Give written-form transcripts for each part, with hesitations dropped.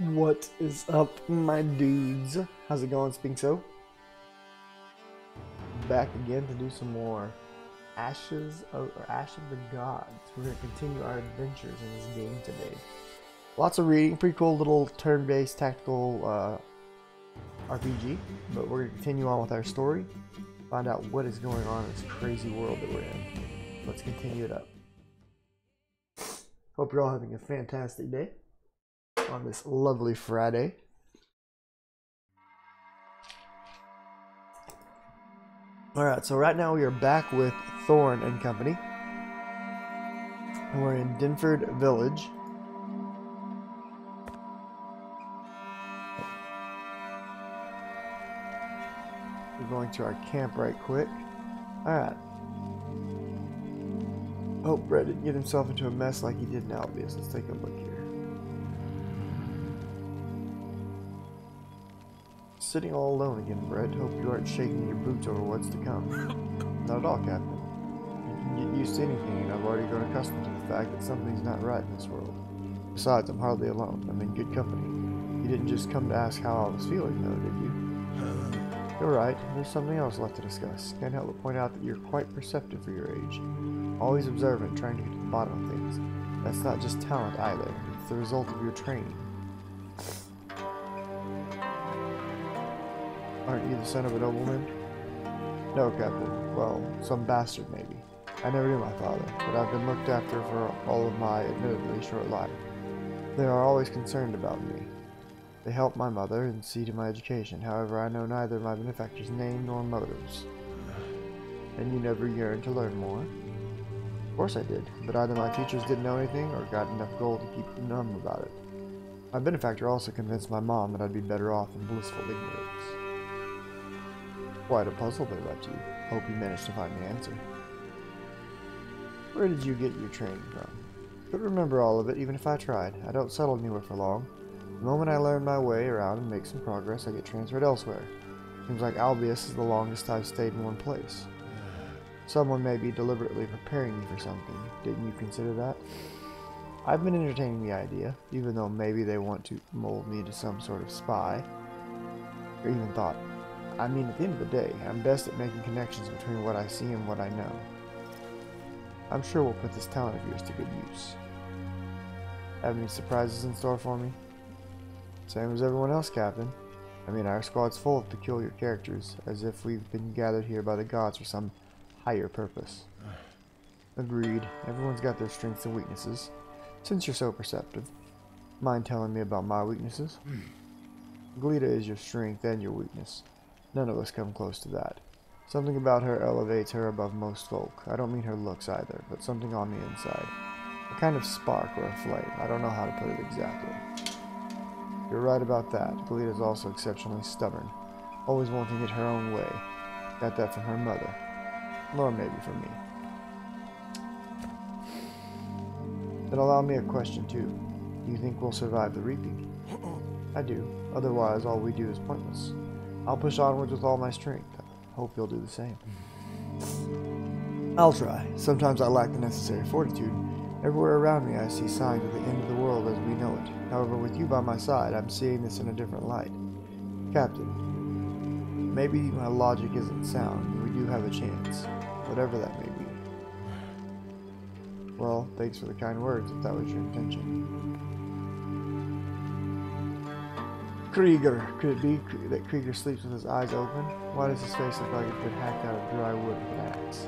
What is up, my dudes? How's it going, Spinkso? Back again to do some more Ash of the Gods. We're going to continue our adventures in this game today. Lots of reading, pretty cool little turn-based tactical RPG, but we're going to continue on with our story, find out what is going on in this crazy world that we're in. Let's continue it up. Hope you're all having a fantastic day on this lovely Friday. Alright, so right now we are back with Thorn and Company. And we're in Dinford Village. We're going to our camp right quick. Alright. Hope Brett didn't get himself into a mess like he did in Albius. Let's take a look here. Sitting all alone again, Brett. Hope you aren't shaking your boots over what's to come. Not at all, Captain. You can get used to anything, and I've already grown accustomed to the fact that something's not right in this world. Besides, I'm hardly alone. I'm in good company. You didn't just come to ask how I was feeling, though, did you? You're right. There's something else left to discuss. Can't help but point out that you're quite perceptive for your age. Always observant, trying to get to the bottom of things. That's not just talent, either. It's the result of your training. Aren't you the son of a nobleman? No, Captain. Well, some bastard, maybe. I never knew my father, but I've been looked after for all of my admittedly short life. They are always concerned about me. They help my mother and see to my education. However, I know neither my benefactor's name nor motives. And you never yearned to learn more? Of course I did, but either my teachers didn't know anything or got enough gold to keep numb about it. My benefactor also convinced my mom that I'd be better off in blissful ignorance. Quite a puzzle they left you. Hope you managed to find the answer. Where did you get your training from? Couldn't remember all of it, even if I tried. I don't settle anywhere for long. The moment I learn my way around and make some progress, I get transferred elsewhere. Seems like Albius is the longest I've stayed in one place. Someone may be deliberately preparing me for something. Didn't you consider that? I've been entertaining the idea, even though maybe they want to mold me into some sort of spy. Or even thought. I mean, at the end of the day, I'm best at making connections between what I see and what I know. I'm sure we'll put this talent of yours to good use. Have any surprises in store for me? Same as everyone else, Captain. I mean, our squad's full of peculiar characters, as if we've been gathered here by the gods for some higher purpose. Agreed. Everyone's got their strengths and weaknesses. Since you're so perceptive, mind telling me about my weaknesses? Glita is your strength and your weakness. None of us come close to that. Something about her elevates her above most folk. I don't mean her looks either, but something on the inside. A kind of spark or a flame. I don't know how to put it exactly. You're right about that. Glita is also exceptionally stubborn. Always wanting it her own way. Got that from her mother. Or maybe from me. Then allow me a question too. Do you think we'll survive the reaping? I do. Otherwise, all we do is pointless. I'll push onwards with all my strength. Hope you'll do the same. I'll try. Sometimes I lack the necessary fortitude. Everywhere around me I see signs of the end of the world as we know it. However, with you by my side, I'm seeing this in a different light. Captain, maybe my logic isn't sound, but we do have a chance. Whatever that may be. Well, thanks for the kind words, if that was your intention. Krieger. Could it be that Krieger sleeps with his eyes open? Why does his face look like it's been hacked out of dry wood with an axe?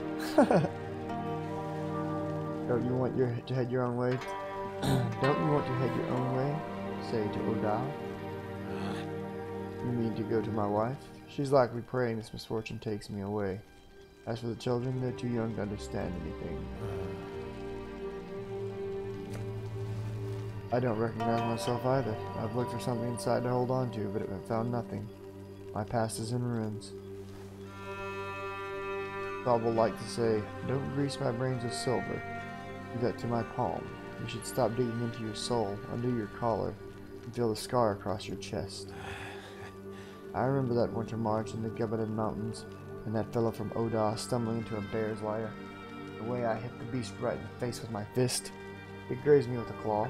Don't you want to head your own way? Don't you want to head your own way? Say to Oda. You mean to go to my wife? She's likely praying this misfortune takes me away. As for the children, they're too young to understand anything. I don't recognize myself either. I've looked for something inside to hold on to, but I've found nothing. My past is in ruins. God will like to say, don't grease my brains with silver. Do that to my palm. You should stop digging into your soul, undo your collar, and feel the scar across your chest. I remember that winter march in the Gebadan Mountains, and that fellow from Oda stumbling into a bear's lair. The way I hit the beast right in the face with my fist. It grazed me with a claw.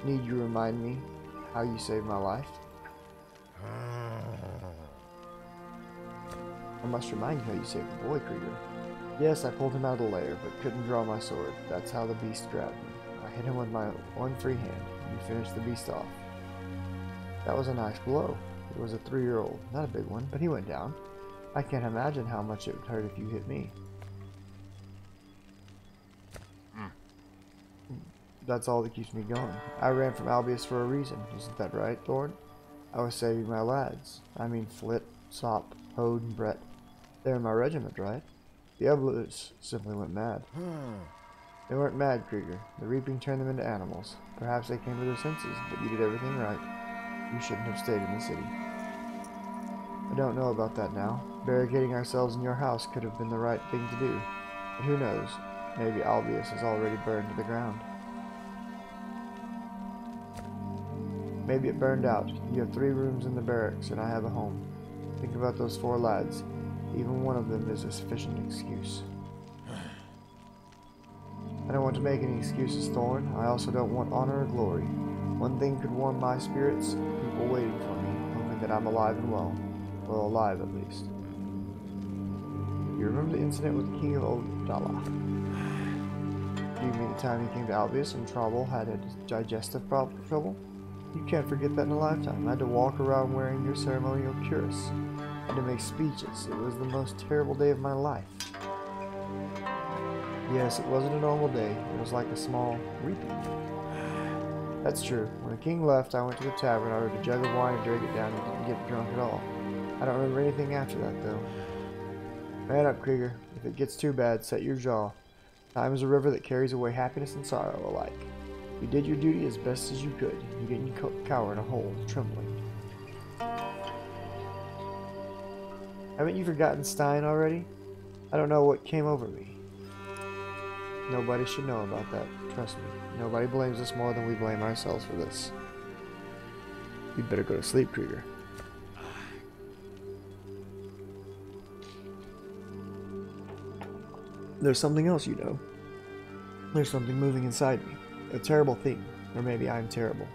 Need you remind me how you saved my life. I must remind you how you saved the boy, Krieger. Yes, I pulled him out of the lair, but couldn't draw my sword. That's how the beast grabbed me. I hit him with my one free hand. You finished the beast off. That was a nice blow. It was a 3-year-old. Not a big one, but he went down. I can't imagine how much it would hurt if you hit me. That's all that keeps me going. I ran from Albius for a reason. Isn't that right, Thorn? I was saving my lads. I mean Flit, Sop, Hode, and Brett. They're in my regiment, right? The others simply went mad. They weren't mad, Krieger. The reaping turned them into animals. Perhaps they came to their senses, but you did everything right. You shouldn't have stayed in the city. I don't know about that now. Barricading ourselves in your house could have been the right thing to do. But who knows? Maybe Albius is already burned to the ground. Maybe it burned out. You have 3 rooms in the barracks, and I have a home. Think about those 4 lads. Even one of them is a sufficient excuse. I don't want to make any excuses, Thorn. I also don't want honor or glory. One thing could warm my spirits, people waiting for me, hoping that I'm alive and well. Well, alive at least. You remember the incident with the King of Odala? Do you mean the time he came to Albius and Trouble had a digestive trouble? You can't forget that in a lifetime. I had to walk around wearing your ceremonial cuirass. I had to make speeches. It was the most terrible day of my life. Yes, it wasn't a normal day. It was like a small reaping. That's true. When the king left, I went to the tavern, ordered a jug of wine and drank it down and didn't get drunk at all. I don't remember anything after that, though. Man up, Krieger. If it gets too bad, set your jaw. Time is a river that carries away happiness and sorrow alike. You did your duty as best as you could. You didn't cower in a hole, trembling. Haven't you forgotten Stein already? I don't know what came over me. Nobody should know about that. Trust me. Nobody blames us more than we blame ourselves for this. You'd better go to sleep, Krieger. There's something else, you know. There's something moving inside me. A terrible thing. Or maybe I'm terrible.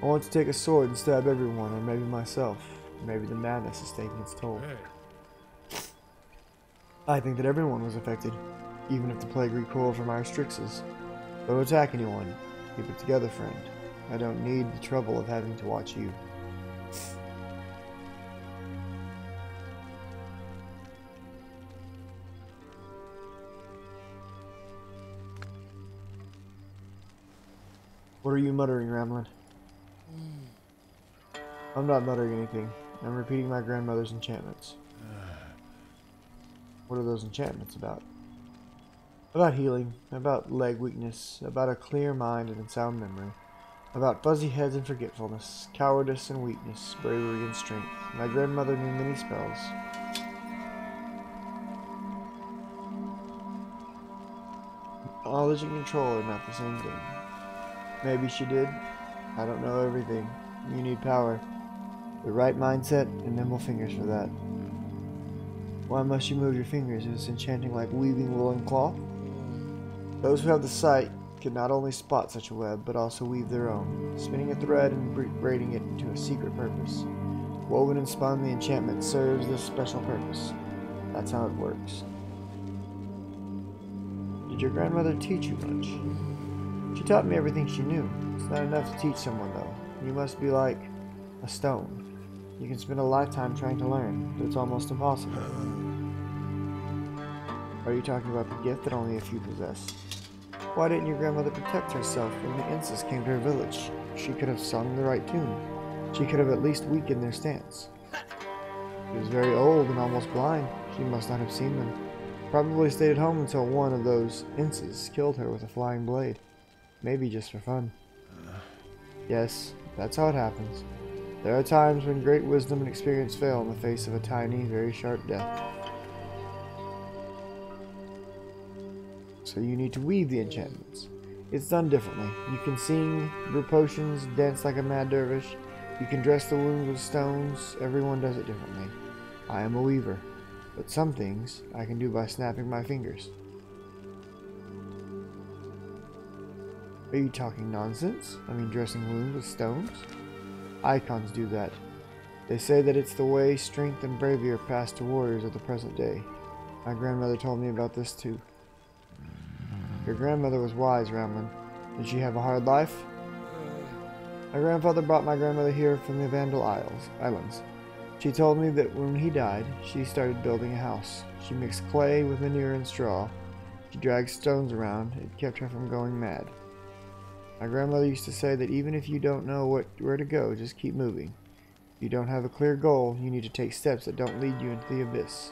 I want to take a sword and stab everyone, or maybe myself. Maybe the madness is taking its toll. I think that everyone was affected, even if the plague recoiled from our strixes. Don't attack anyone. Keep it together, friend. I don't need the trouble of having to watch you. What are you muttering, Ramlin? I'm not muttering anything. I'm repeating my grandmother's enchantments. What are those enchantments about? About healing, about leg weakness, about a clear mind and sound memory, about fuzzy heads and forgetfulness, cowardice and weakness, bravery and strength. My grandmother knew many spells. Knowledge and control are not the same thing. Maybe she did. I don't know everything. You need power. The right mindset and nimble fingers for that. Why must you move your fingers? Is this enchanting like weaving woolen cloth? Those who have the sight can not only spot such a web, but also weave their own, spinning a thread and braiding it into a secret purpose. Woven and spun, the enchantment serves this special purpose. That's how it works. Did your grandmother teach you much? She taught me everything she knew. It's not enough to teach someone, though. You must be like a stone. You can spend a lifetime trying to learn, but it's almost impossible. Are you talking about the gift that only a few possess? Why didn't your grandmother protect herself when the Inces came to her village? She could have sung the right tune. She could have at least weakened their stance. She was very old and almost blind. She must not have seen them. Probably stayed at home until one of those Inces killed her with a flying blade. Maybe just for fun. Yes, that's how it happens. There are times when great wisdom and experience fail in the face of a tiny, very sharp death. So you need to weave the enchantments. It's done differently. You can sing, brew potions, dance like a mad dervish. You can dress the wounds with stones. Everyone does it differently. I am a weaver, but some things I can do by snapping my fingers. Are you talking nonsense? I mean, dressing wounds with stones? icons do that. They say that it's the way strength and bravery are passed to warriors of the present day. My grandmother told me about this too. Your grandmother was wise, Ramlin. Did she have a hard life? My grandfather brought my grandmother here from the Vandal Islands. She told me that when he died, she started building a house. She mixed clay with manure and straw. She dragged stones around. It kept her from going mad. My grandmother used to say that even if you don't know where to go, just keep moving. If you don't have a clear goal, you need to take steps that don't lead you into the abyss.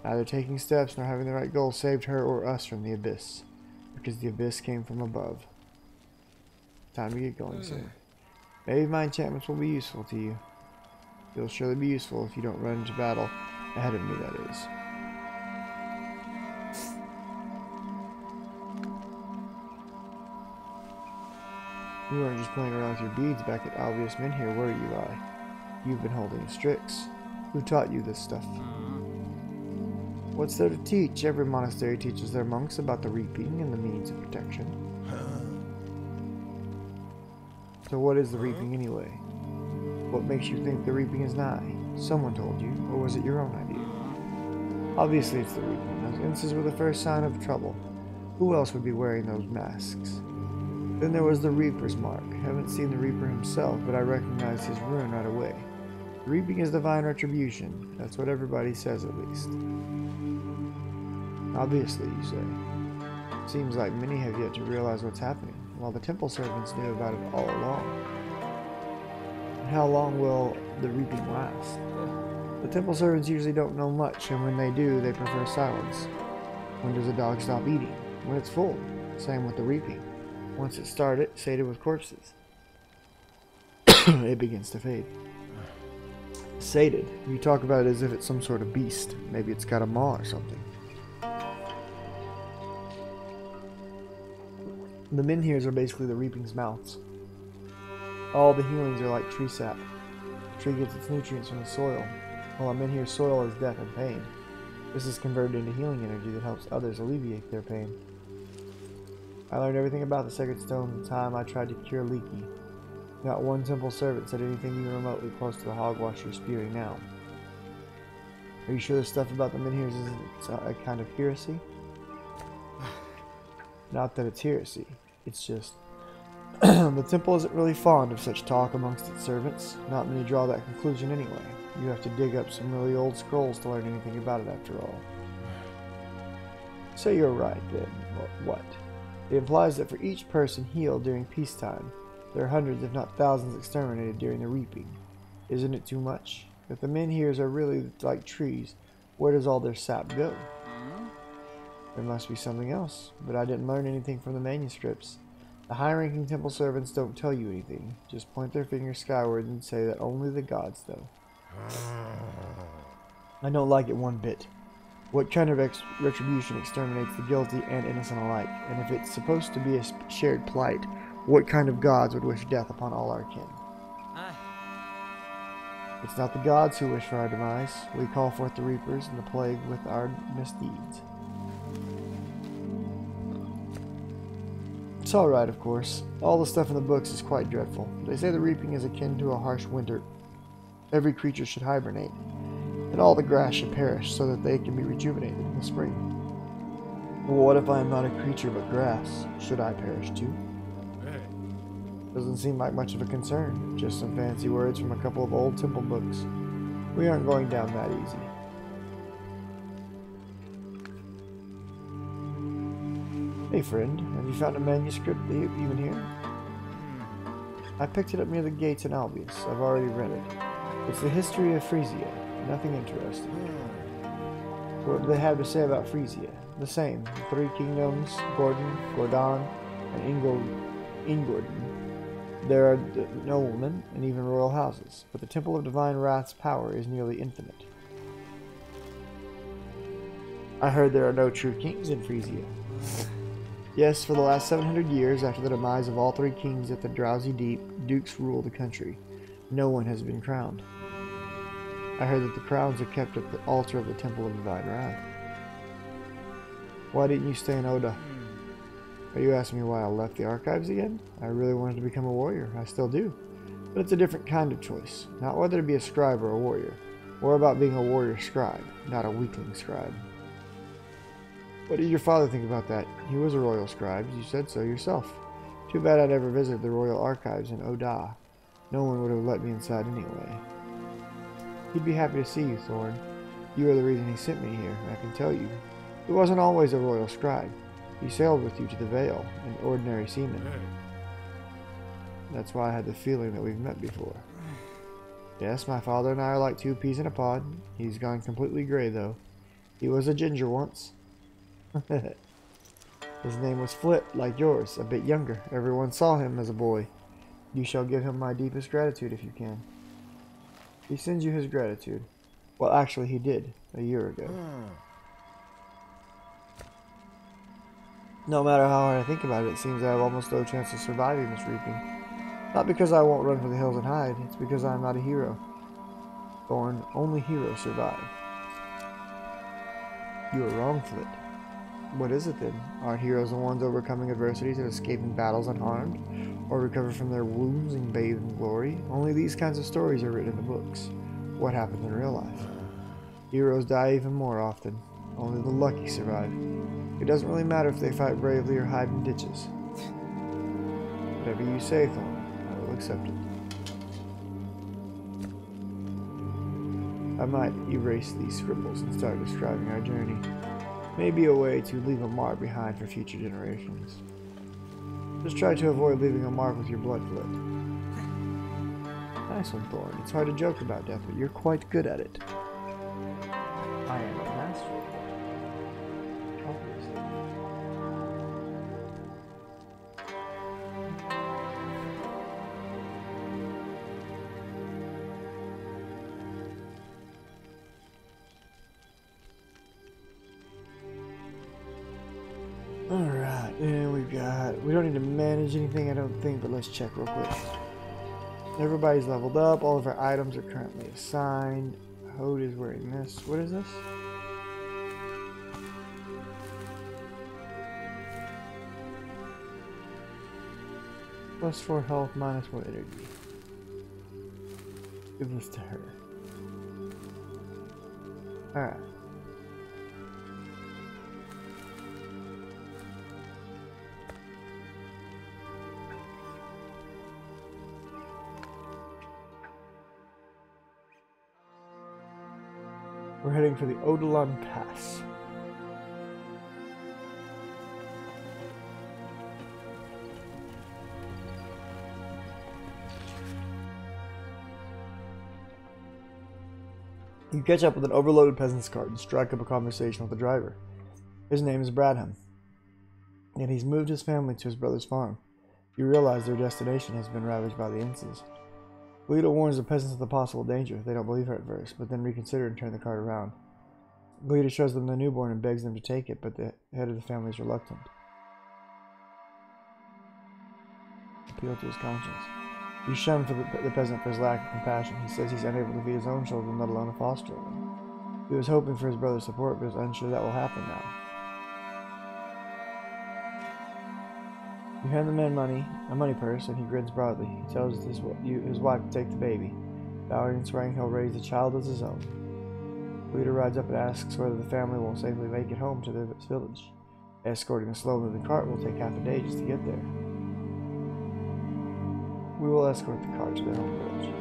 Neither taking steps nor having the right goal saved her or us from the abyss, because the abyss came from above. Time to get going soon. Maybe my enchantments will be useful to you. They'll surely be useful if you don't run into battle ahead of me, that is. You weren't just playing around with your beads back at Albius Minhir, were you, Vi? You've been holding Strix. Who taught you this stuff? What's there to teach? Every monastery teaches their monks about the reaping and the means of protection. So what is the reaping anyway? What makes you think the reaping is nigh? Someone told you, or was it your own idea? Obviously it's the reaping. Those incenses were the first sign of trouble. Who else would be wearing those masks? Then there was the Reaper's mark. Haven't seen the Reaper himself, but I recognized his rune right away. The reaping is divine retribution. That's what everybody says, at least. Obviously, you say. Seems like many have yet to realize what's happening, while the temple servants knew about it all along. And how long will the reaping last? The temple servants usually don't know much, and when they do, they prefer silence. When does a dog stop eating? When it's full. Same with the reaping. Once it's started, sated with corpses, it begins to fade. Sated. You talk about it as if it's some sort of beast. Maybe it's got a maw or something. The Menhirs are basically the reaping's mouths. All the healings are like tree sap. The tree gets its nutrients from the soil, while a Menhir's soil is death and pain. This is converted into healing energy that helps others alleviate their pain. I learned everything about the sacred stones the time I tried to cure Leaky. Not one temple servant said anything even remotely close to the hogwash you're spewing now. Are you sure the stuff about the Menhirs isn't a kind of heresy? Not that it's heresy, it's just... the temple isn't really fond of such talk amongst its servants. Not many draw that conclusion anyway. You have to dig up some really old scrolls to learn anything about it after all. So you're right then. What? It implies that for each person healed during peacetime, there are hundreds if not thousands exterminated during the reaping. Isn't it too much? If the Menhirs are really like trees, where does all their sap go? There must be something else, but I didn't learn anything from the manuscripts. The high-ranking temple servants don't tell you anything, just point their fingers skyward and say that only the gods know. I don't like it one bit. What kind of retribution exterminates the guilty and innocent alike? And if it's supposed to be a shared plight, what kind of gods would wish death upon all our kin? It's not the gods who wish for our demise. We call forth the reapers and the plague with our misdeeds. It's alright, of course. All the stuff in the books is quite dreadful. They say the reaping is akin to a harsh winter. Every creature should hibernate, and all the grass should perish so that they can be rejuvenated in the spring. Well, what if I am not a creature but grass? Should I perish too? Doesn't seem like much of a concern, just some fancy words from a couple of old temple books. We aren't going down that easy. Hey friend, have you found a manuscript even here? I picked it up near the gates in Albius. I've already read it. It's the history of Frisia. Nothing interesting. What do they have to say about Frisia? The same. 3 kingdoms, Gordon, Gordon, and Ingorden. There are noblemen and even royal houses, but the Temple of Divine Wrath's power is nearly infinite. I heard there are no true kings in Frisia. Yes, for the last 700 years, after the demise of all 3 kings at the Drowsy Deep, dukes rule the country. No one has been crowned. I heard that the crowns are kept at the altar of the Temple of Divine Wrath. Why didn't you stay in Oda? Are you asking me why I left the archives again? I really wanted to become a warrior. I still do. But it's a different kind of choice. Not whether to be a scribe or a warrior. Or about being a warrior scribe, not a weakling scribe. What did your father think about that? He was a royal scribe. You said so yourself. Too bad I'd ever visited the royal archives in Oda. No one would have let me inside anyway. He'd be happy to see you, Thorn. You are the reason he sent me here, I can tell you. He wasn't always a royal scribe. He sailed with you to the Vale, an ordinary seaman. That's why I had the feeling that we've met before. Yes, my father and I are like two peas in a pod. He's gone completely gray, though. He was a ginger once. His name was Flit, like yours, a bit younger. Everyone saw him as a boy. You shall give him my deepest gratitude if you can. He sends you his gratitude. Well, actually, he did, a year ago. No matter how hard I think about it, it seems I have almost no chance of surviving this reaping. Not because I won't run for the hills and hide, it's because I am not a hero. Thorn, only heroes survive. You are wrong, Flit. What is it then? Aren't heroes the ones overcoming adversities and escaping battles unharmed? Or recover from their wounds and bathe in glory? Only these kinds of stories are written in the books. What happens in real life? Heroes die even more often. Only the lucky survive. It doesn't really matter if they fight bravely or hide in ditches. Whatever you say, Thorn, I will accept it. I might erase these scribbles and start describing our journey. Maybe a way to leave a mark behind for future generations. Just try to avoid leaving a mark with your blood, Flit. Nice one, Thorn. It's hard to joke about death, but you're quite good at it. I am a master of it. Obviously. Alright, and we don't need to manage anything, I don't think, but let's check real quick. Everybody's leveled up, all of our items are currently assigned. Hode is wearing this. What is this? +4 health, -1 energy. Give this to her. Alright. We're heading for the Odalon Pass. You catch up with an overloaded peasant's cart and strike up a conversation with the driver. His name is Bradham, and he's moved his family to his brother's farm. You realize their destination has been ravaged by the Inces. Lita warns the peasants of the possible danger. They don't believe her at first, but then reconsider and turn the cart around. Lita shows them the newborn and begs them to take it, but the head of the family is reluctant. Appeal to his conscience. You shun for the peasant for his lack of compassion. He says he's unable to feed his own children, let alone a foster one. He was hoping for his brother's support, but is unsure that will happen now. You hand the man money, a money purse, and he grins broadly. He tells his wife to take the baby, vowing and swearing he'll raise the child as his own. Lita rides up and asks whether the family will safely make it home to their village. Escorting the slow-moving cart will take half a day just to get there. We will escort the cart to their home village.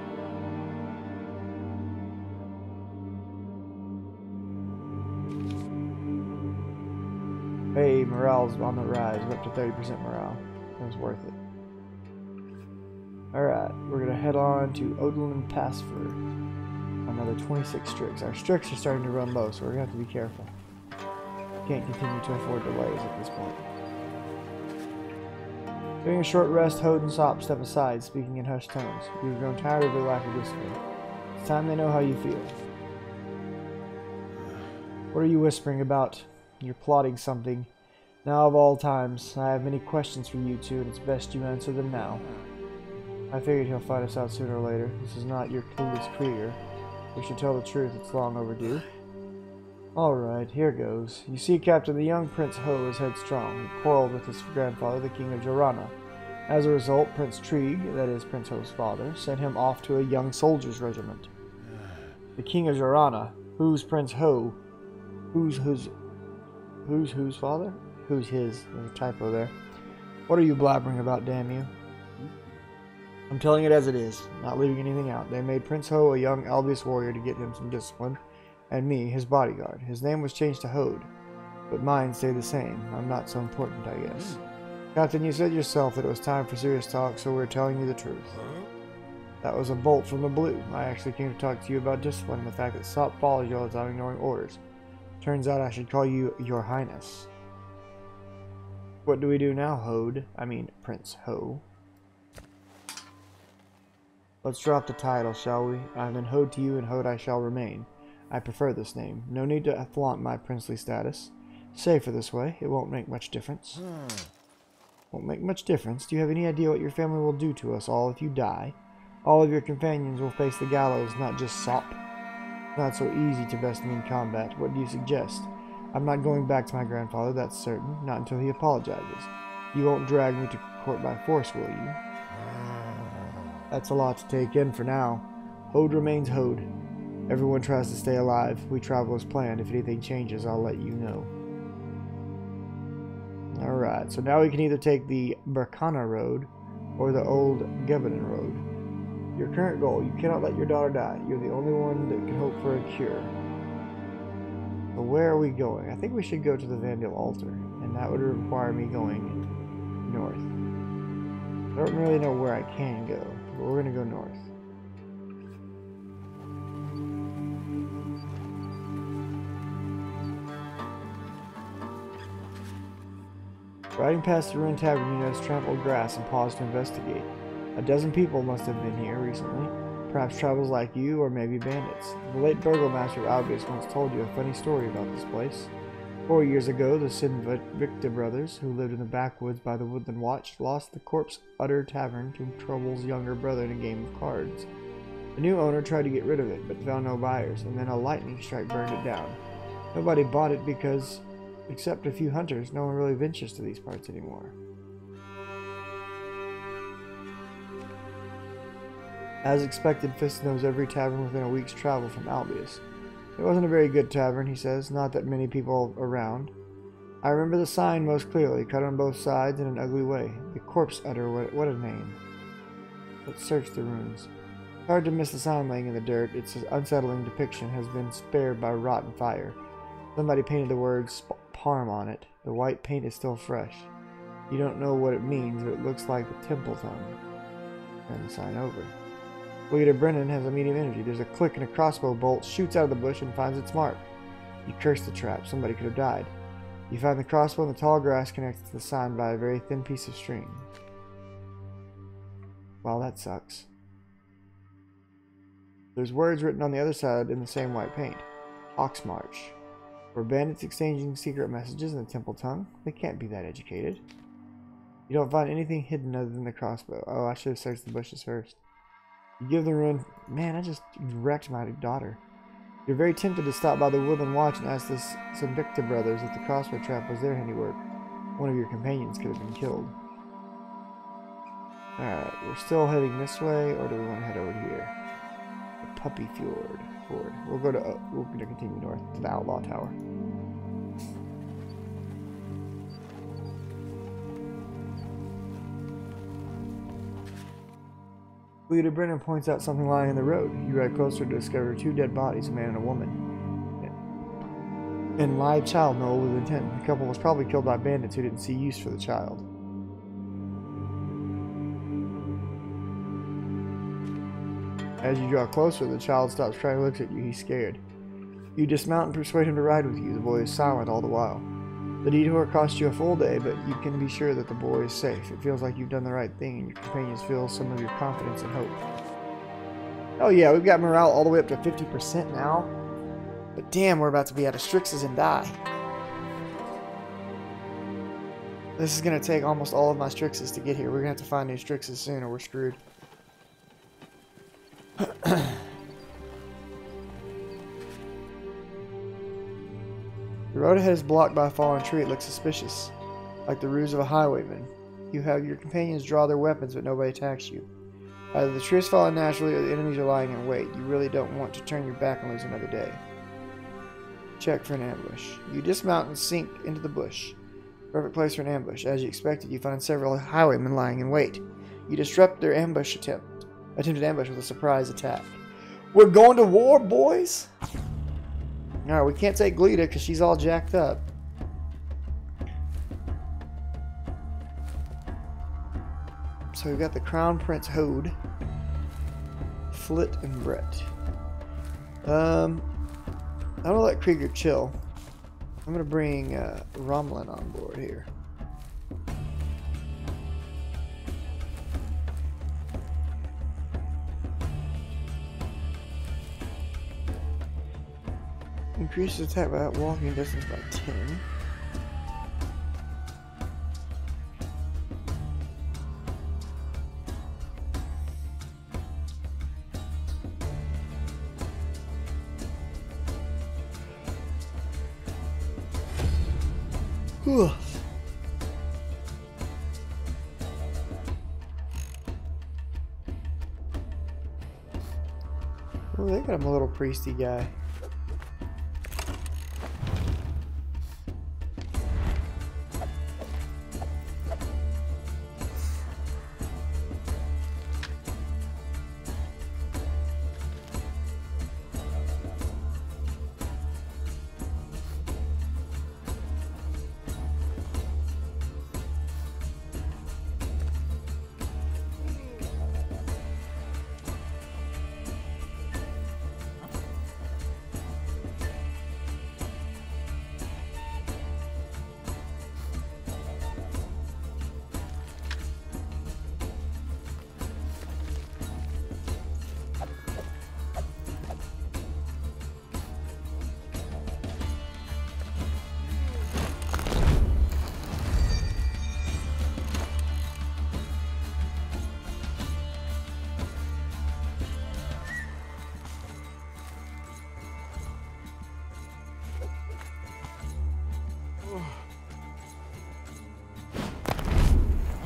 Hey, morale's on the rise. We're up to 30% morale. That was worth it. Alright, we're going to head on to Odalon Pass for another 26 Strix. Our Strix are starting to run low, so we're going to have to be careful. Can't continue to afford delays at this point. During a short rest, Hode and Sop step aside, speaking in hushed tones. We've grown tired of their lack of discipline. It's time they know how you feel. What are you whispering about? You're plotting something. Now of all times, I have many questions for you two, and it's best you answer them now. I figured he'll find us out sooner or later. This is not your clueless Krieger. We should tell the truth, it's long overdue. Alright, here goes. You see, Captain, the young Prince Ho is headstrong. He quarreled with his grandfather, the King of Jorana. As a result, Prince Trieg, that is Prince Ho's father, sent him off to a young soldiers' regiment. The king of Jarana, who's Prince Ho, who's whose father? Who's his? There's a typo there. What are you blabbering about, damn you? I'm telling it as it is, not leaving anything out. They made Prince Ho a young Albius warrior to get him some discipline, and me, his bodyguard. His name was changed to Hode, but mine stayed the same. I'm not so important, I guess. Captain, you said yourself that it was time for serious talk, so we're telling you the truth. That was a bolt from the blue. I actually came to talk to you about discipline and the fact that Sop follows you all the time ignoring orders. Turns out I should call you Your Highness. What do we do now, Hode? I mean, Prince Ho. Let's drop the title, shall we? I've been Hode to you, and Hode I shall remain. I prefer this name. No need to flaunt my princely status. Safer this way. It won't make much difference. Won't make much difference. Do you have any idea what your family will do to us all if you die? All of your companions will face the gallows, not just Sop. Not so easy to best me in combat. What do you suggest? I'm not going back to my grandfather, that's certain. Not until he apologizes. You won't drag me to court by force, will you? That's a lot to take in for now. Hode remains Hode. Everyone tries to stay alive. We travel as planned. If anything changes, I'll let you know. Alright, so now we can either take the Berkana Road or the old Gebanon Road. Your current goal, you cannot let your daughter die. You're the only one that can hope for a cure. So where are we going? I think we should go to the Vandal Altar, and that would require me going north. I don't really know where I can go, but we're going to go north. Riding past the ruined tavern, you notice trampled grass and pause to investigate. A dozen people must have been here recently. Perhaps travelers like you, or maybe bandits. The late burgomaster of Albius once told you a funny story about this place. 4 years ago, the Sinvicta brothers, who lived in the backwoods by the Woodland Watch, lost the corpse-utter tavern to Trouble's younger brother in a game of cards. The new owner tried to get rid of it, but found no buyers, and then a lightning strike burned it down. Nobody bought it because, except a few hunters, no one really ventures to these parts anymore. As expected, Fist knows every tavern within a week's travel from Albius. It wasn't a very good tavern, he says, not that many people around. I remember the sign most clearly, cut on both sides in an ugly way. The Corpse Utter, what a name. Let's search the ruins. Hard to miss the sign laying in the dirt. Its unsettling depiction has been spared by rotten fire. Somebody painted the words Parm on it. The white paint is still fresh. You don't know what it means, but it looks like the temple tongue. Turn the sign over. Leader Brennan has a medium energy. There's a click and a crossbow bolt shoots out of the bush and finds its mark. You curse the trap. Somebody could have died. You find the crossbow in the tall grass connected to the sign by a very thin piece of string. Well, that sucks. There's words written on the other side in the same white paint. Oxmarch. Were bandits exchanging secret messages in the temple tongue? They can't be that educated. You don't find anything hidden other than the crossbow. Oh, I should have searched the bushes first. You give the ruin... Man, I just wrecked my daughter. You're very tempted to stop by the Woodland Watch and ask the Sinvicta brothers if the crossbow trap was their handiwork. One of your companions could have been killed. Alright, we're still heading this way, or do we want to head over here? The Puppy Ford. We're going to continue north to the Outlaw Tower. Leader Brennan points out something lying in the road. You ride closer to discover 2 dead bodies, a man and a woman. And live child no older than 10. The couple was probably killed by bandits who didn't see use for the child. As you draw closer, the child stops crying and looks at you. He's scared. You dismount and persuade him to ride with you. The boy is silent all the while. The detour costs you a full day, but you can be sure that the boy is safe. It feels like you've done the right thing, and your companions feel some of your confidence and hope. Oh yeah, we've got morale all the way up to 50% now. But damn, we're about to be out of Strixes and die. This is going to take almost all of my Strixes to get here. We're going to have to find new Strixes soon, or we're screwed. The road ahead is blocked by a fallen tree. It looks suspicious, like the ruse of a highwayman. You have your companions draw their weapons, but nobody attacks you. Either the tree is falling naturally or the enemies are lying in wait. You really don't want to turn your back and lose another day. Check for an ambush. You dismount and sink into the bush. Perfect place for an ambush. As you expected, you find several highwaymen lying in wait. You disrupt their attempted ambush with a surprise attack. We're going to war, boys! Alright, we can't take Glita because she's all jacked up. So we've got the Crown Prince Hode, Flit, and Brett. I'm gonna let Krieger chill. I'm gonna bring Romlin on board here. Increases attack by walking distance by 10. Whew. Oh, they got him a little priesty guy.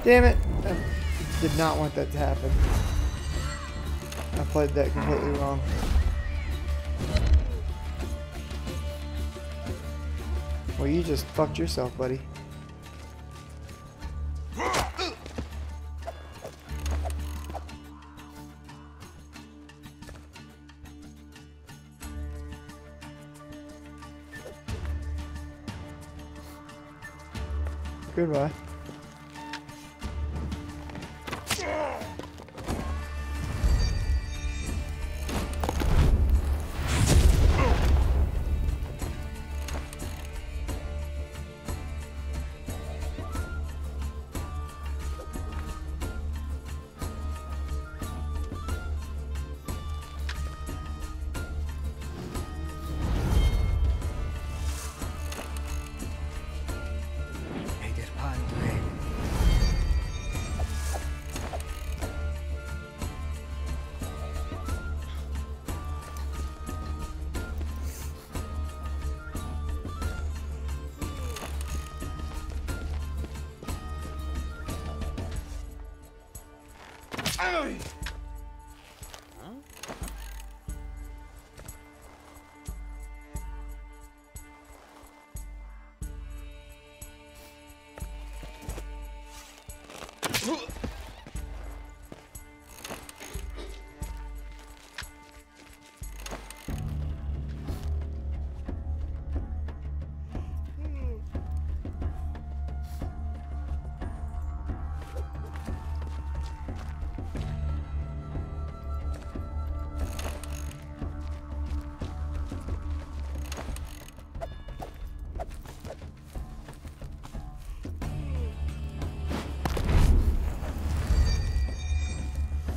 Damn it! I did not want that to happen. I played that completely wrong. Well, you just fucked yourself, buddy. Goodbye.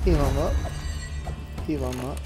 Heal him up. Heal him up.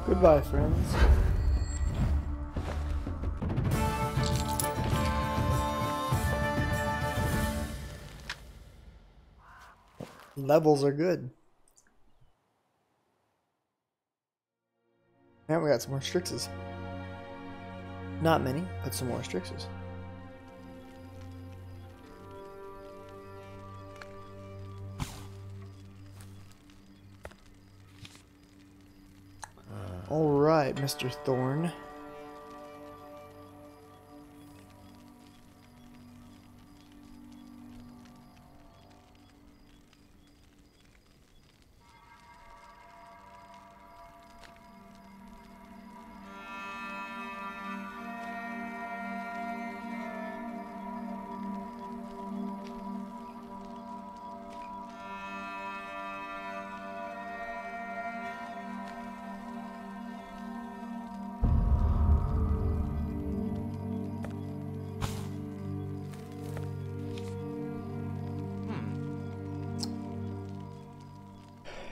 Goodbye, friends. Levels are good. And we got some more Strixes. Not many, but some more Strixes. Alright, Mr. Thorn.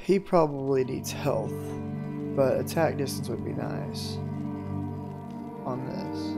He probably needs health, but attack distance would be nice on this.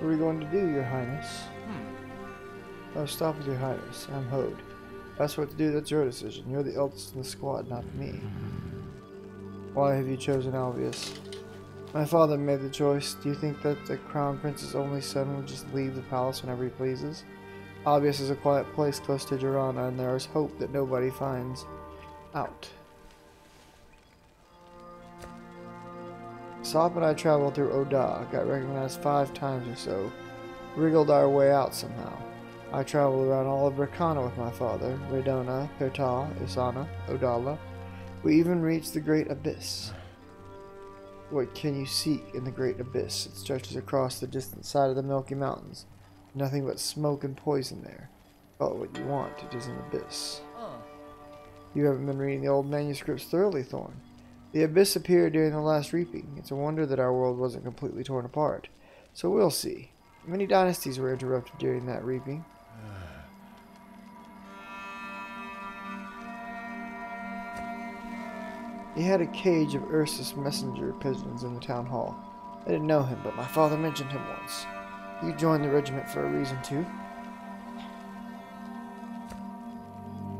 What are we going to do, Your Highness? Oh, stop with Your Highness. I'm Hode. That's what to do, that's your decision. You're the eldest in the squad, not me. Why have you chosen Albius? My father made the choice. Do you think that the Crown Prince's only son would just leave the palace whenever he pleases? Albius is a quiet place close to Girana, and there is hope that nobody finds out. Sop and I traveled through Oda, got recognized 5 times or so, wriggled our way out somehow. I traveled around all of Rakana with my father, Redona, Perta, Isana, Odala. We even reached the Great Abyss. What can you seek in the Great Abyss? It stretches across the distant side of the Milky Mountains. Nothing but smoke and poison there. But what you want, it is an abyss. You haven't been reading the old manuscripts thoroughly, Thorn. The abyss appeared during the last reaping. It's a wonder that our world wasn't completely torn apart. So we'll see. Many dynasties were interrupted during that reaping. He had a cage of Ursus messenger pigeons in the town hall. I didn't know him, but my father mentioned him once. You joined the regiment for a reason, too.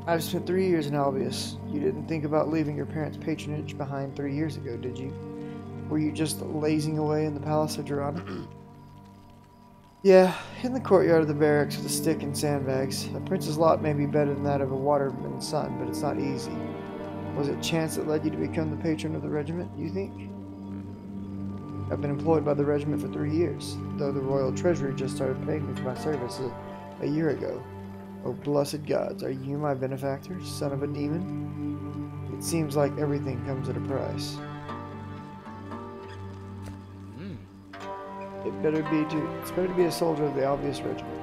I've spent 3 years in Albius. You didn't think about leaving your parents' patronage behind 3 years ago, did you? Were you just lazing away in the palace of Girana? Yeah, in the courtyard of the barracks with a stick and sandbags. A prince's lot may be better than that of a waterman's son, but it's not easy. Was it chance that led you to become the patron of the regiment, you think? I've been employed by the regiment for 3 years, though the royal treasury just started paying me for my service a year ago. Oh, blessed gods, are you my benefactor, son of a demon? It seems like everything comes at a price. It's better to be a soldier of the Albius regiment.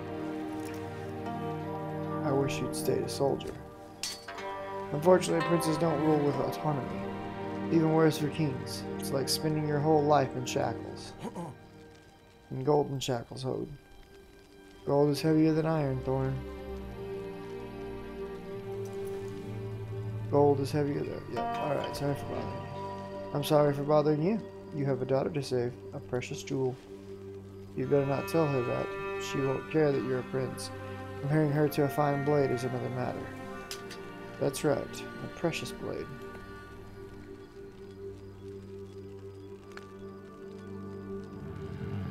I wish you'd stayed a soldier. Unfortunately, princes don't rule with autonomy. Even worse for kings. It's like spending your whole life in shackles. In golden shackles, Hode. Gold is heavier than iron, Thorn. Gold is heavier than... Yep, alright, sorry for bothering you. I'm sorry for bothering you. You have a daughter to save. A precious jewel. You better not tell her that. She won't care that you're a prince. Comparing her to a fine blade is another matter. That's right. A precious blade.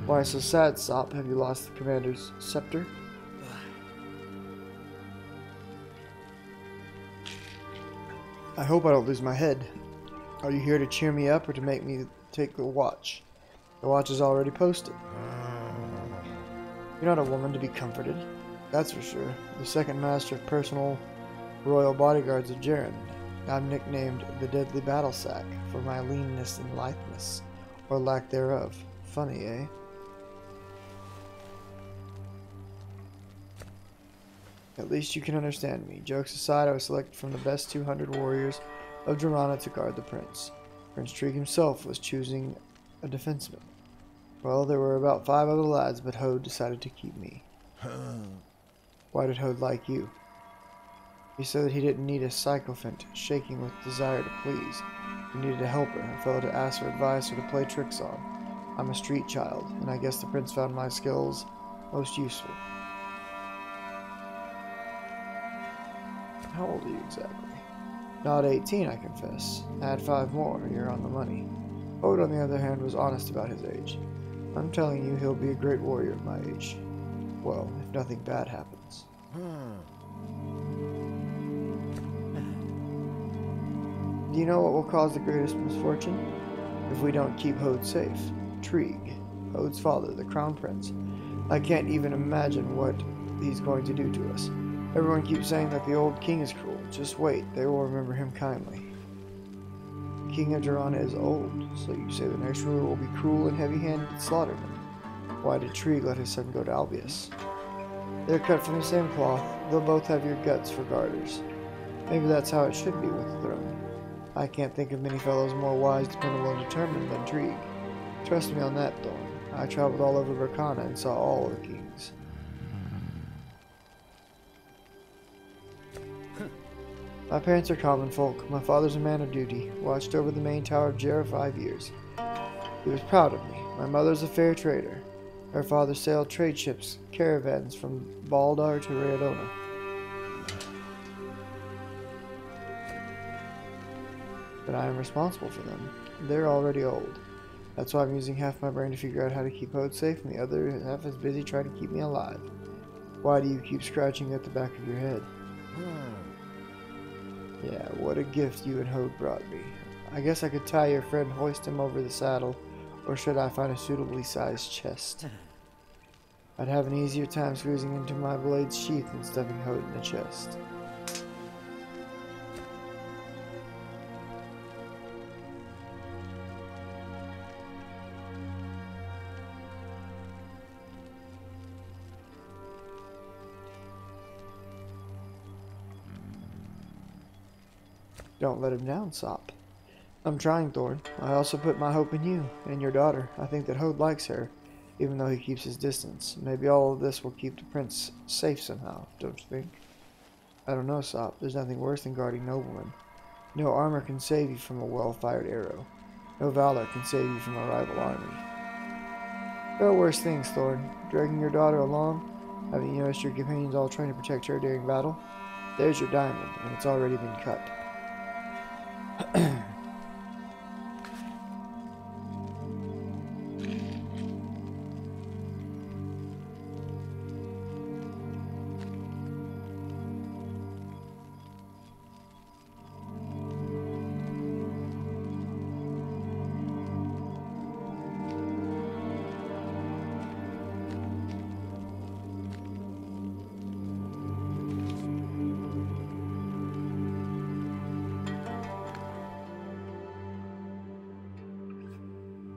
Why so sad, Sop? Have you lost the commander's scepter? I hope I don't lose my head. Are you here to cheer me up or to make me take the watch? The watch is already posted. You're not a woman to be comforted. That's for sure. The second master of personal royal bodyguards of Jaren. I'm nicknamed the Deadly Battle Sack for my leanness and litheness, or lack thereof. Funny, eh? At least you can understand me. Jokes aside, I was selected from the best 200 warriors of Girana to guard the prince. Prince Trig himself was choosing a defenseman. Well, there were about 5 other lads, but Hode decided to keep me. Why did Hode like you? He said that he didn't need a sycophant shaking with desire to please. He needed a helper, a fellow to ask for advice or to play tricks on. I'm a street child, and I guess the prince found my skills most useful. How old are you exactly? Not 18, I confess. Add 5 more, you're on the money. Hode, on the other hand, was honest about his age. I'm telling you, he'll be a great warrior at my age. Well, if nothing bad happens. Do you know what will cause the greatest misfortune? If we don't keep Hode safe. Trig, Hode's father, the crown prince. I can't even imagine what he's going to do to us. Everyone keeps saying that the old king is cruel. Just wait, they will remember him kindly. The king of Girana is old, so you say the next ruler will be cruel and heavy-handed and slaughter him. Why did Trig let his son go to Albius? They're cut from the same cloth. They'll both have your guts for garters. Maybe that's how it should be with the throne. I can't think of many fellows more wise, dependable, and determined than Trig. Trust me on that, Thorn. I traveled all over Rakana and saw all the kings. My parents are common folk. My father's a man of duty. Watched over the main tower of Jera 5 years. He was proud of me. My mother's a fair trader. Her father sailed trade ships, caravans from Baldar to Rayadona. but I am responsible for them. They're already old. That's why I'm using half my brain to figure out how to keep Hode safe, and the other half is busy trying to keep me alive. Why do you keep scratching at the back of your head? Yeah, what a gift you and Hode brought me. I guess I could tie your friend and hoist him over the saddle, or should I find a suitably sized chest? I'd have an easier time squeezing into my blade's sheath than stuffing Hode in the chest. Don't let him down, Sop. I'm trying, Thorn. I also put my hope in you and your daughter. I think that Hode likes her, even though he keeps his distance. Maybe all of this will keep the prince safe somehow, don't you think? I don't know, Sop. There's nothing worse than guarding noblemen. No armor can save you from a well-fired arrow. No valor can save you from a rival army. There are worse things, Thorn. Dragging your daughter along. Haven't you noticed your companions all trying to protect her during battle? There's your diamond, and it's already been cut.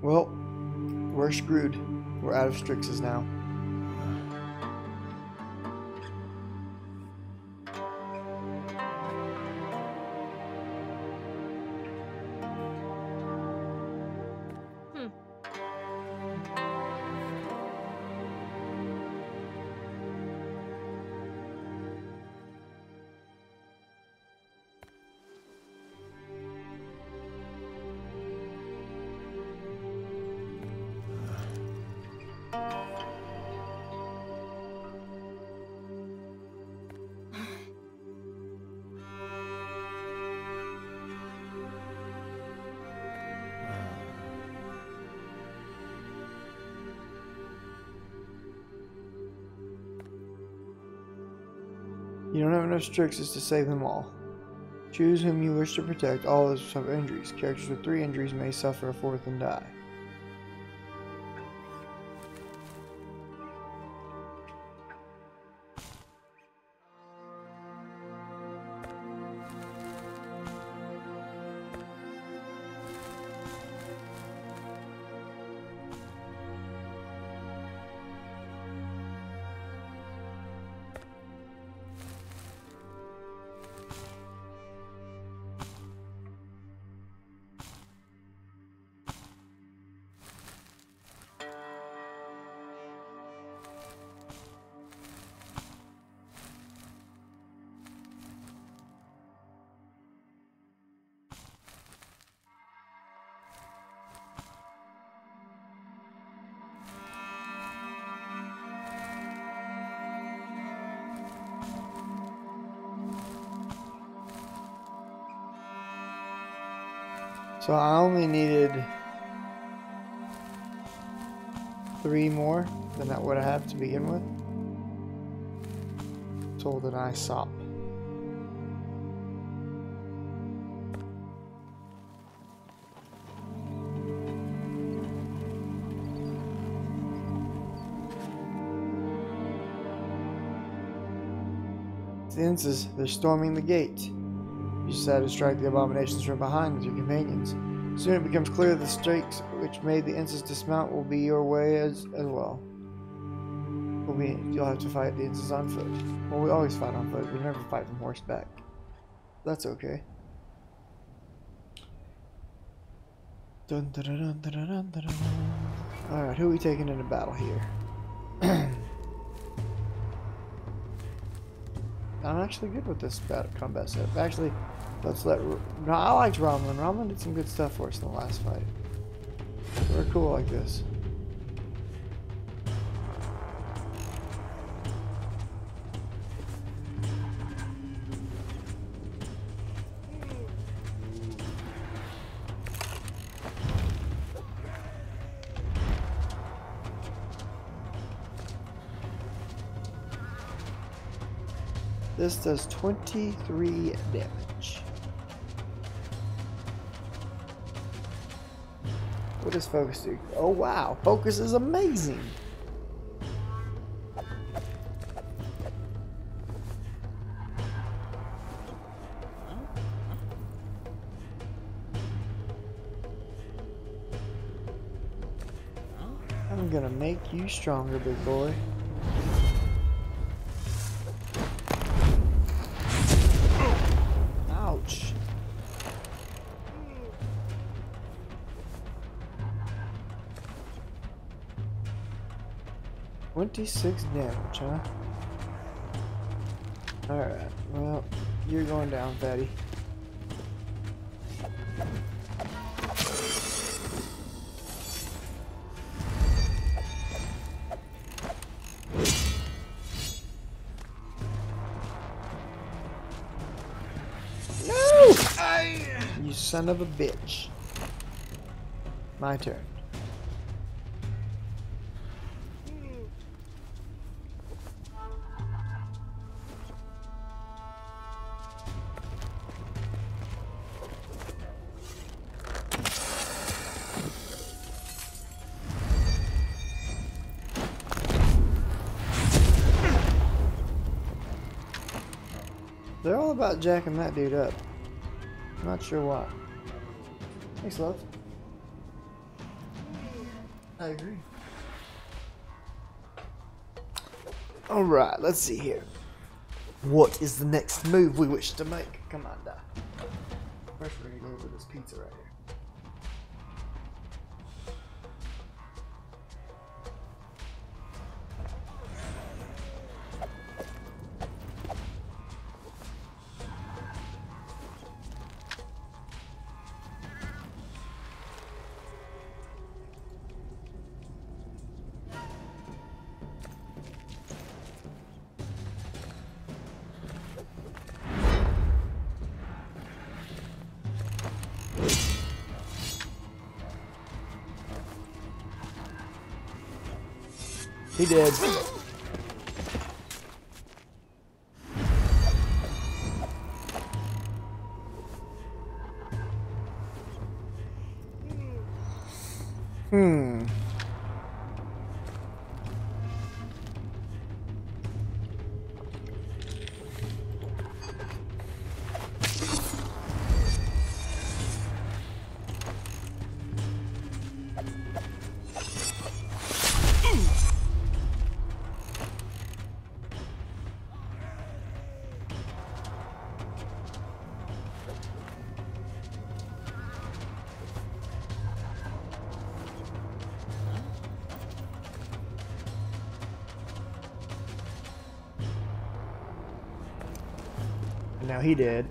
Well, we're screwed. We're out of Strixes now. You don't have enough Strixes to save them all. Choose whom you wish to protect. All others suffer injuries. Characters with 3 injuries may suffer a 4th and die. So I only needed 3 more than that would I have to begin with. So then I Sop. The Inces, they're storming the gate. You decide to strike the abominations from behind with your companions. Soon it becomes clear the strikes which made the Inces dismount will be your way as well. You'll have to fight the Inces on foot. Well, we always fight on foot. We never fight from horseback. That's okay. Dun, dun, dun, dun, dun, dun, dun, dun. Alright, who are we taking into battle here? I'm actually good with this combat setup. Actually, let's let... No, I liked Romlin. Romlin did some good stuff for us in the last fight. We're cool like this. This does 23 damage. What does focus do? Oh wow, focus is amazing. I'm gonna make you stronger, big boy. Ouch. $26 damage, huh? Alright, well, you're going down, fatty. No! You son of a bitch. My turn. They're all about jacking that dude up. I'm not sure why. Thanks, love. I agree. Alright, let's see here. What is the next move we wish to make? Come on, die. First, we're gonna go over this pizza right here. He did. Now he did.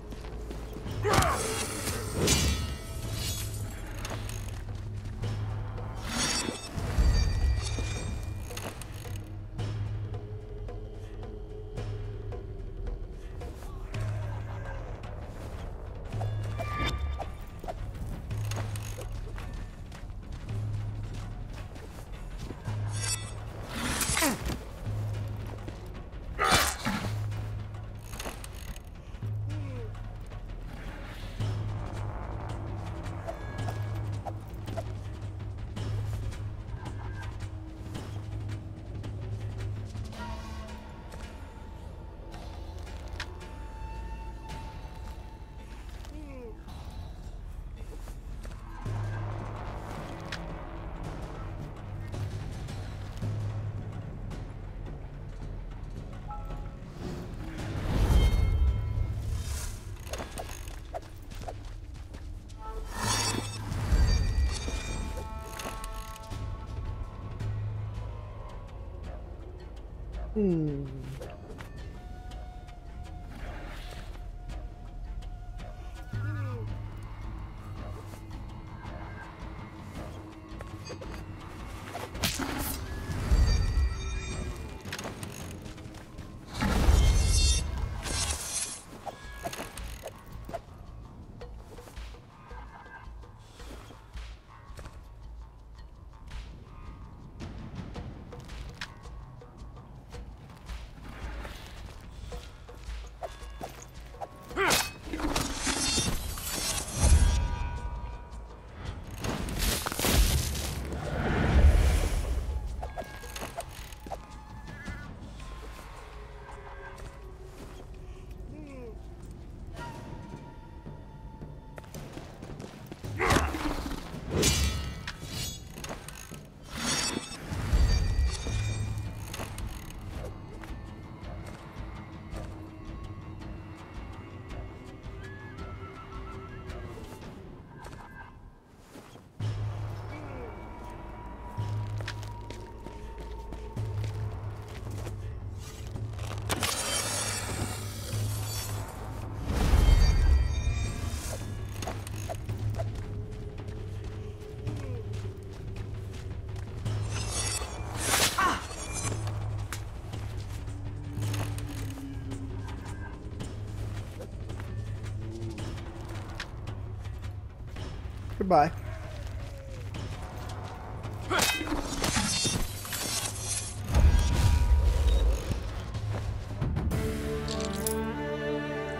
Goodbye.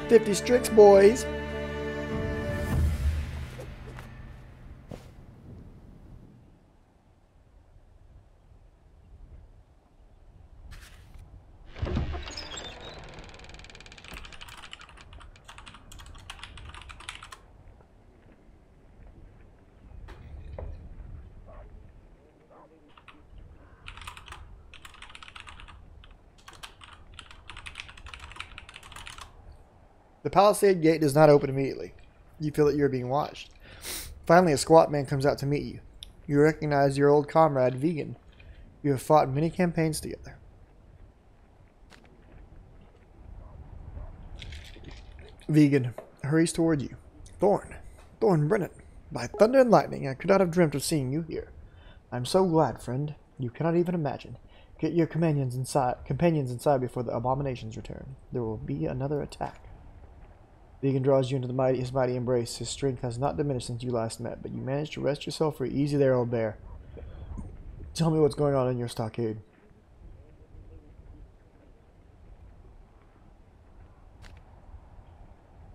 $50 Strix, boys. The palisade gate does not open immediately. You feel that you are being watched. Finally, a squat man comes out to meet you. You recognize your old comrade, Vegan. You have fought many campaigns together. Vegan hurries toward you. Thorn Brennan. By thunder and lightning, I could not have dreamt of seeing you here. I am so glad, friend. You cannot even imagine. Get your companions inside before the abominations return. There will be another attack. Vegan draws you into his mighty embrace. His strength has not diminished since you last met, but you managed to rest yourself free. Easy there, old bear. Tell me what's going on in your stockade.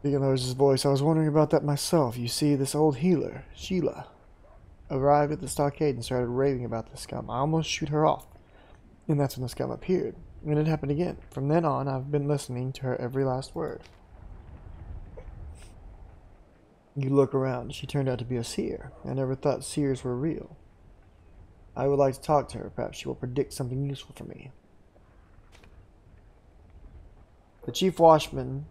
Vegan lowers his voice. I was wondering about that myself. You see, this old healer, Sheila, arrived at the stockade and started raving about the scum. I almost shoot her off. And that's when the scum appeared. And it happened again. From then on, I've been listening to her every last word. You look around. She turned out to be a seer. I never thought seers were real. I would like to talk to her. Perhaps she will predict something useful for me. The chief watchman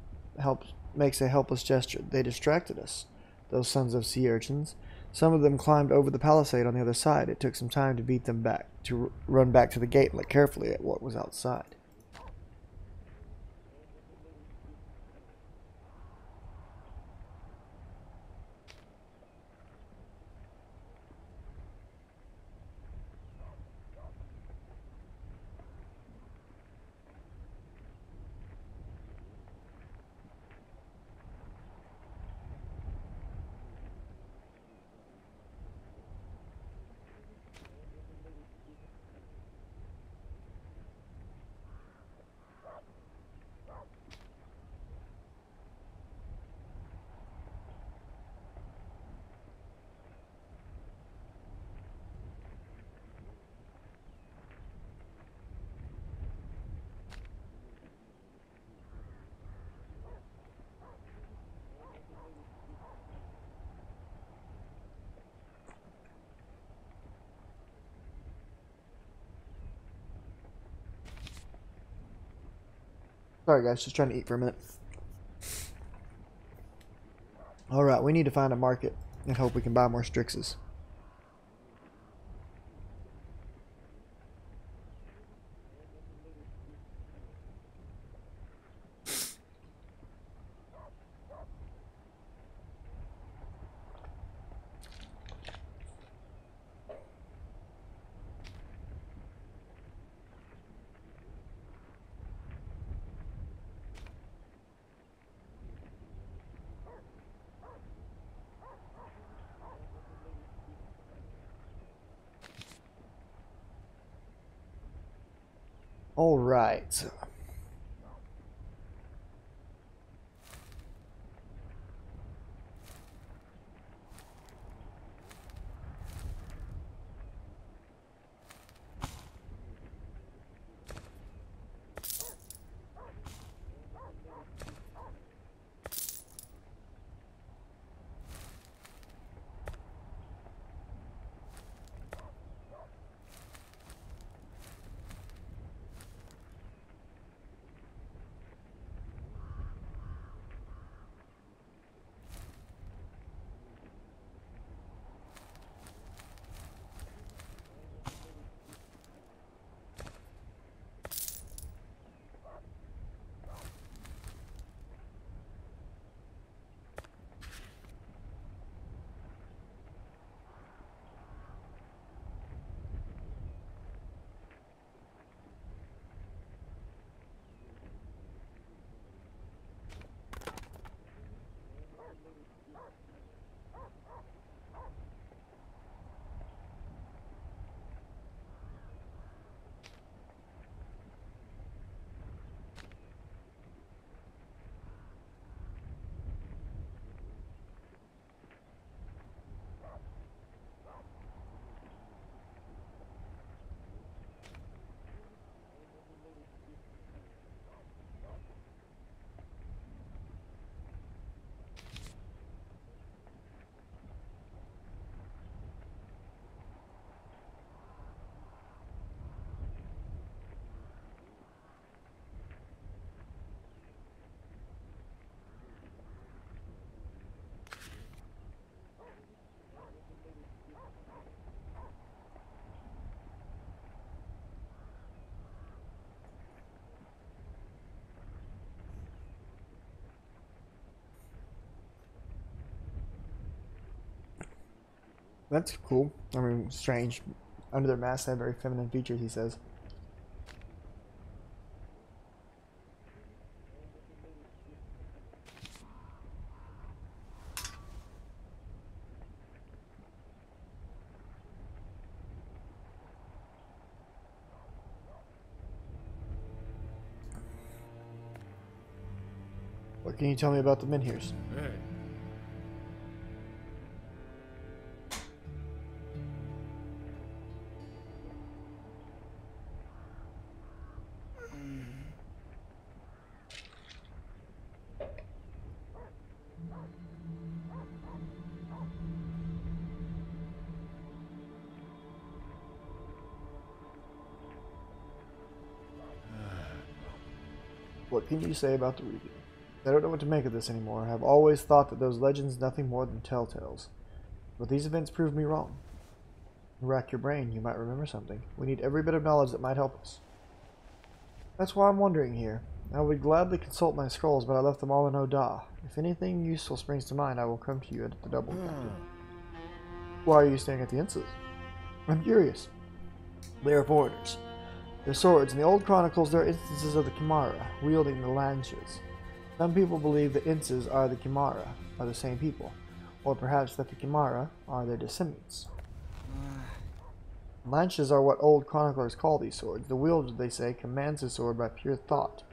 makes a helpless gesture. They distracted us, those sons of sea urchins. Some of them climbed over the palisade on the other side. It took some time to beat them back, to run back to the gate and look carefully at what was outside. Sorry guys, just trying to eat for a minute. Alright, we need to find a market and hope we can buy more Strixes. All right. That's cool. I mean, strange. Under their masks, they have very feminine features, he says. What can you tell me about the Menhirs? Hey. What can you say about the Regan? I don't know what to make of this anymore. I've always thought that those legends nothing more than telltales. But these events proved me wrong. Rack your brain, you might remember something. We need every bit of knowledge that might help us. That's why I'm wondering here. I would gladly consult my scrolls, but I left them all in Oda. If anything useful springs to mind, I will come to you at the double. Why are you staying at the Inces? I'm curious. They are foreigners. Their swords. In the old chronicles, there are instances of the Kimara wielding the lances. Some people believe the Inces are the Kimara, are the same people, or perhaps that the Kimara are their descendants. Lances are what old chroniclers call these swords. The wielder, they say, commands his sword by pure thought.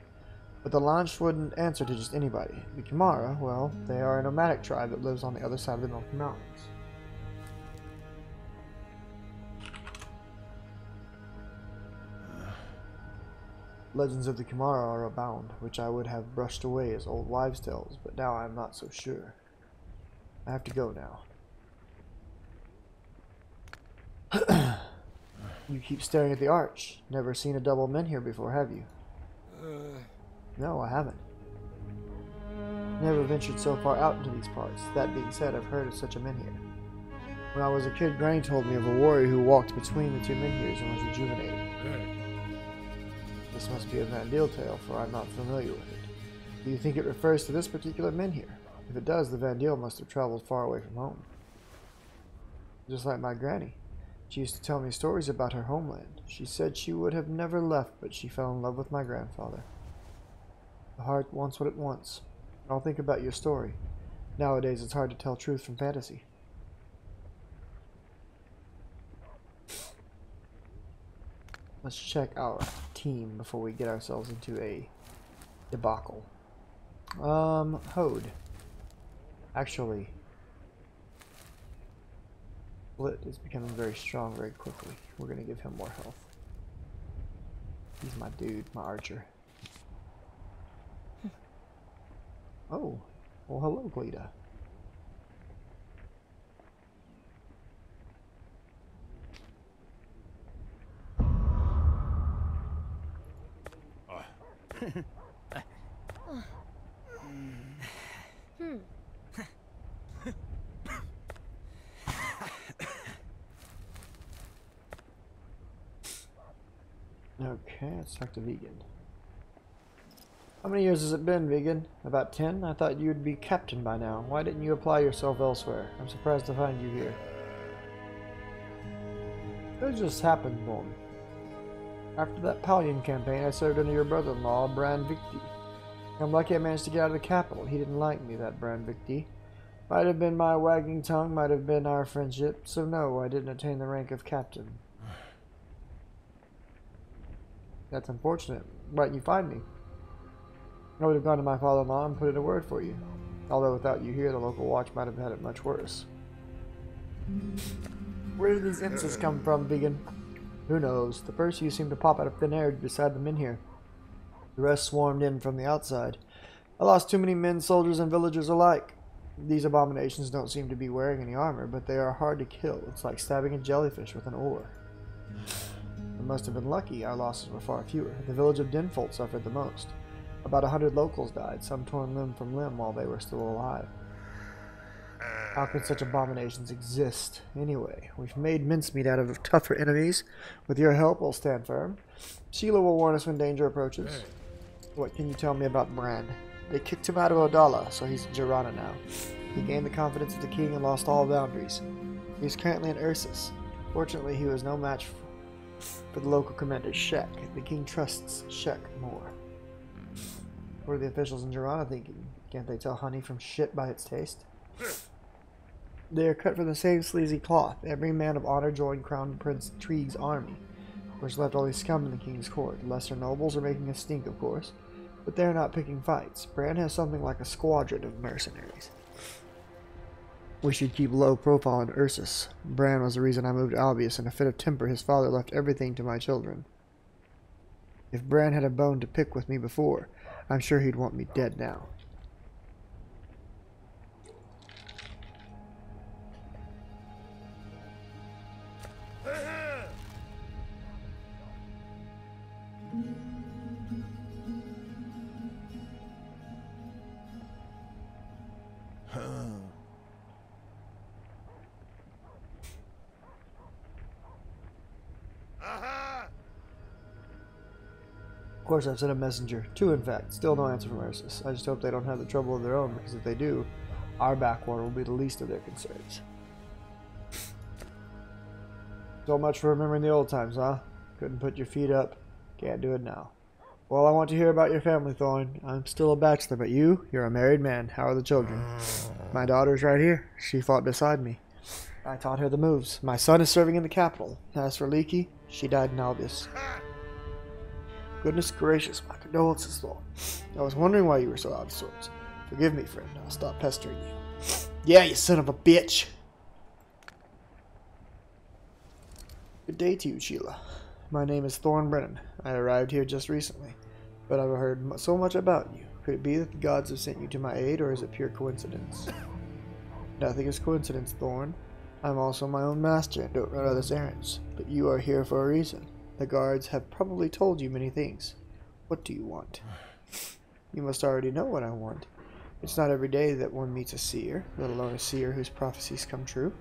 But the Lanch wouldn't answer to just anybody. The Kimara, well, they are a nomadic tribe that lives on the other side of the Milky Mountains. Legends of the Kimara are abound, which I would have brushed away as old wives' tales, but now I am not so sure. I have to go now. You keep staring at the arch. Never seen a double Menhir before, have you? No, I haven't. Never ventured so far out into these parts. That being said, I've heard of such a Menhir. When I was a kid, Granny told me of a warrior who walked between the two Menhirs and was rejuvenated. This must be a Vandil tale, for I'm not familiar with it. Do you think it refers to this particular Menhir? If it does, the Vandil must have traveled far away from home. Just like my granny. She used to tell me stories about her homeland. She said she would have never left, but she fell in love with my grandfather. The heart wants what it wants. I'll think about your story. Nowadays, it's hard to tell truth from fantasy. Let's check our team before we get ourselves into a debacle. Hode. Actually, Split is becoming very strong very quickly. We're going to give him more health. He's my dude, my archer. Oh, well hello, Glida. Okay, let's talk to Vegan. How many years has it been, Vegan? About 10? I thought you'd be captain by now. Why didn't you apply yourself elsewhere? I'm surprised to find you here. It just happened, Bon. After that Palian campaign, I served under your brother-in-law, Bran Victi. I'm lucky I managed to get out of the capital. He didn't like me, that Bran Victi. Might have been my wagging tongue, might have been our friendship, so no, I didn't attain the rank of captain. That's unfortunate. Why didn't you find me? I would have gone to my father-in-law and put in a word for you. Although without you here, the local watch might have had it much worse. Where did these instances come from, Vegan? Who knows? The first few seemed to pop out of thin air beside the Menhir. The rest swarmed in from the outside. I lost too many men, soldiers, and villagers alike. These abominations don't seem to be wearing any armor, but they are hard to kill. It's like stabbing a jellyfish with an oar. I must have been lucky. Our losses were far fewer. The village of Dinfold suffered the most. About 100 locals died, some torn limb from limb while they were still alive. How could such abominations exist? Anyway, we've made mincemeat out of tougher enemies. With your help, we'll stand firm. Sheila will warn us when danger approaches. What can you tell me about Bran? They kicked him out of Odala, so he's in Jirana now. He gained the confidence of the king and lost all boundaries. He is currently in Ursus. Fortunately, he was no match for the local commander, Shek. The king trusts Shek more. What are the officials in Jirana thinking? Can't they tell honey from shit by its taste? They are cut from the same sleazy cloth. Every man of honor joined Crown Prince Treeg's army, which left only scum in the king's court. The lesser nobles are making a stink, of course, but they are not picking fights. Bran has something like a squadron of mercenaries. We should keep low profile in Ursus. Bran was the reason I moved to Albius. In a fit of temper, his father left everything to my children. If Bran had a bone to pick with me before, I'm sure he'd want me dead now. Of course, I've sent a messenger. 2, in fact. Still no answer from Ursus. I just hope they don't have the trouble of their own, because if they do, our backwater will be the least of their concerns. So much for remembering the old times, huh? Couldn't put your feet up. Can't do it now. Well, I want to hear about your family, Thorn. I'm still a bachelor, but you're a married man. How are the children? My daughter's right here. She fought beside me. I taught her the moves. My son is serving in the capital. As for Leaky, she died in Albius. Goodness gracious, my condolences, Thorn. I was wondering why you were so out of sorts. Forgive me, friend. I'll stop pestering you. Yeah, you son of a bitch! Good day to you, Sheila. My name is Thorn Brennan. I arrived here just recently, but I've heard so much about you. Could it be that the gods have sent you to my aid, or is it pure coincidence? Nothing is coincidence, Thorn. I'm also my own master and don't run others' errands, but you are here for a reason. The guards have probably told you many things. What do you want? You must already know what I want. It's not every day that one meets a seer, let alone a seer whose prophecies come true.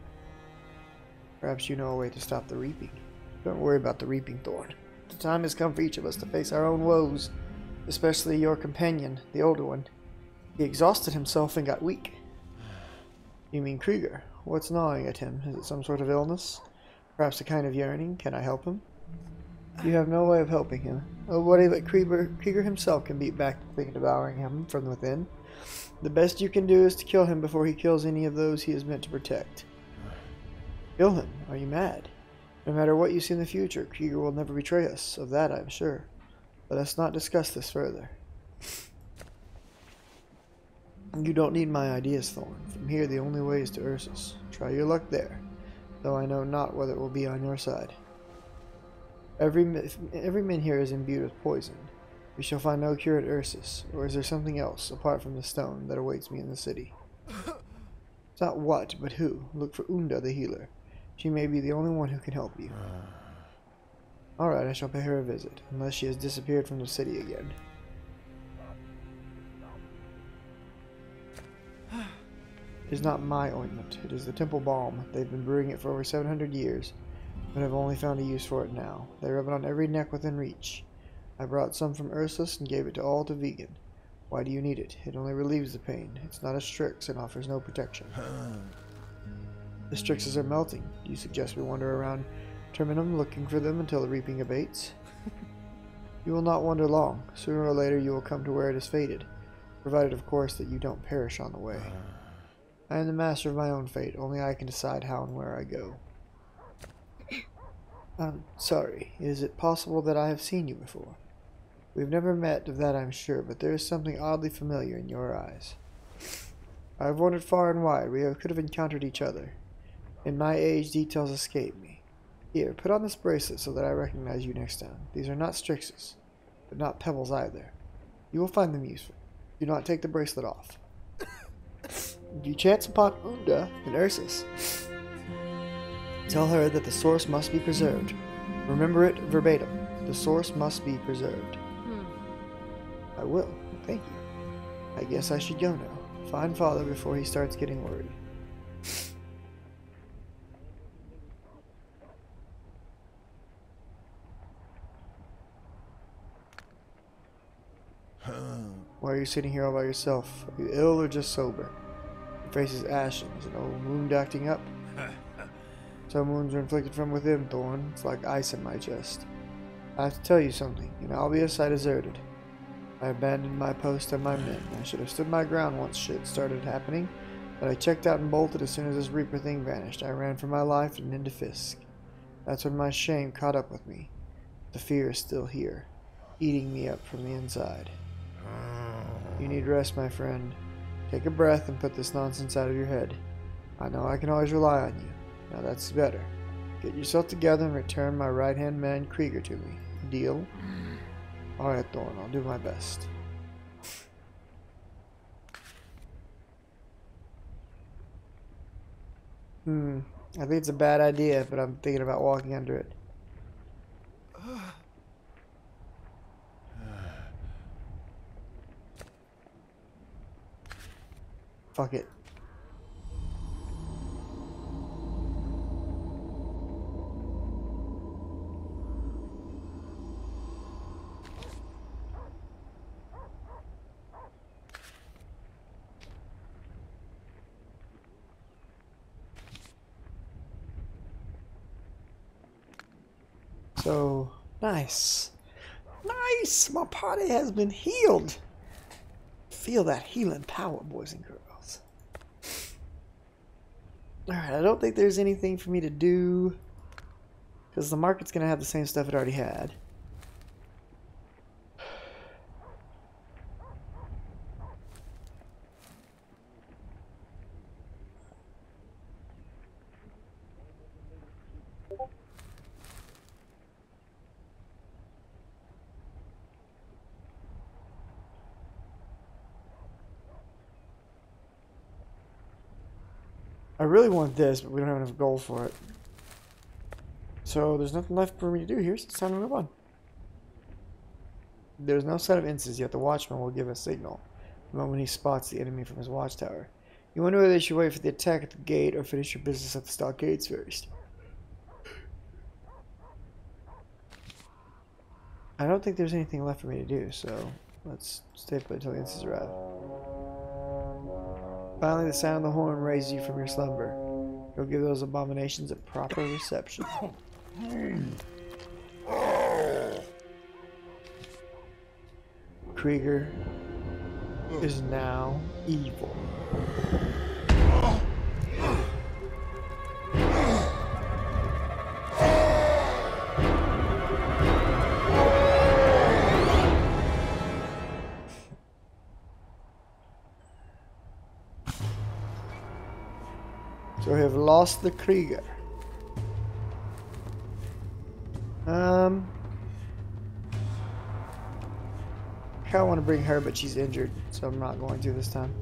Perhaps you know a way to stop the reaping. Don't worry about the reaping, Thorn. The time has come for each of us to face our own woes, especially your companion, the older one. He exhausted himself and got weak. You mean Krieger? What's gnawing at him? Is it some sort of illness? Perhaps a kind of yearning? Can I help him? You have no way of helping him. Nobody but Krieger himself can beat back the thing devouring him from within. The best you can do is to kill him before he kills any of those he is meant to protect. Kill him? Are you mad? No matter what you see in the future, Krieger will never betray us. Of that I am sure. Let us not discuss this further. You don't need my ideas, Thorn. From here the only way is to Ursus. Try your luck there, though I know not whether it will be on your side. Every man here is imbued with poison. We shall find no cure at Ursus, or is there something else, apart from the stone, that awaits me in the city? It's not what, but who. Look for Unda the healer. She may be the only one who can help you. Alright, I shall pay her a visit, unless she has disappeared from the city again. It is not my ointment, it is the temple balm. They've been brewing it for over 700 years. But I've only found a use for it now. They rub it on every neck within reach. I brought some from Ursus and gave it to all to Vegan. Why do you need it? It only relieves the pain. It's not a Strix and offers no protection. The Strixes are melting. Do you suggest we wander around Terminum looking for them until the reaping abates? You will not wander long. Sooner or later you will come to where it is fated, provided of course that you don't perish on the way. I am the master of my own fate. Only I can decide how and where I go. I'm sorry. Is it possible that I have seen you before? We've never met, of that I'm sure, but there is something oddly familiar in your eyes. I have wandered far and wide. We could have encountered each other. In my age, details escape me. Here, put on this bracelet so that I recognize you next time. These are not Strixes, but not pebbles either. You will find them useful. Do not take the bracelet off. If you chance upon Unda and Ursus, tell her that the source must be preserved. Remember it verbatim. The source must be preserved. I will. Thank you. I guess I should go now. Find Father before he starts getting worried. Why are you sitting here all by yourself? Are you ill or just sober? Your face is ashen. Is an old wound acting up? Some wounds are inflicted from within, Thorn. It's like ice in my chest. I have to tell you something. In Albius, I deserted. I abandoned my post and my men. I should have stood my ground once shit started happening, but I checked out and bolted as soon as this Reaper thing vanished. I ran for my life and into Fisk. That's when my shame caught up with me. The fear is still here, eating me up from the inside. You need rest, my friend. Take a breath and put this nonsense out of your head. I know I can always rely on you. Now that's better. Get yourself together and return my right-hand man Krieger to me. Deal? Alright, Thorn, I'll do my best. I think it's a bad idea, but I'm thinking about walking under it. Fuck it. So, nice. Nice! My party has been healed. Feel that healing power, boys and girls. Alright, I don't think there's anything for me to do, because the market's going to have the same stuff it already had. I really want this, but we don't have enough gold for it. So there's nothing left for me to do here, so it's time to move on. There's no sign of instances yet. The watchman will give a signal the moment he spots the enemy from his watchtower. You wonder whether they should wait for the attack at the gate or finish your business at the stockades first. I don't think there's anything left for me to do, so let's stay put until the instances arrive. Finally, the sound of the horn raises you from your slumber. You'll give those abominations a proper reception. Krieger is now evil. So we have lost the Krieger. I kind of want to bring her, but she's injured, so I'm not going to this time.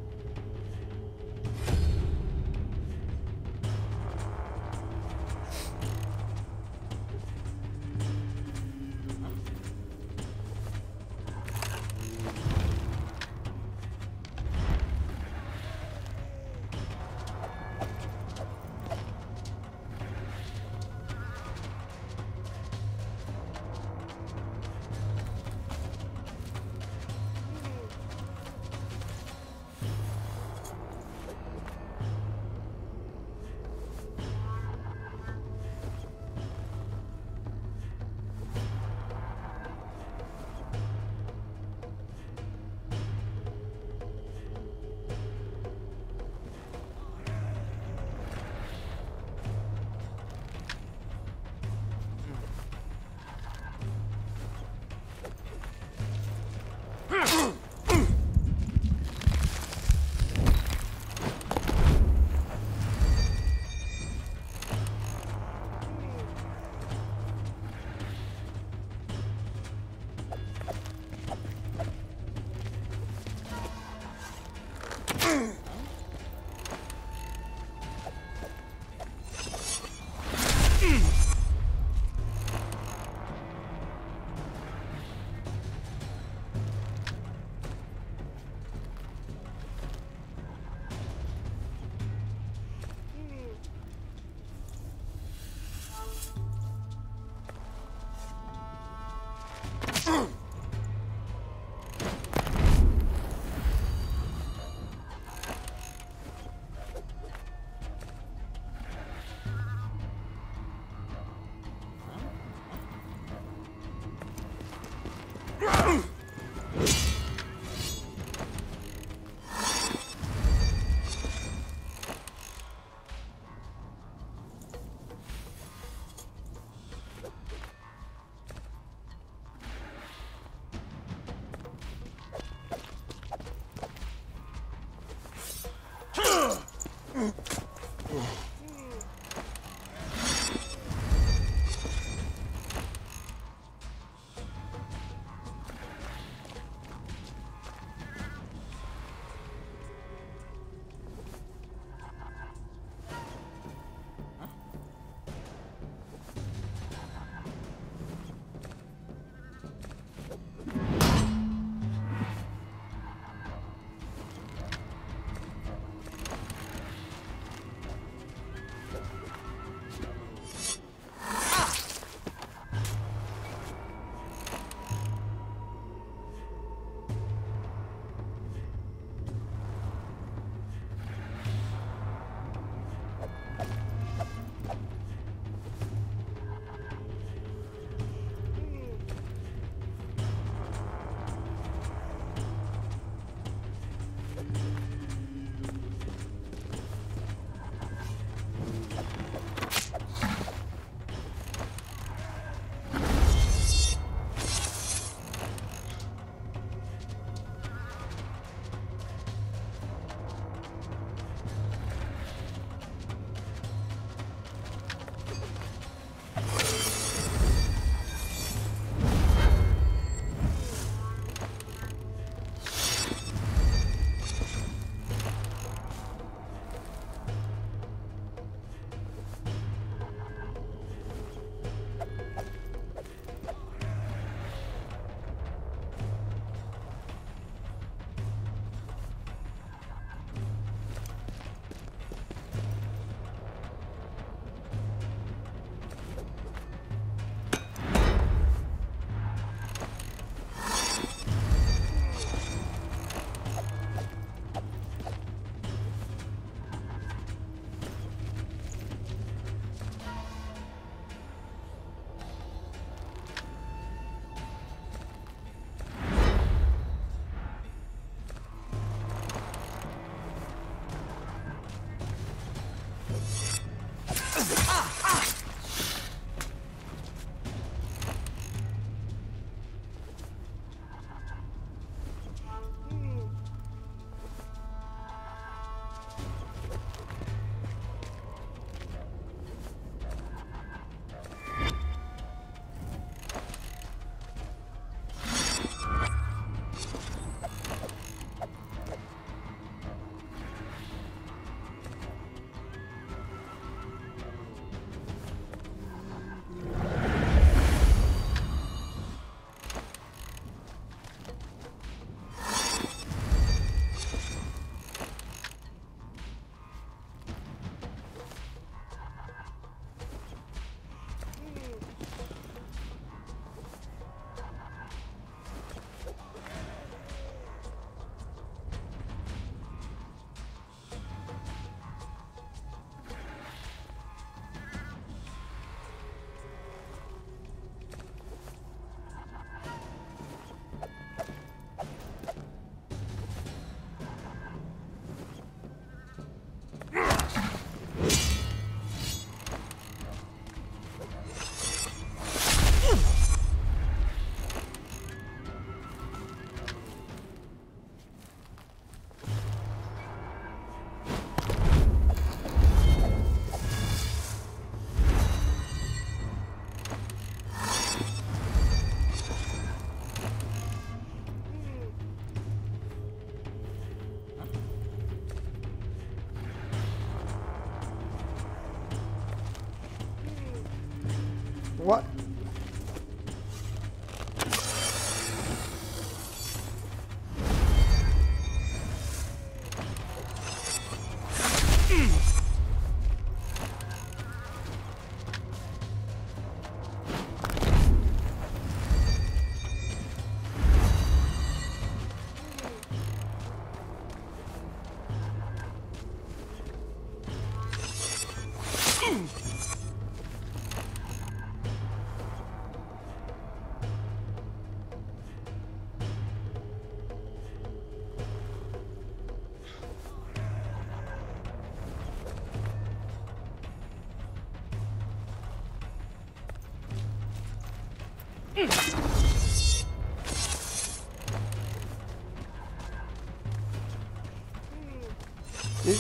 What?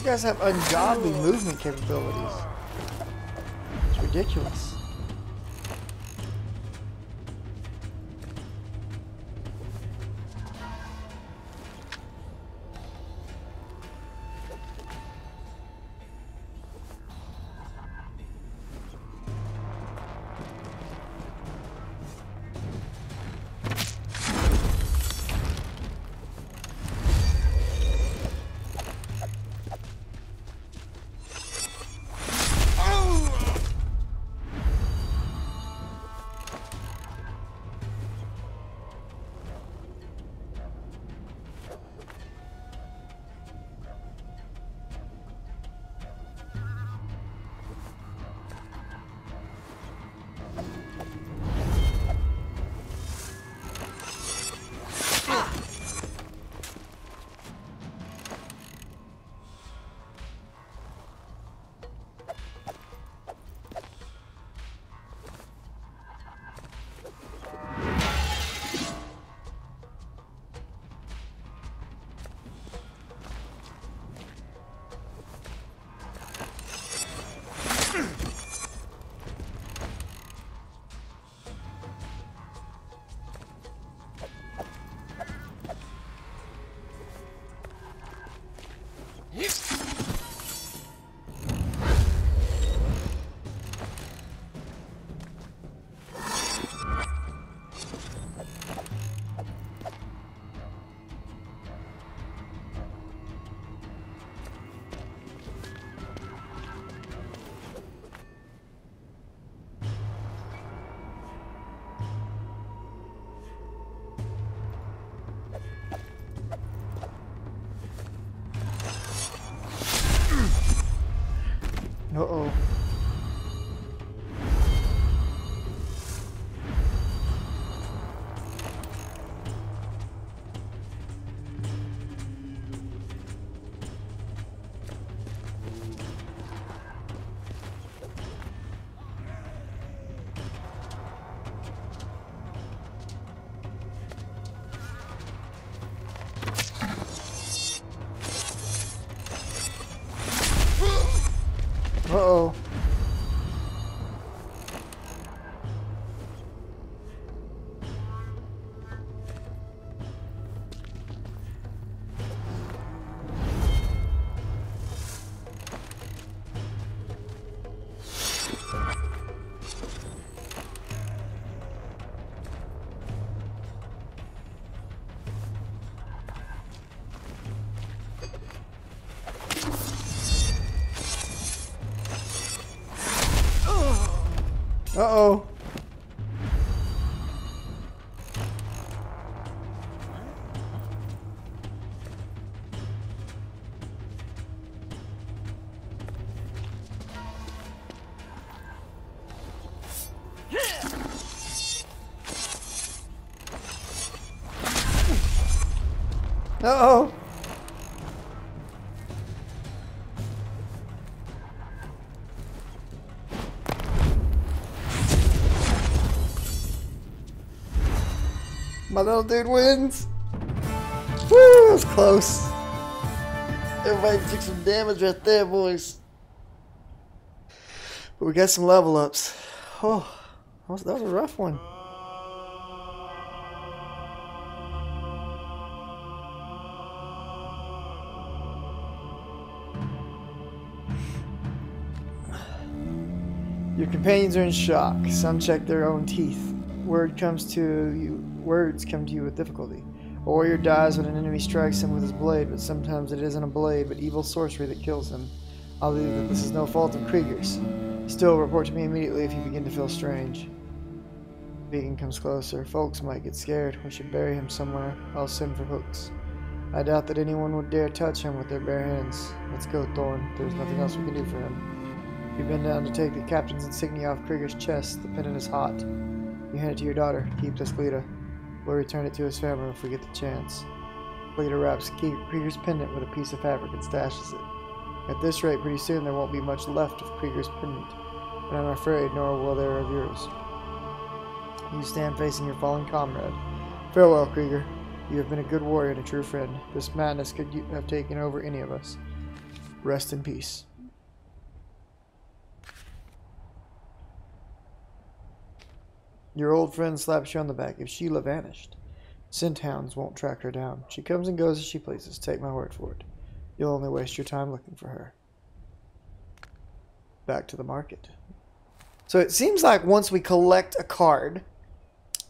These guys have ungodly movement capabilities. It's ridiculous. Uh-oh. Uh-oh. Uh-oh. Uh-oh. My little dude wins. Woo, that was close. Everybody took some damage right there, boys. But we got some level ups. Oh, that was a rough one. Your companions are in shock. Some check their own teeth. Words come to you with difficulty. A warrior dies when an enemy strikes him with his blade, but sometimes it isn't a blade, but evil sorcery that kills him. I believe that this is no fault of Krieger's. Still, report to me immediately if you begin to feel strange. Beacon comes closer. Folks might get scared. We should bury him somewhere. I'll send for hooks. I doubt that anyone would dare touch him with their bare hands. Let's go, Thorn. There's nothing else we can do for him. You bend down to take the captain's insignia off Krieger's chest. The pendant is hot. You hand it to your daughter. Keep this, Lita. We'll return it to his family if we get the chance. Lita wraps Krieger's pendant with a piece of fabric and stashes it. At this rate, pretty soon there won't be much left of Krieger's pendant, and I'm afraid nor will there of yours. You stand facing your fallen comrade. Farewell, Krieger. You have been a good warrior and a true friend. This madness could have taken over any of us. Rest in peace. Your old friend slaps you on the back. If Sheila vanished, scent hounds won't track her down. She comes and goes as she pleases. Take my word for it. You'll only waste your time looking for her. Back to the market. So it seems like once we collect a card,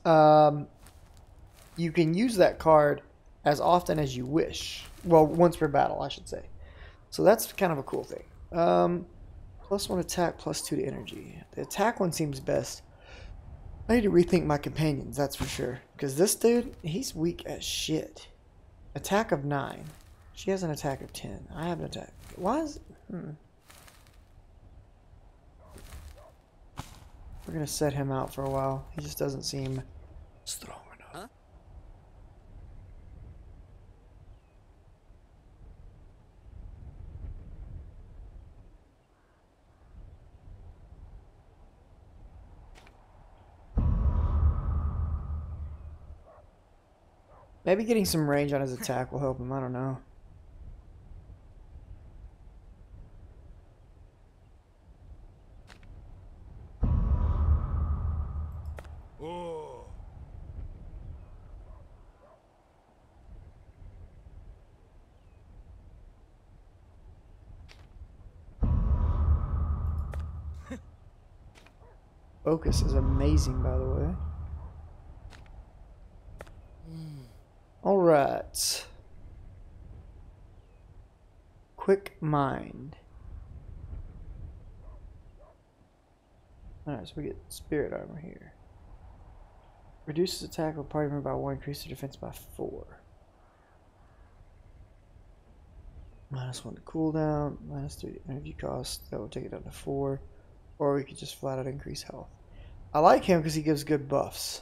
you can use that card as often as you wish. Well, once per battle, I should say. So that's kind of a cool thing. +1 attack, +2 to energy. The attack one seems best. I need to rethink my companions, that's for sure. Because this dude, he's weak as shit. Attack of 9. She has an attack of 10. I have an attack. Why is... We're going to set him out for a while. He just doesn't seem strong enough. Huh? Maybe getting some range on his attack will help him. I don't know. Oh. Focus is amazing, by the way. Alright. Quick Mind. Alright, so we get Spirit Armor here. Reduces attack of party member by 1, increases defense by 4. -1 to cooldown, -3 to energy cost. That will take it down to 4. Or we could just flat out increase health. I like him because he gives good buffs.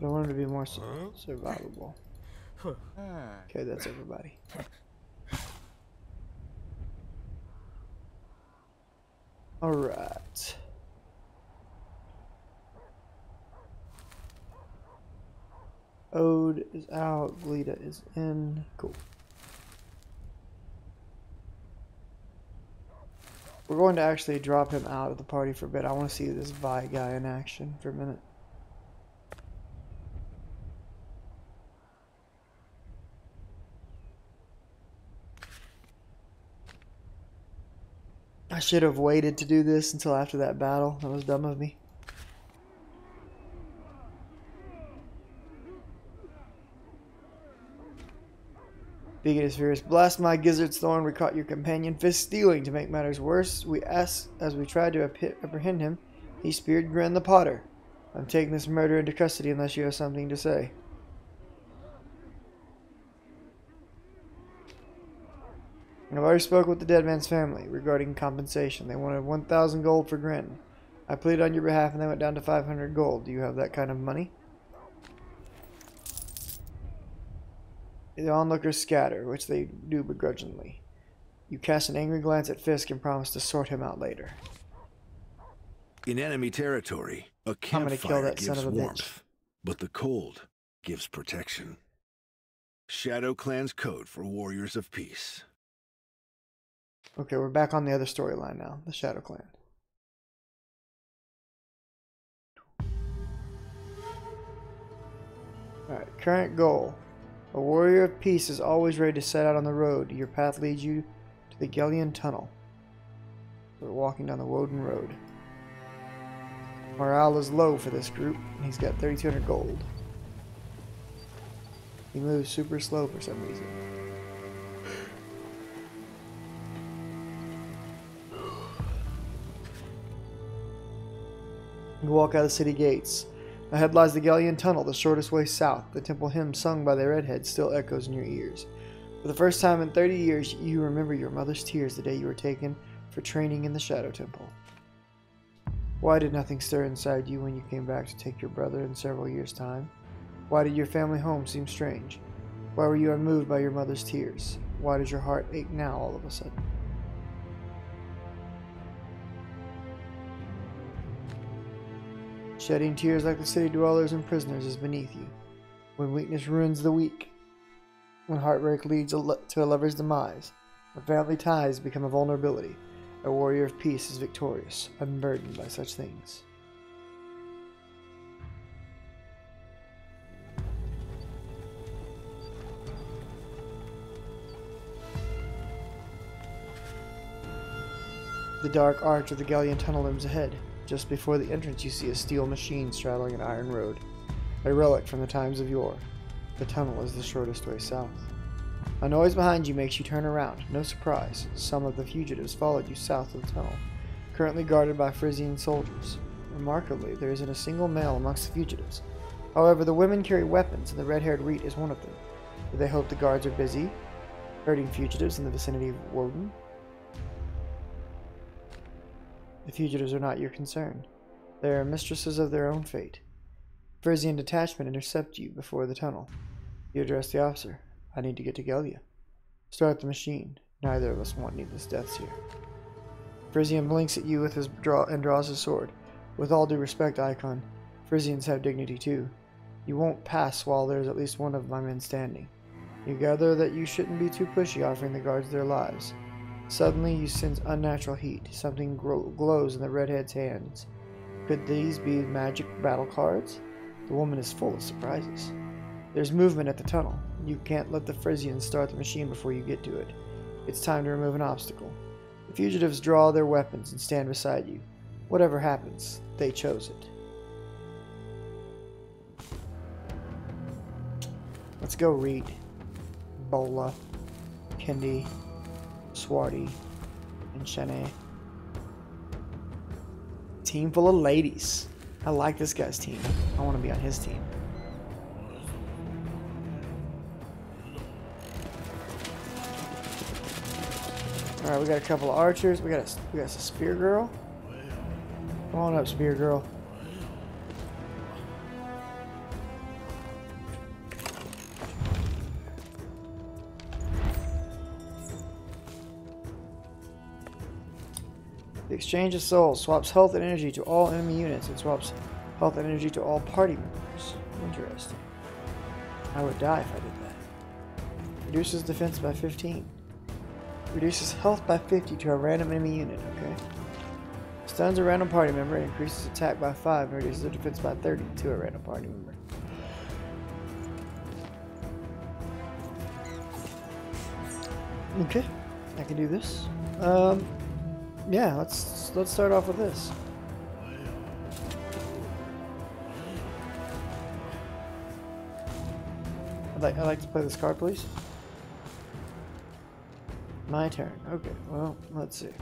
I want him to be more survivable. Okay, that's everybody. Alright. Ode is out, Glita is in. Cool. We're going to actually drop him out of the party for a bit. I want to see this Vi guy in action for a minute. I should have waited to do this until after that battle. That was dumb of me. Beacon is furious. Blast my gizzard's thorn. We caught your companion fist stealing. To make matters worse, as we tried to apprehend him, he speared Gren the Potter. I'm taking this murder into custody unless you have something to say. I've already spoke with the dead man's family regarding compensation. They wanted 1,000 gold for Gren. I pleaded on your behalf and they went down to 500 gold. Do you have that kind of money? The onlookers scatter, which they do begrudgingly. You cast an angry glance at Fisk and promise to sort him out later. In enemy territory, a campfire gives warmth, bitch. but the cold gives protection. Shadow Clan's code for warriors of peace. Okay, we're back on the other storyline now, the Shadow Clan. Alright, current goal. A warrior of peace is always ready to set out on the road. Your path leads you to the Gellion Tunnel. We're walking down the Woden Road. Morale is low for this group, and he's got 3,200 gold. He moves super slow for some reason. You walk out of the city gates. Ahead lies the Gellion Tunnel, the shortest way south. The temple hymn sung by the redhead still echoes in your ears. For the first time in 30 years, you remember your mother's tears the day you were taken for training in the Shadow Temple. Why did nothing stir inside you when you came back to take your brother in several years' time? Why did your family home seem strange? Why were you unmoved by your mother's tears? Why does your heart ache now all of a sudden? Shedding tears like the city dwellers and prisoners is beneath you. When weakness ruins the weak, when heartbreak leads to a lover's demise, when family ties become a vulnerability, a warrior of peace is victorious, unburdened by such things. The dark arch of the Galleon tunnel looms ahead. Just before the entrance, you see a steel machine straddling an iron road, a relic from the times of yore. The tunnel is the shortest way south. A noise behind you makes you turn around. No surprise, some of the fugitives followed you south of the tunnel, currently guarded by Frisian soldiers. Remarkably, there isn't a single male amongst the fugitives. However, the women carry weapons, and the red-haired Reet is one of them. Do they hope the guards are busy, herding fugitives in the vicinity of Woden? The fugitives are not your concern. They are mistresses of their own fate. A Frisian detachment intercept you before the tunnel. You address the officer. I need to get to Gelia. Start the machine. Neither of us want needless deaths here. Frisian blinks at you with his and draws his sword. With all due respect, Icon, Frisians have dignity too. You won't pass while there's at least one of my men standing. You gather that you shouldn't be too pushy offering the guards their lives. Suddenly, you sense unnatural heat. Something glows in the redhead's hands. Could these be magic battle cards? The woman is full of surprises. There's movement at the tunnel. You can't let the Frisians start the machine before you get to it. It's time to remove an obstacle. The fugitives draw their weapons and stand beside you. Whatever happens, they chose it. Let's go read. Bola, Kendi, Swarty, and Shanae. Team full of ladies. I like this guy's team. I want to be on his team. Alright, we got a couple of archers. We got a spear girl. Come on up, spear girl. The exchange of souls swaps health and energy to all enemy units. It swaps health and energy to all party members. Interesting. I would die if I did that. Reduces defense by 15. Reduces health by 50 to a random enemy unit. Okay. Stuns a random party member and increases attack by 5 and reduces their defense by 30 to a random party member. Okay. I can do this. Yeah, let's start off with this. I'd like to play this card, please. My turn. Okay, well, let's see.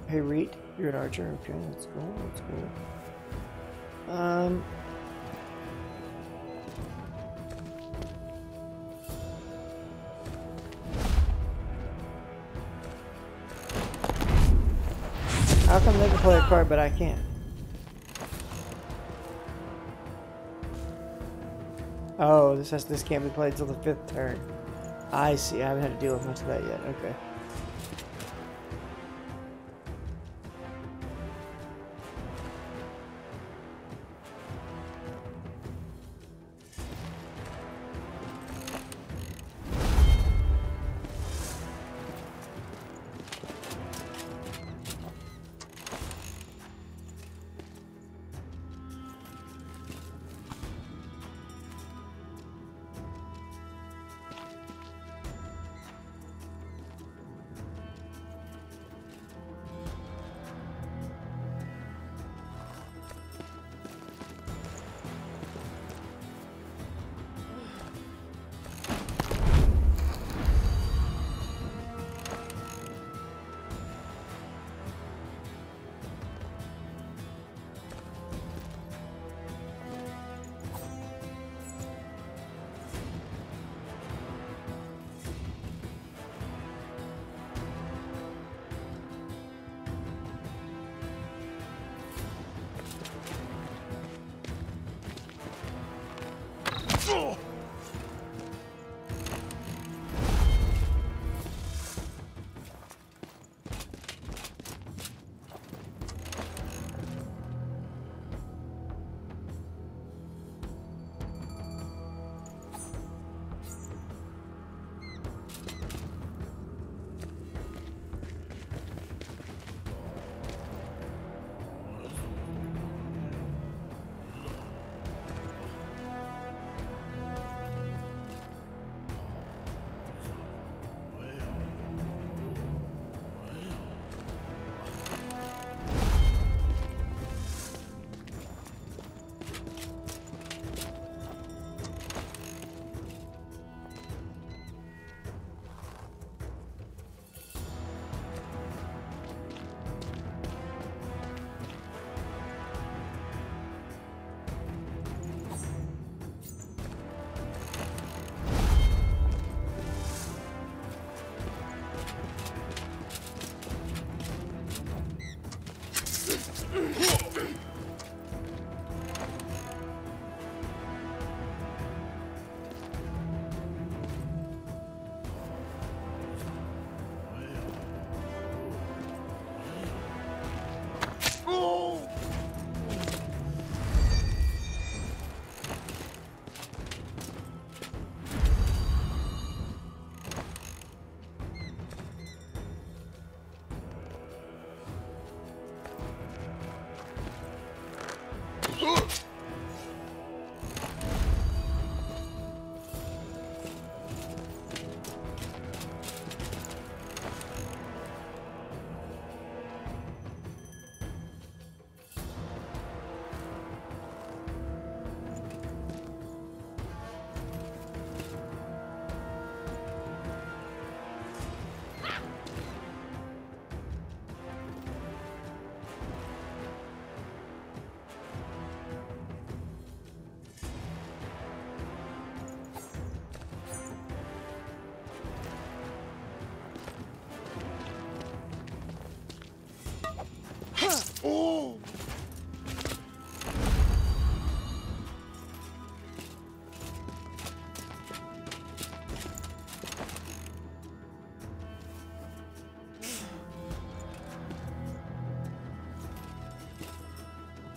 Hey, Reet, you're an archer. Okay, that's cool. That's cool. How come they can play a card but I can't? Oh, this can't be played till the 5th turn. I see. I haven't had to deal with much of that yet. Okay.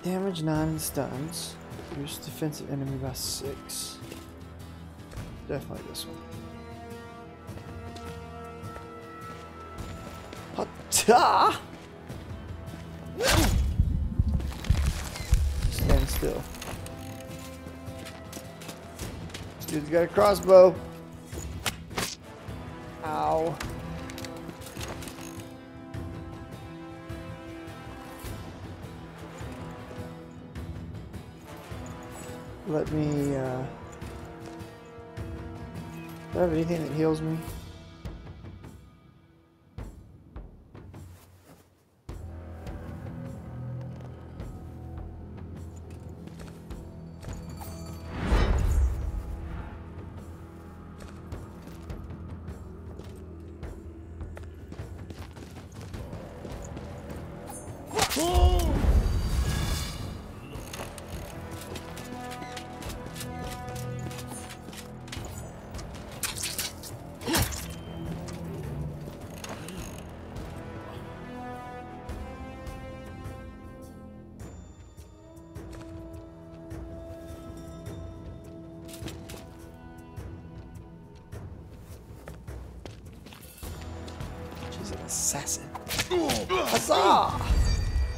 Damage 9 and stuns. Reduce defensive enemy by 6. Definitely this one. Ha-ta! Stand still. This dude's got a crossbow. Ow. Let me, do I have anything that heals me? She's an assassin. Huzzah!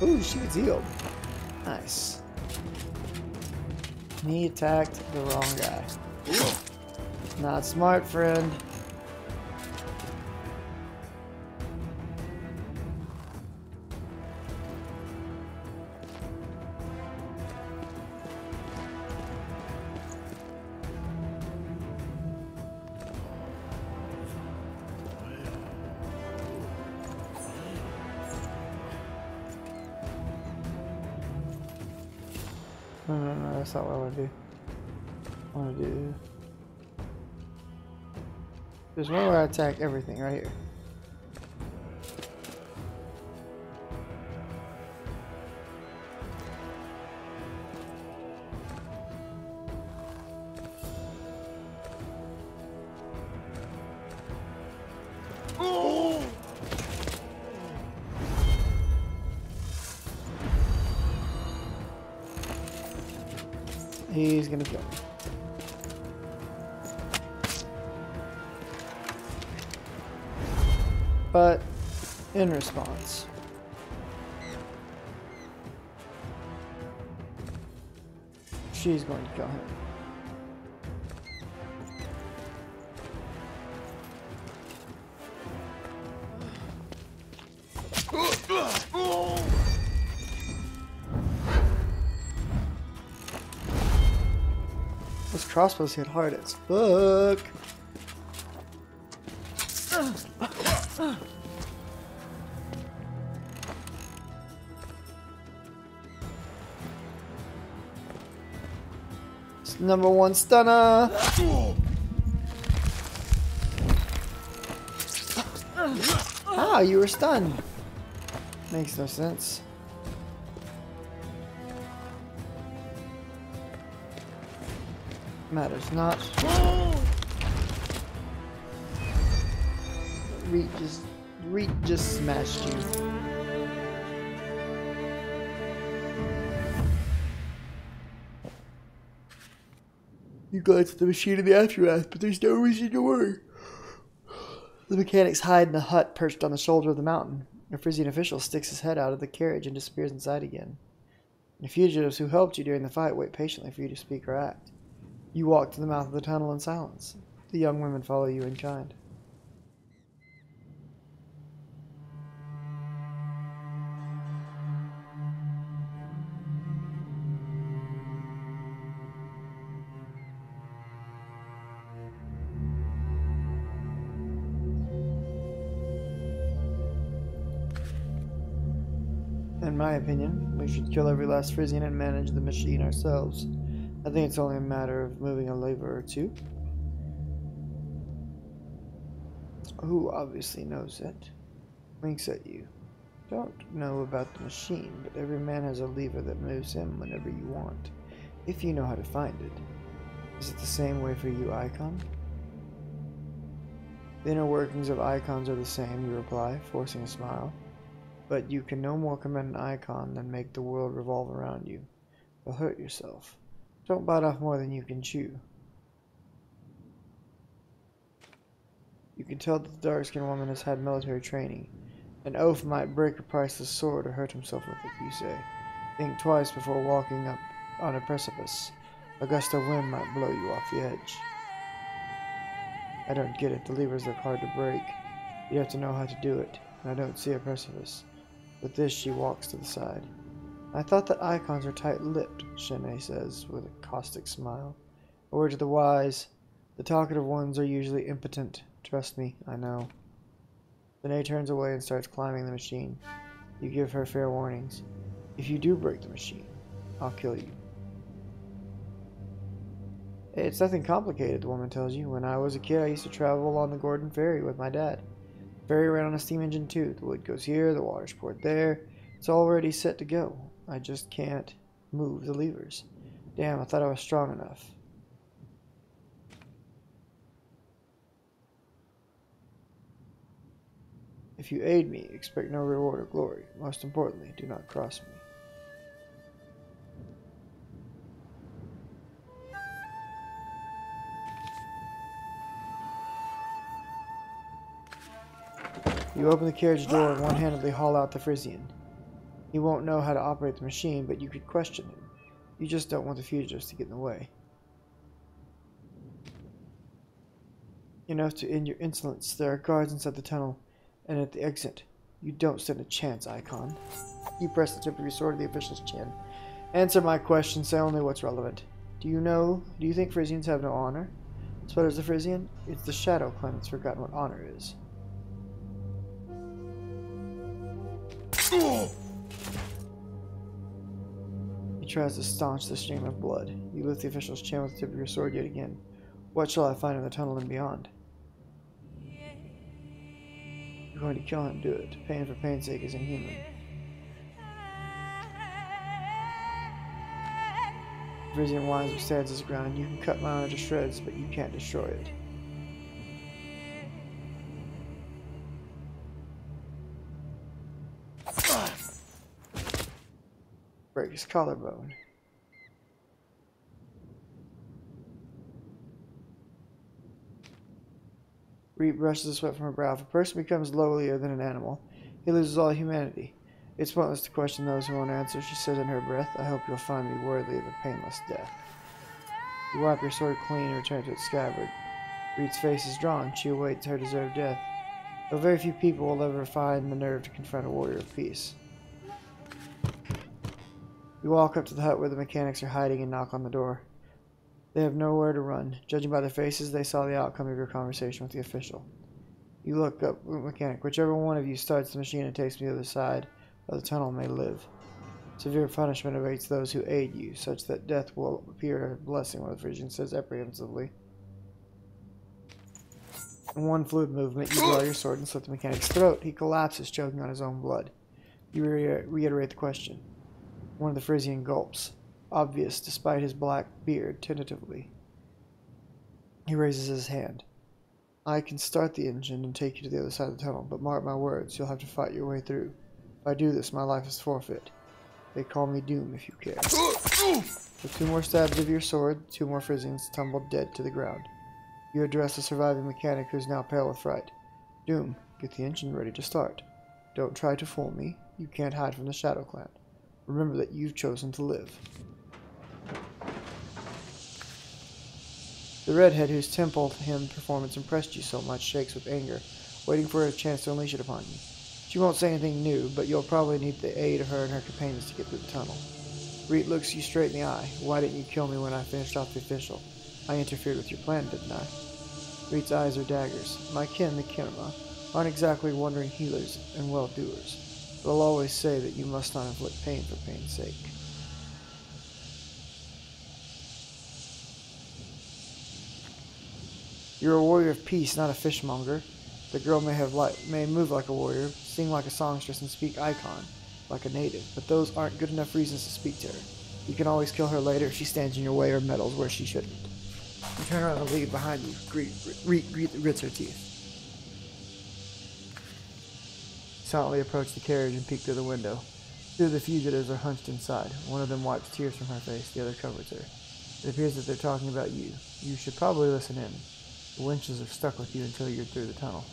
Ooh, she gets healed. Nice. He attacked the wrong guy. Not smart, friend. No, that's not what I want to do. I want to do... There's one where I attack everything right here. He's gonna kill me. But in response, she's going to kill him. Those crossbows hit hard as fuck. It's #1 stunner. Ah, you were stunned. Makes no sense. Matters not. Reed just smashed you. You glance at the machine in the aftermath, but there's no reason to worry. The mechanics hide in a hut perched on the shoulder of the mountain. A Frisian official sticks his head out of the carriage and disappears inside again. The fugitives who helped you during the fight wait patiently for you to speak or act. You walk to the mouth of the tunnel in silence. The young women follow you in kind. In my opinion, we should kill every last Frisian and manage the machine ourselves. I think it's only a matter of moving a lever or two. Who obviously knows it. Winks at you. Don't know about the machine, but every man has a lever that moves him whenever you want, if you know how to find it. Is it the same way for you, Icon? The inner workings of icons are the same, you reply, forcing a smile. But you can no more command an icon than make the world revolve around you. You'll hurt yourself. Don't bite off more than you can chew. You can tell that the dark-skinned woman has had military training. An oaf might break a priceless sword or hurt himself with it, you say. Think twice before walking up on a precipice. A gust of wind might blow you off the edge. I don't get it. The levers look hard to break. You have to know how to do it. And I don't see a precipice. With this, she walks to the side. I thought that icons are tight-lipped, Shanae says, with a caustic smile. A word to the wise. The talkative ones are usually impotent. Trust me, I know. Shanae turns away and starts climbing the machine. You give her fair warnings. If you do break the machine, I'll kill you. It's nothing complicated, the woman tells you. When I was a kid, I used to travel on the Gordon Ferry with my dad. The ferry ran on a steam engine too. The wood goes here, the water's poured there. It's already set to go. I just can't move the levers. Damn, I thought I was strong enough. If you aid me, expect no reward or glory. Most importantly, do not cross me. You open the carriage door and one-handedly haul out the Frisian. He won't know how to operate the machine, but you could question him. You just don't want the fugitives to get in the way. Enough to end your insolence. There are guards inside the tunnel and at the exit. You don't stand a chance, Icon. You press the tip of your sword to the official's chin. Answer my question. Say only what's relevant. Do you think Frisians have no honor? So what is the Frisian? It's the Shadow Clan that's forgotten what honor is. He tries to staunch the stream of blood. You lift the official's chin with the tip of your sword yet again. What shall I find in the tunnel and beyond? You're going to kill him, do it. Pain for pain's sake is inhuman. The Frisian winds up, stands his ground. You can cut my honor to shreds, but you can't destroy it. Break his collarbone. Reet brushes the sweat from her brow. If a person becomes lowlier than an animal, he loses all humanity. It's pointless to question those who won't answer, she says in her breath. I hope you'll find me worthy of a painless death. You wipe your sword clean and return to its scabbard. Reet's face is drawn. She awaits her deserved death. Though very few people will ever find the nerve to confront a warrior of peace. You walk up to the hut where the mechanics are hiding and knock on the door. They have nowhere to run. Judging by their faces, they saw the outcome of your conversation with the official. You look up, mechanic. Whichever one of you starts the machine and takes me to the other side of the tunnel may live. Severe punishment awaits those who aid you, such that death will appear a blessing, one of the Frisians says apprehensively. In one fluid movement, you draw your sword and slit the mechanic's throat. He collapses, choking on his own blood. You reiterate the question. One of the Frisian gulps, obvious despite his black beard, tentatively. He raises his hand. I can start the engine and take you to the other side of the tunnel, but mark my words, you'll have to fight your way through. If I do this, my life is forfeit. They call me Doom, if you care. With 2 more stabs of your sword, 2 more Frisians tumbled dead to the ground. You address the surviving mechanic, who is now pale with fright. Doom, get the engine ready to start. Don't try to fool me. You can't hide from the Shadow Clan. Remember that you've chosen to live. The redhead whose temple hymn performance impressed you so much shakes with anger, waiting for a chance to unleash it upon you. She won't say anything new, but you'll probably need the aid of her and her companions to get through the tunnel. Reet looks you straight in the eye. Why didn't you kill me when I finished off the official? I interfered with your plan, didn't I? Reet's eyes are daggers. My kin, the Kinema, aren't exactly wandering healers and well-doers. They'll always say that you must not inflict pain for pain's sake. You're a warrior of peace, not a fishmonger. The girl may move like a warrior, sing like a songstress, and speak icon like a native, but those aren't good enough reasons to speak to her. You can always kill her later if she stands in your way or meddles where she shouldn't. You turn around and leave behind you. Reet grits her teeth. silently approach the carriage and peek through the window. Two of the fugitives are hunched inside. One of them wipes tears from her face, the other covers her. It appears that they're talking about you. You should probably listen in. The winches are stuck with you until you're through the tunnel.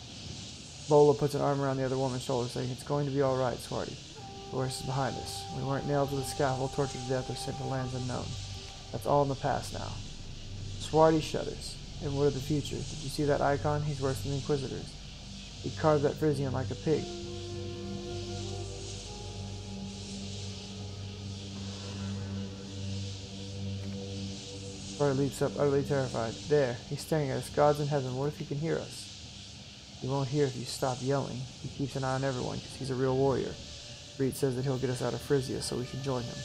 Lola puts an arm around the other woman's shoulder, saying, "It's going to be all right, Swarty. The worst is behind us. We weren't nailed to the scaffold, tortured to death, or sent to lands unknown. That's all in the past now." Swarty shudders. And what of the future? Did you see that icon? He's worse than the Inquisitors. He carved that Frisian like a pig. Swarty leaps up, utterly terrified. There, he's staring at us. God's in heaven. What if he can hear us? He won't hear if you stop yelling. He keeps an eye on everyone because he's a real warrior. Reed says that he'll get us out of Frisia so we can join him.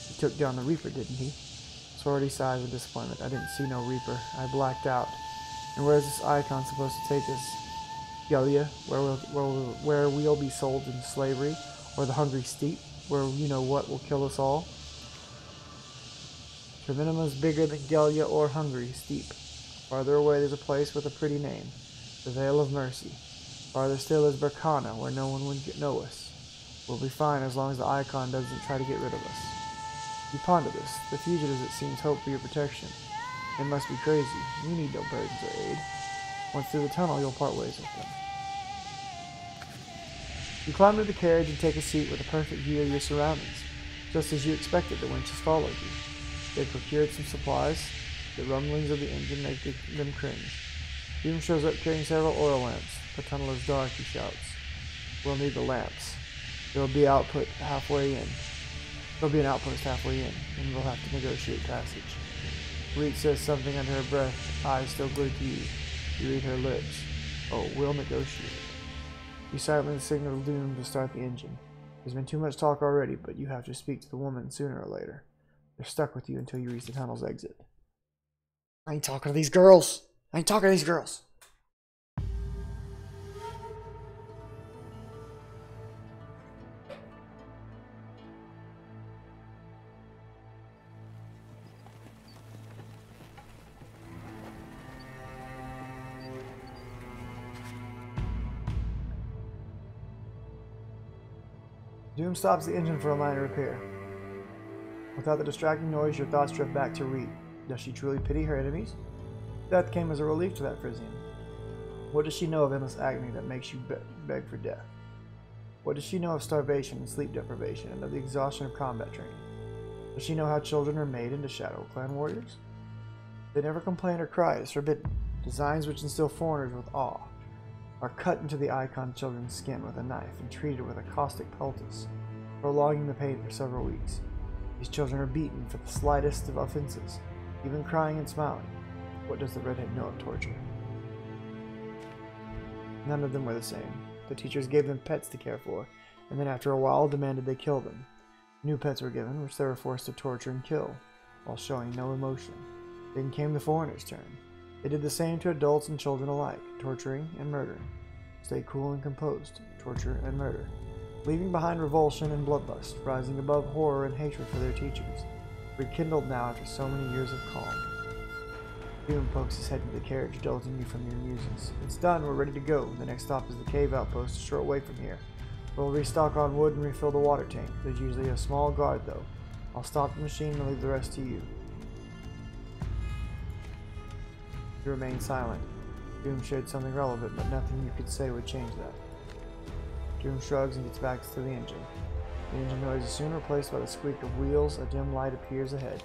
He took down the Reaper, didn't he? Swarty sighs with disappointment. I didn't see no Reaper. I blacked out. And where is this icon supposed to take us? Gelia, where we'll be sold into slavery? Or the Hungry Steep, where you know what will kill us all? Travinima's bigger than Gelia or Hungry Steep. Farther away there's a place with a pretty name. The Vale of Mercy. Farther still is Berkana, where no one would know us. We'll be fine as long as the icon doesn't try to get rid of us. You ponder this. The fugitives, it seems, hope for your protection. They must be crazy. You need no burdens or aid. Once through the tunnel, you'll part ways with them. You climb into the carriage and take a seat with a perfect view of your surroundings. Just as you expected, the winches followed you. They procured some supplies. The rumblings of the engine make them cringe. Doom shows up carrying several oil lamps. The tunnel is dark, he shouts. We'll need the lamps. There'll be an outpost halfway in, and we'll have to negotiate passage. Reed says something under her breath, eyes still glued to you. You read her lips. Oh, we'll negotiate. You silently signal Doom to start the engine. There's been too much talk already, but you have to speak to the woman sooner or later. They're stuck with you until you reach the tunnel's exit. I ain't talking to these girls! Doom stops the engine for a minor repair. Without the distracting noise, your thoughts drift back to Reed. Does she truly pity her enemies? Death came as a relief to that Frisian. What does she know of endless agony that makes you beg for death? What does she know of starvation and sleep deprivation, and of the exhaustion of combat training? Does she know how children are made into Shadow Clan warriors? They never complain or cry. It is forbidden. Designs which instill foreigners with awe are cut into the icon children's skin with a knife and treated with a caustic poultice, prolonging the pain for several weeks. These children are beaten for the slightest of offenses, even crying and smiling. What does the redhead know of torture? None of them were the same. The teachers gave them pets to care for, and then after a while demanded they kill them. New pets were given, which they were forced to torture and kill, while showing no emotion. Then came the foreigners' turn. They did the same to adults and children alike, torturing and murdering. Stay cool and composed, torture and murder, leaving behind revulsion and bloodlust, rising above horror and hatred for their teachers, rekindled now after so many years of calm. Doom pokes his head into the carriage, indulging you from your musings. It's done, we're ready to go. The next stop is the cave outpost, a short way from here. We'll restock on wood and refill the water tank. There's usually a small guard, though. I'll stop the machine and leave the rest to you. You remain silent. Doom shared something relevant, but nothing you could say would change that. Doom shrugs and gets back to the engine. The engine noise is soon replaced by the squeak of wheels. A dim light appears ahead.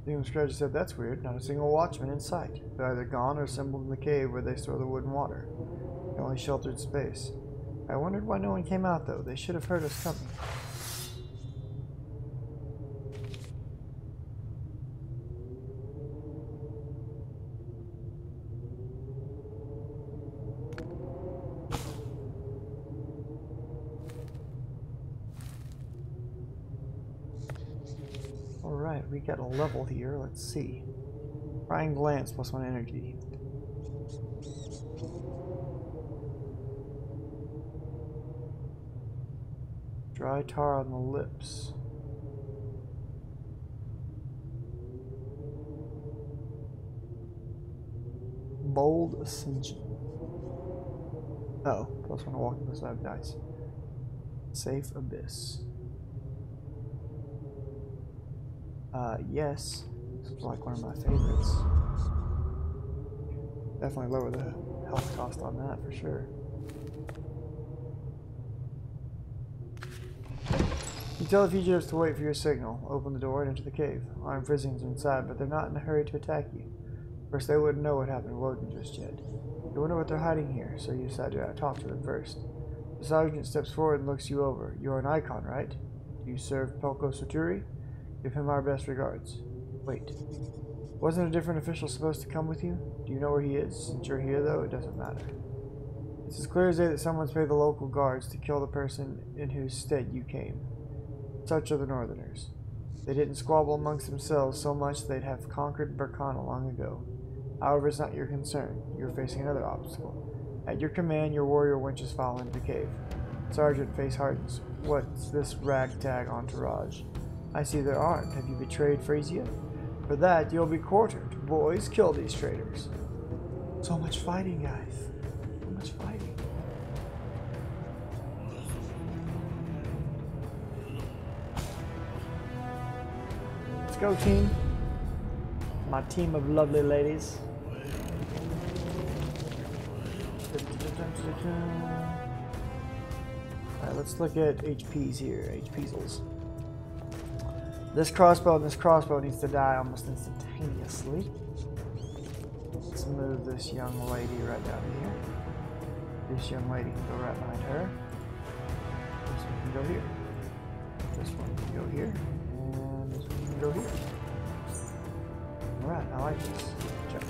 Doom Scrudge said, "That's weird. Not a single watchman in sight. They're either gone or assembled in the cave where they store the wood and water. The only sheltered space. I wondered why no one came out, though. They should have heard us coming." Alright, we got a level here. Let's see. Prying glance plus 1 energy. Dry tar on the lips. Bold ascension. Oh, plus 1 to walk in the side of dice. Safe abyss. Yes. This is like one of my favorites. Definitely lower the health cost on that for sure. You tell the fugitives to wait for your signal. Open the door and enter the cave. Armed Frisians are inside, but they're not in a hurry to attack you. First, they wouldn't know what happened to Woden just yet. You wonder what they're hiding here, so you decide to talk to them first. The sergeant steps forward and looks you over. You're an icon, right? Do you serve Pelko Saturi? Give him our best regards. Wait. Wasn't a different official supposed to come with you? Do you know where he is? Since you're here, though, it doesn't matter. It's as clear as day that someone's paid the local guards to kill the person in whose stead you came. Such are the Northerners. They didn't squabble amongst themselves so much they'd have conquered Burkana long ago. However, it's not your concern. You're facing another obstacle. At your command, your warrior wenches fall into the cave. Sergeant face hardens. What's this ragtag entourage? I see they're armed. Have you betrayed Frisia? For that, you'll be quartered. Boys, kill these traitors. So much fighting, guys. So much fighting. Let's go, team. My team of lovely ladies. Alright, let's look at HPs here. HPsels. This crossbow and this crossbow needs to die almost instantaneously. Let's move this young lady right down here. This young lady can go right behind her. This one can go here. This one can go here. And this one can go here. Alright, I like this. Check.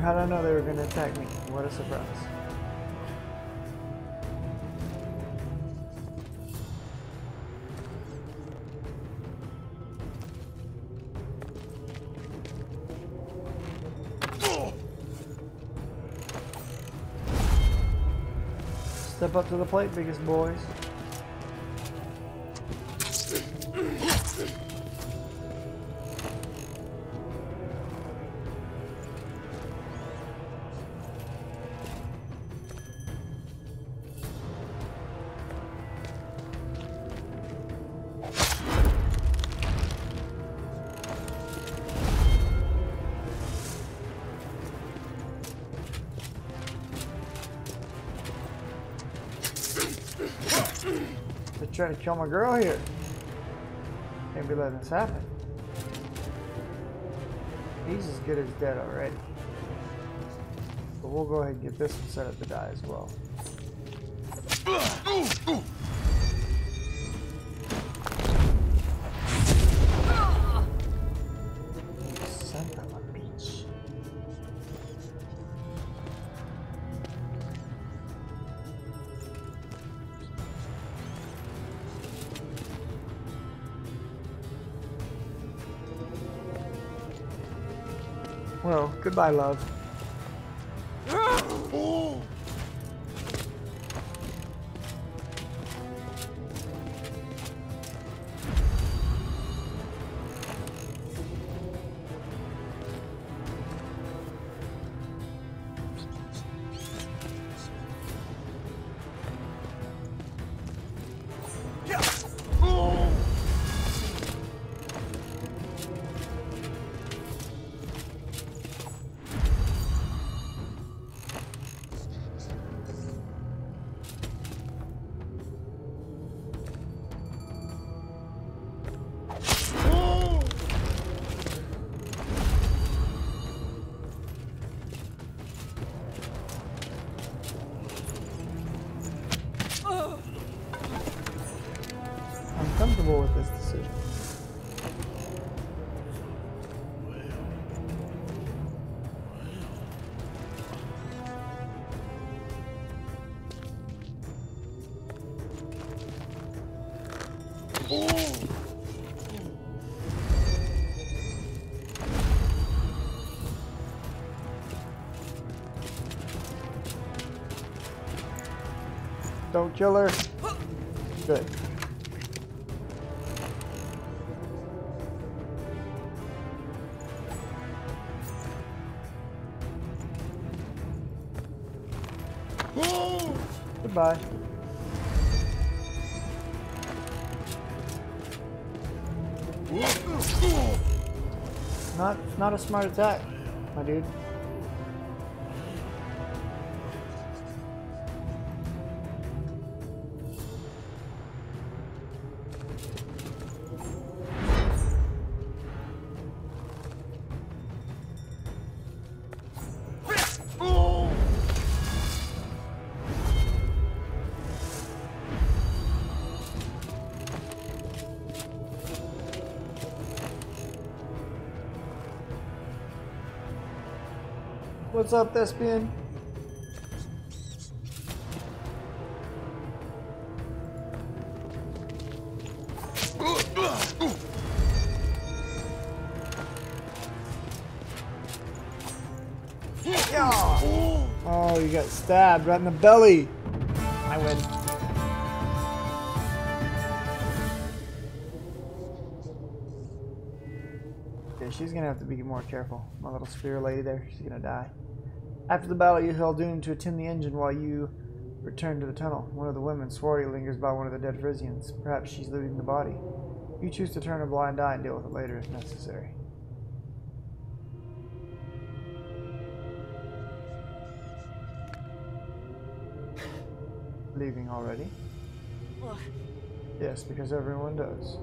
How did I know they were going to attack me? What a surprise. Step up to the plate, biggest boys. They're trying to kill my girl here. Can't be letting this happen. He's as good as dead already. But we'll go ahead and get this one set up to die as well. Son of a bitch. Well, goodbye, love. I'm comfortable with this decision. Don't kill her. Good. Goodbye. Not a smart attack, my dude. What's up, thespian? Oh, you got stabbed right in the belly. I win. Okay, she's gonna have to be more careful. My little spear lady there, she's gonna die. After the battle, you held Doom to attend the engine while you returned to the tunnel. One of the women, Swarty, lingers by one of the dead Frisians. Perhaps she's looting the body. You choose to turn a blind eye and deal with it later if necessary. Leaving already? Yes, because everyone does.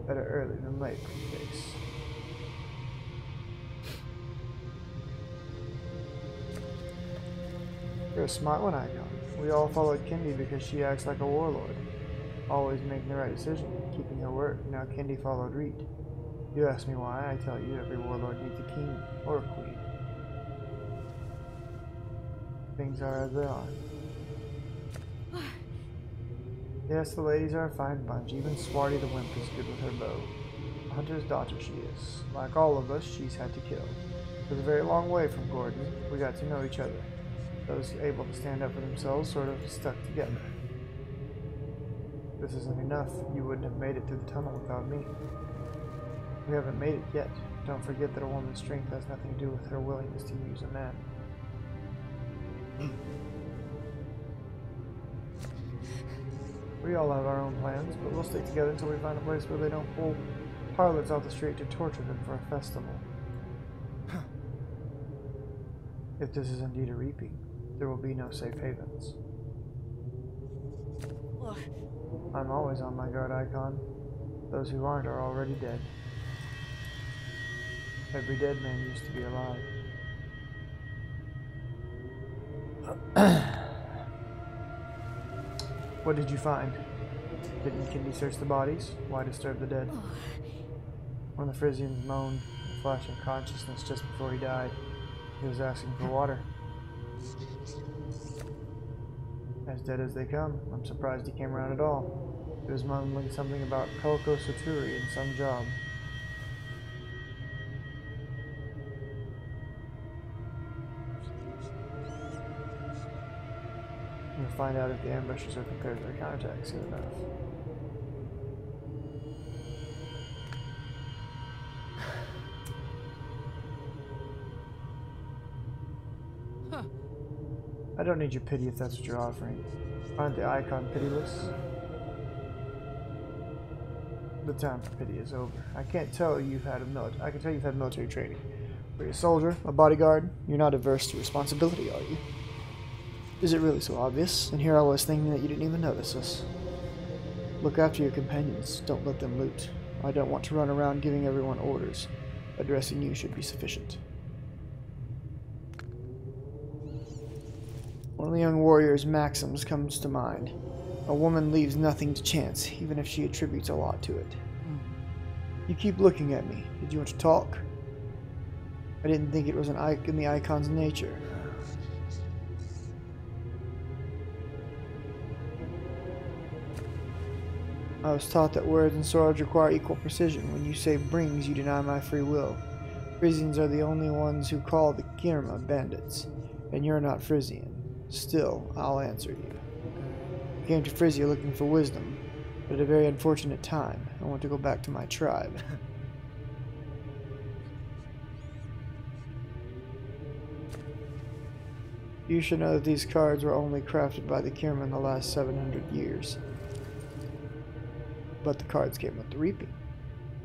Better early than late, face. You're a smart one, Icon. We all followed Kendi because she acts like a warlord. Always making the right decision, keeping her word. Now Kendi followed Reed. You ask me why, I tell you every warlord needs a king or a queen. Things are as they are. Yes, the ladies are a fine bunch. Even Swarty the Wimp is good with her bow. A hunter's daughter she is. Like all of us, she's had to kill. It was a very long way from Gordon. We got to know each other. Those able to stand up for themselves sort of stuck together. This isn't enough. You wouldn't have made it through the tunnel without me. We haven't made it yet. Don't forget that a woman's strength has nothing to do with her willingness to use a man. We all have our own plans, but we'll stick together until we find a place where they don't pull harlots off the street to torture them for a festival. If this is indeed a reaping, there will be no safe havens. I'm always on my guard, Icon. Those who aren't are already dead. Every dead man used to be alive. What did you find? Didn't Kendi search the bodies? Why disturb the dead? When the Frisians moaned, a flash of consciousness just before he died, he was asking for water. As dead as they come, I'm surprised he came around at all. He was mumbling something about Pelko Saturi and some job. We'll find out if the ambushers are prepared for the counterattack soon enough. I don't need your pity if that's what you're offering. Aren't the Icon pitiless? The time for pity is over. I can tell you've had military training. Were you a soldier, a bodyguard? You're not averse to responsibility, are you? Is it really so obvious? And here I was thinking that you didn't even notice us. Look after your companions. Don't let them loot. I don't want to run around giving everyone orders. Addressing you should be sufficient. One of the young warrior's maxims comes to mind. A woman leaves nothing to chance, even if she attributes a lot to it. You keep looking at me. Did you want to talk? I didn't think it was in the Icon's nature. I was taught that words and swords require equal precision. When you say brings, you deny my free will. Frisians are the only ones who call the Kirma bandits, and you're not Frisian. Still, I'll answer you. I came to Frisia looking for wisdom, but at a very unfortunate time. I want to go back to my tribe. You should know that these cards were only crafted by the Kirma in the last 700 years. But the cards came with the reaping.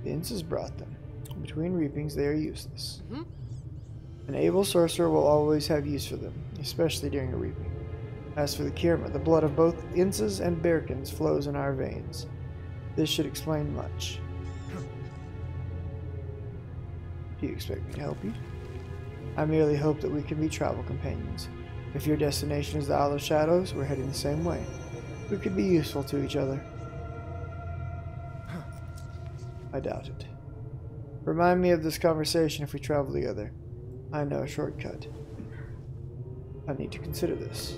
The Inces brought them. Between reapings, they are useless. An able sorcerer will always have use for them, especially during a reaping. As for the Kirma, the blood of both Inces and Berkins flows in our veins. This should explain much. Do you expect me to help you? I merely hope that we can be travel companions. If your destination is the Isle of Shadows, we're heading the same way. We could be useful to each other. I doubt it. Remind me of this conversation if we travel together. I know a shortcut. I need to consider this.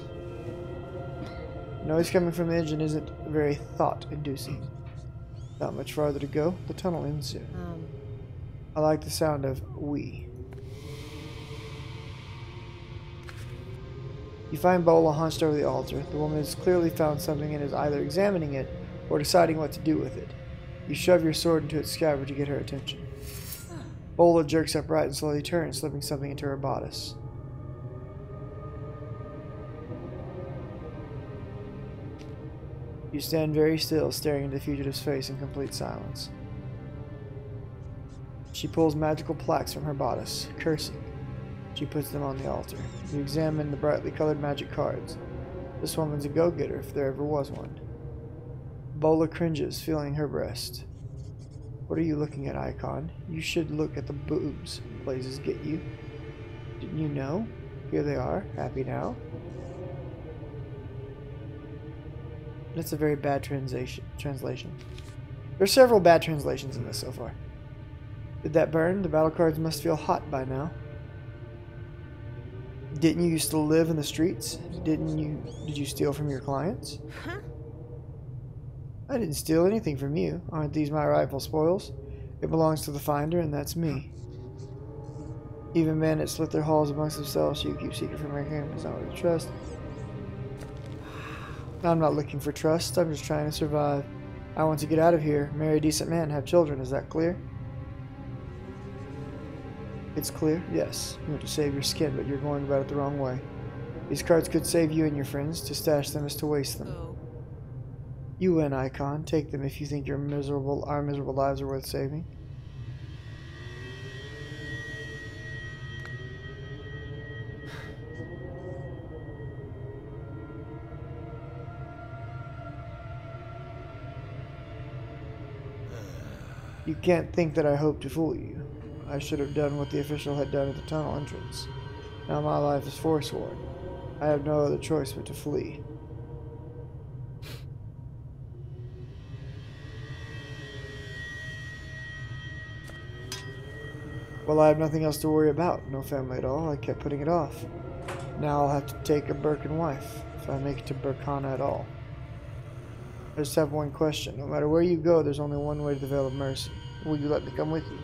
The noise coming from the engine isn't very thought-inducing. Not much farther to go. The tunnel ends soon. I like the sound of we. You find Bola hunched over the altar. The woman has clearly found something and is either examining it or deciding what to do with it. You shove your sword into its scabbard to get her attention. Bola jerks upright and slowly turns, slipping something into her bodice. You stand very still, staring into the fugitive's face in complete silence. She pulls magical plaques from her bodice, cursing. She puts them on the altar. You examine the brightly colored magic cards. This woman's a go-getter, if there ever was one. Bola cringes, feeling her breast. What are you looking at, Icon? You should look at the boobs. Blazes get you. Didn't you know? Here they are. Happy now? That's a very bad translation. There's several bad translations in this so far. Did that burn? The battle cards must feel hot by now. Didn't you used to live in the streets? Did you steal from your clients? Huh? I didn't steal anything from you. Aren't these my rightful spoils? It belongs to the finder, and that's me. Even bandits split their halls amongst themselves, so you keep secret from your enemies. Not worth trust. I'm not looking for trust. I'm just trying to survive. I want to get out of here, marry a decent man, have children. Is that clear? It's clear? Yes. You want to save your skin, but you're going about it the wrong way. These cards could save you and your friends. To stash them is to waste them. Oh. You win, Icon. Take them if you think our miserable lives are worth saving. You can't think that I hope to fool you. I should have done what the official had done at the tunnel entrance. Now my life is forsworn. I have no other choice but to flee. Well, I have nothing else to worry about. No family at all. I kept putting it off. Now I'll have to take a Birkin wife, if I make it to Burkana at all. I just have one question. No matter where you go, there's only one way to the Veil of Mercy. Will you let me come with you?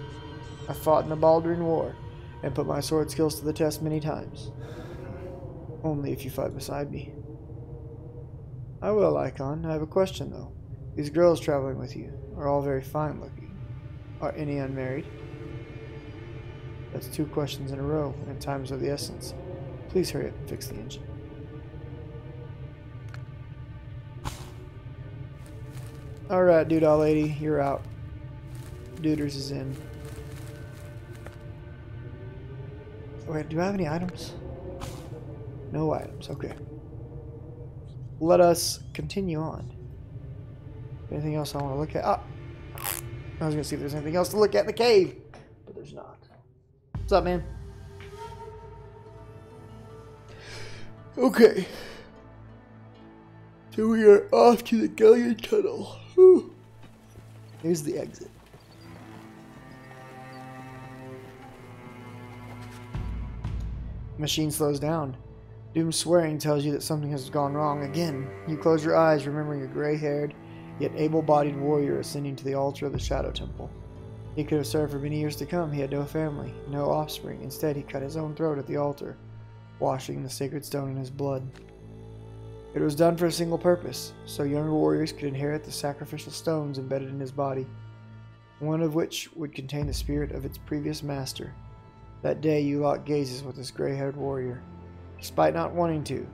I fought in the Baldwin War, and put my sword skills to the test many times. Only if you fight beside me. I will, Icon. I have a question, though. These girls traveling with you are all very fine looking. Are any unmarried? That's 2 questions in a row, and time's of the essence. Please hurry up and fix the engine. Alright, Doodah Lady, you're out. Dooders is in. Wait, do I have any items? No items, okay. Let us continue on. Anything else I want to look at? Ah! I was going to see if there's anything else to look at in the cave, but there's not. What's up, man? Okay. So we are off to the Galleon Tunnel. Whew. Here's the exit. Machine slows down. Doom's swearing tells you that something has gone wrong again. You close your eyes, remembering you're gray-haired yet able-bodied warrior ascending to the altar of the Shadow Temple. He could have served for many years to come. He had no family, no offspring. Instead, he cut his own throat at the altar, washing the sacred stone in his blood. It was done for a single purpose, so younger warriors could inherit the sacrificial stones embedded in his body, one of which would contain the spirit of its previous master. That day you locked gazes with this gray-haired warrior. Despite not wanting to,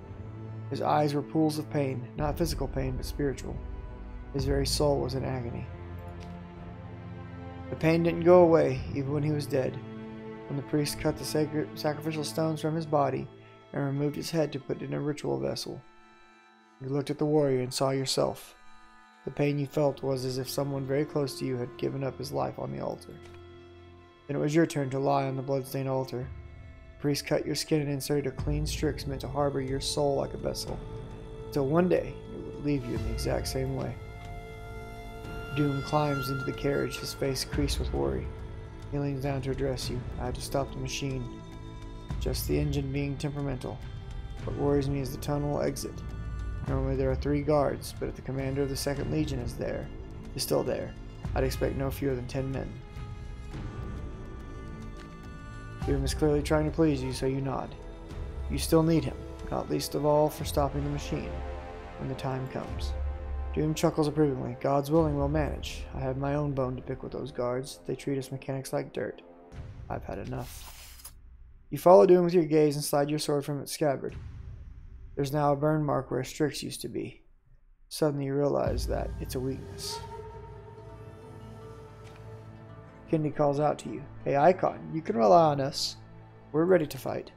his eyes were pools of pain, not physical pain, but spiritual. His very soul was in agony. The pain didn't go away, even when he was dead. When the priest cut the sacred sacrificial stones from his body and removed his head to put it in a ritual vessel, you looked at the warrior and saw yourself. The pain you felt was as if someone very close to you had given up his life on the altar. Then it was your turn to lie on the bloodstained altar. The priest cut your skin and inserted a clean strix meant to harbor your soul like a vessel, until one day it would leave you in the exact same way. Doom climbs into the carriage, his face creased with worry. He leans down to address you. I had to stop the machine. Just the engine being temperamental. What worries me is the tunnel exit. Normally there are 3 guards, but if the commander of the 2nd Legion is still there, I'd expect no fewer than 10 men. Doom is clearly trying to please you, so you nod. You still need him, not least of all for stopping the machine, when the time comes. Doom chuckles approvingly. God's willing, we'll manage. I have my own bone to pick with those guards. They treat us mechanics like dirt. I've had enough. You follow Doom with your gaze and slide your sword from its scabbard. There's now a burn mark where a strix used to be. Suddenly you realize that it's a weakness. Kennedy calls out to you. Hey, Icon, you can rely on us. We're ready to fight.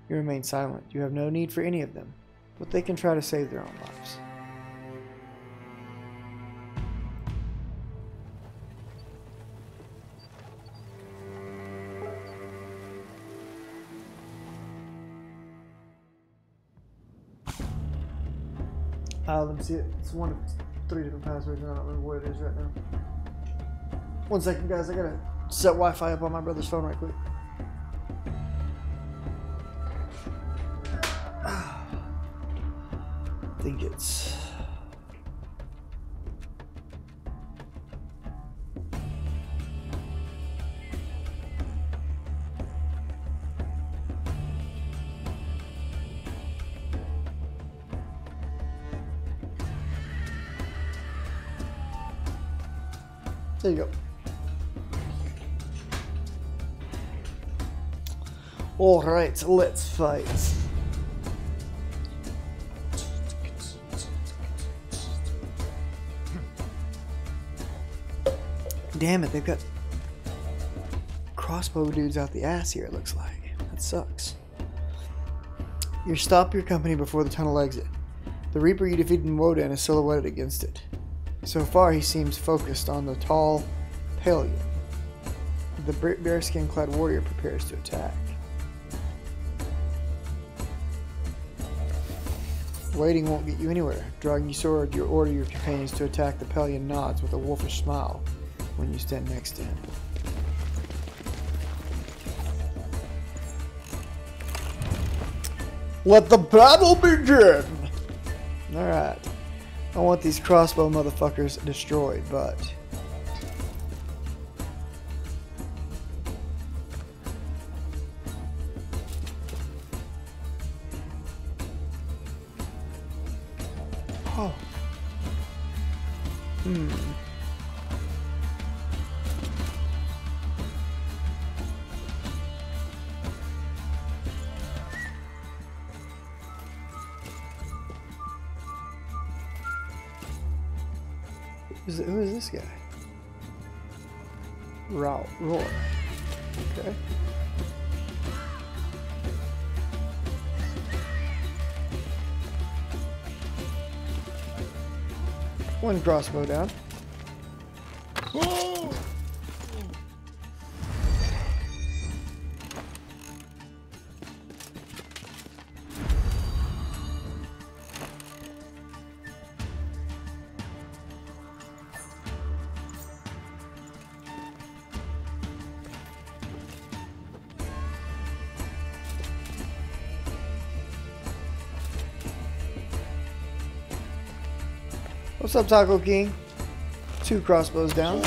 You remain silent. You have no need for any of them, but they can try to save their own lives. Let me see it. It's one of 3 different passwords, and I don't remember what it is right now. One second, guys. I gotta set Wi-Fi up on my brother's phone right quick. I think it's... There you go. Alright, let's fight. Damn it, they've got crossbow dudes out the ass here, it looks like. That sucks. You stop your company before the tunnel exit. The Reaper you defeated in Wodan is silhouetted against it. So far, he seems focused on the tall Palian. The bearskin-clad warrior prepares to attack. Waiting won't get you anywhere. Drawing your sword, you order your companions to attack. The Palian nods with a wolfish smile when you stand next to him. Let the battle begin! Alright. I want these crossbow motherfuckers destroyed, but... Oh. Who is this guy? Roar. Okay. One crossbow down. Oh! What's up, Taco King? 2 crossbows down.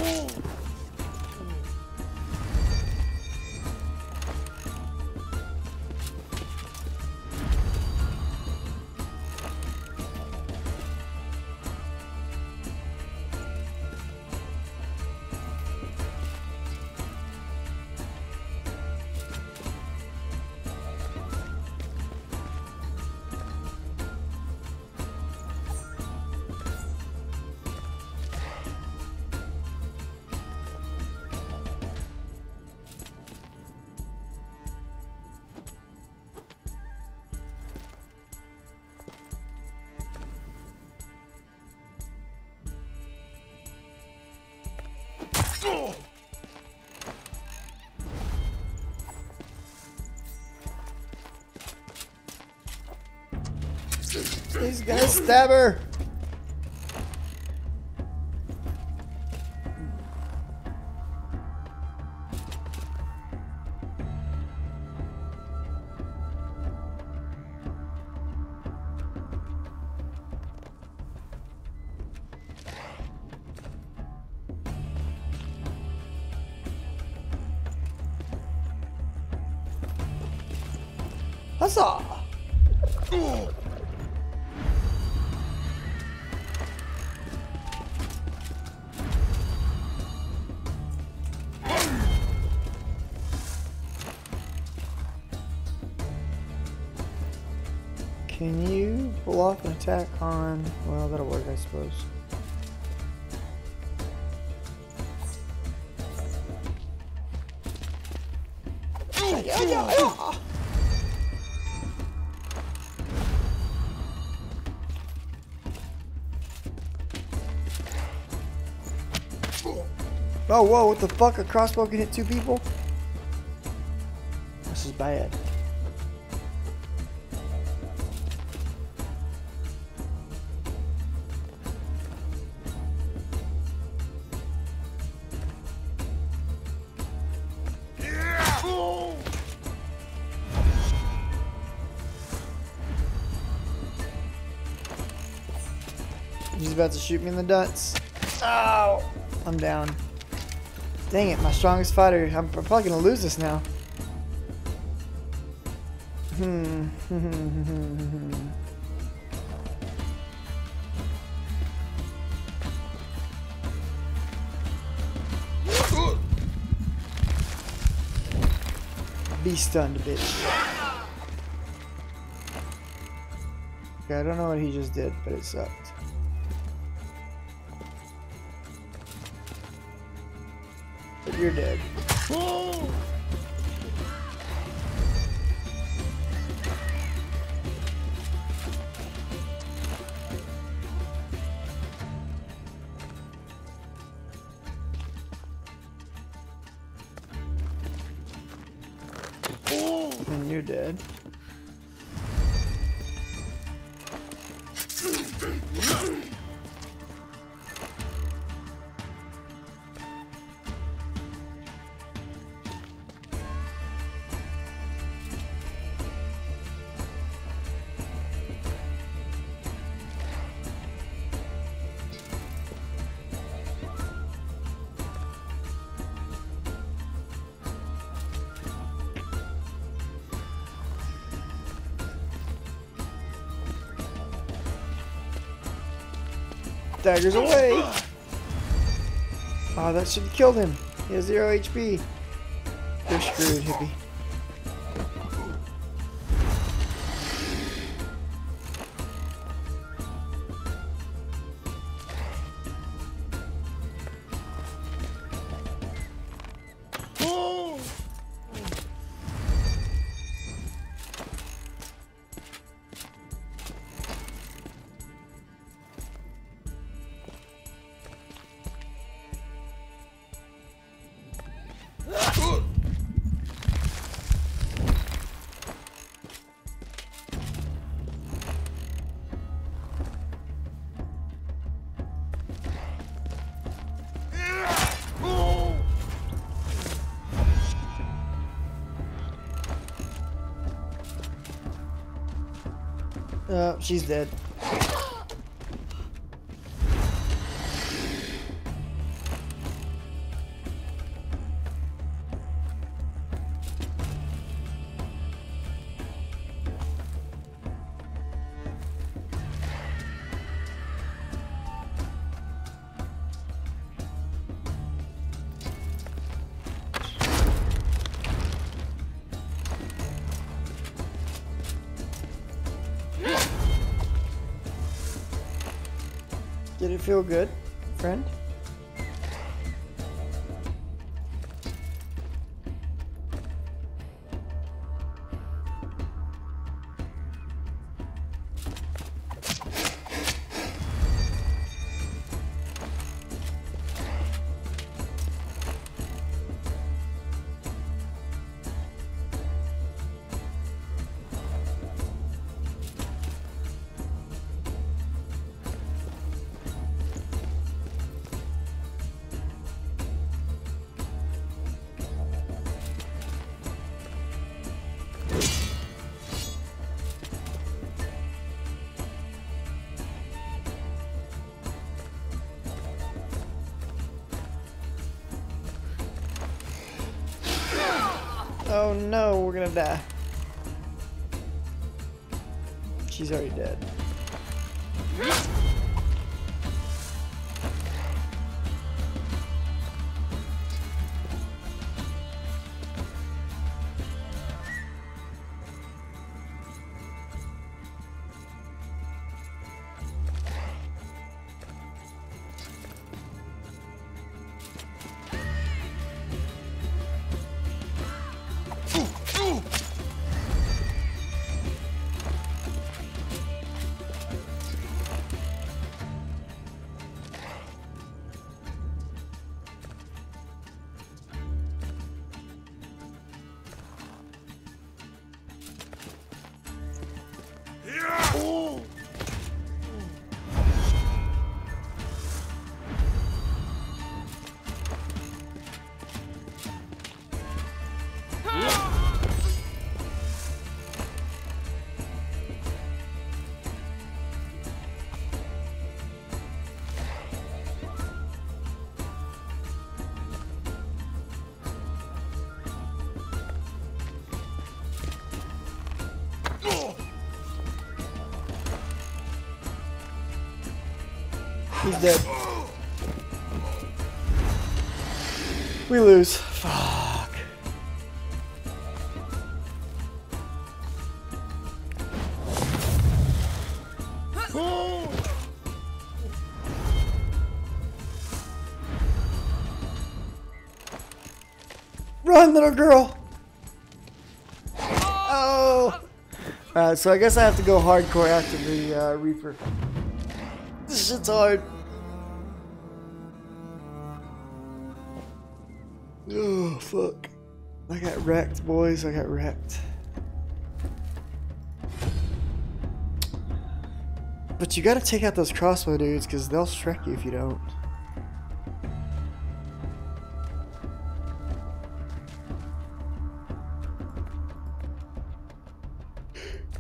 He's gonna stab her. Huzzah! Can you pull off an attack on... Well, that'll work, I suppose. Oh, whoa, what the fuck? A crossbow can hit 2 people? This is bad. He's about to shoot me in the nuts. Ow! I'm down. Dang it, my strongest fighter. I'm probably gonna lose this now. Be stunned, bitch. Okay, I don't know what he just did, but it sucked. But you're dead. And you're dead. Daggers away! Oh, that should have killed him. He has 0 HP. You're screwed, hippie. She's dead. Did it feel good, friend? Oh no, we're gonna die. She's already dead. He's dead. We lose. Fuck. Run, little girl. Oh. So I guess I have to go hardcore after the Reaper. This shit's hard. Oh, fuck. I got wrecked, boys. I got wrecked. But you gotta take out those crossbow dudes, because they'll Shrek you if you don't.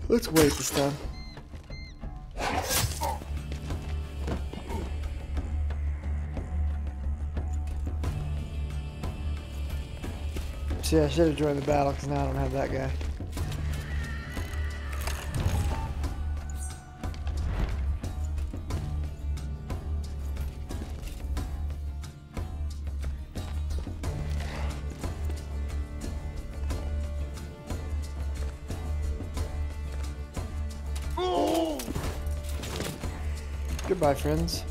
Let's wait this time. See, I should have joined the battle because now I don't have that guy. Goodbye, friends.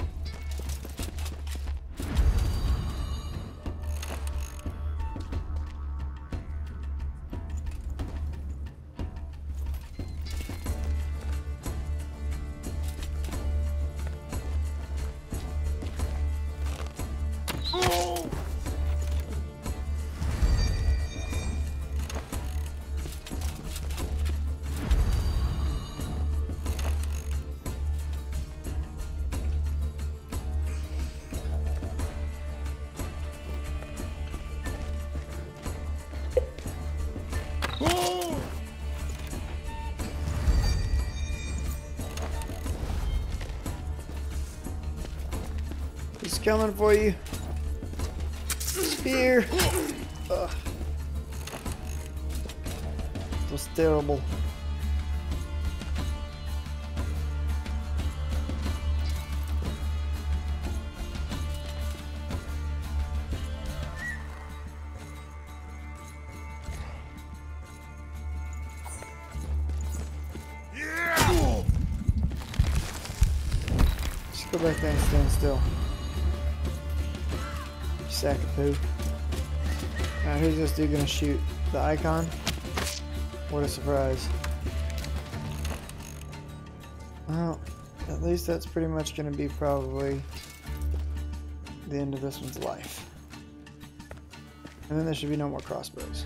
He's coming for you. Spear. Ugh. It was terrible. Go back there and stand still. You sack of poo. Alright, who's this dude gonna shoot? The icon? What a surprise. Well, at least that's pretty much gonna be probably the end of this one's life. And then there should be no more crossbows.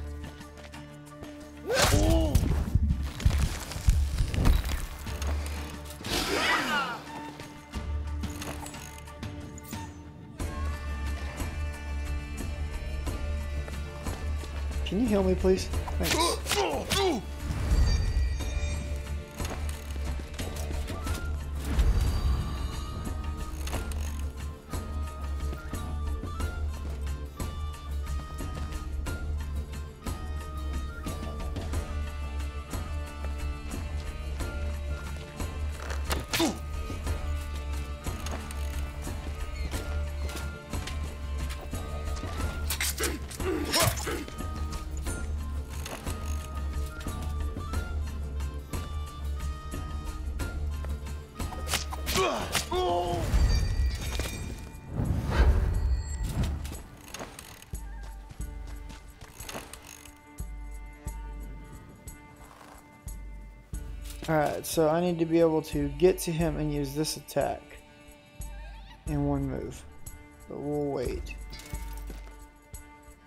Can you heal me, please? Thanks. Alright, so I need to be able to get to him and use this attack in one move. But we'll wait.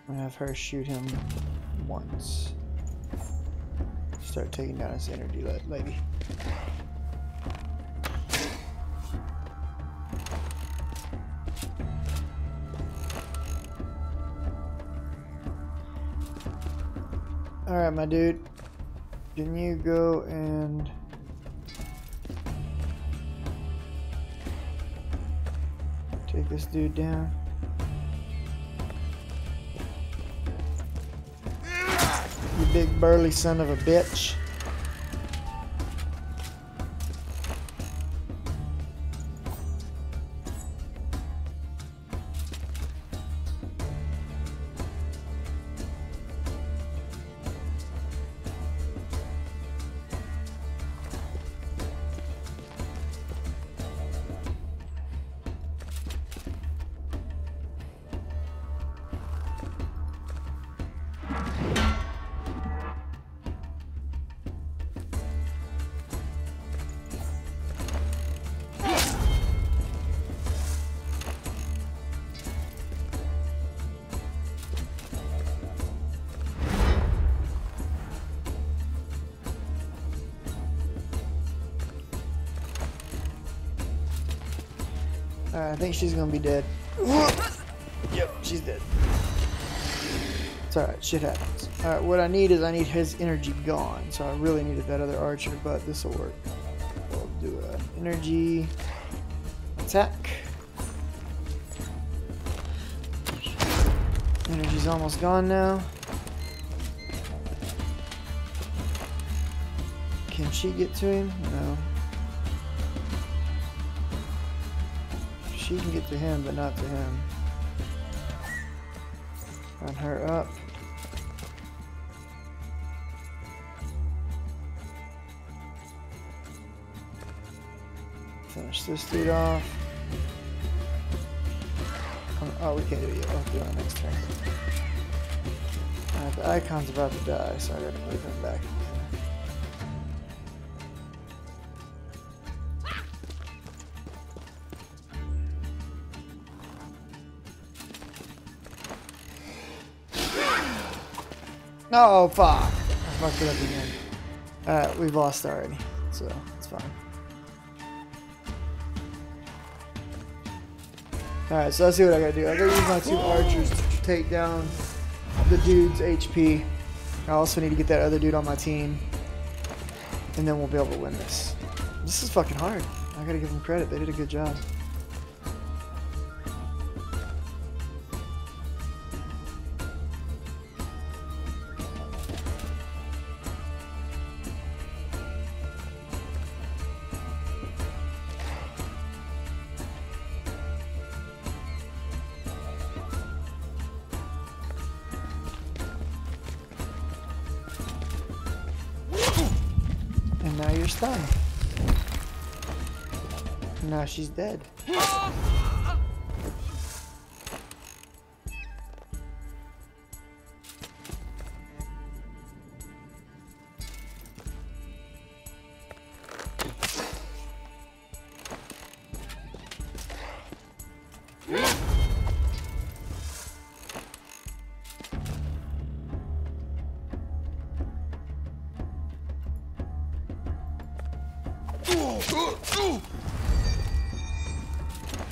I'm gonna have her shoot him once. Start taking down his energy lady. Alright, my dude. Can you go and take this dude down? You big burly son of a bitch. Alright, I think she's gonna be dead. Yep, she's dead. It's alright, shit happens. Alright, what I need is I need his energy gone. So I really needed that other archer, but this'll work. We'll do an energy attack. Energy's almost gone now. Can she get to him? No. She can get to him, but not to him. Run her up. Finish this dude off. Oh, we can't do it yet. We'll do it on next turn. Alright, the icon's about to die, so I gotta move him back again. Oh, fuck. I fucked it up again. Alright, we've lost already, so it's fine. Alright, so let's see what I gotta do. I gotta use my 2 archers to take down the dude's HP. I also need to get that other dude on my team. And then we'll be able to win this. This is fucking hard. I gotta give them credit. They did a good job. And now you're stunned. Now she's dead.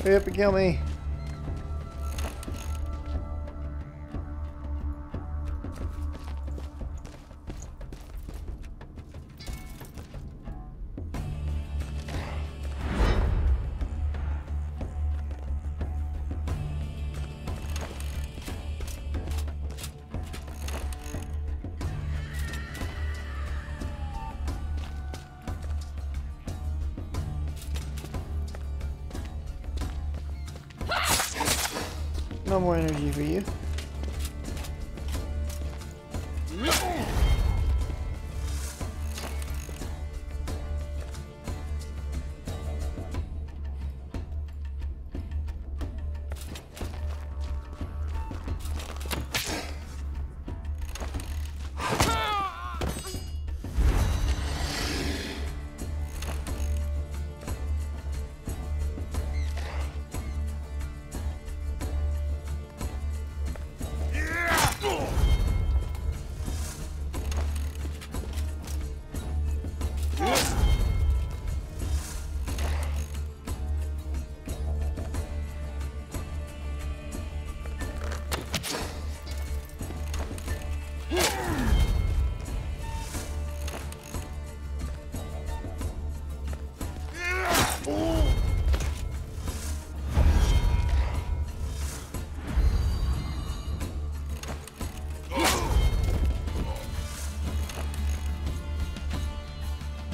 Hurry up and kill me. No more energy for you.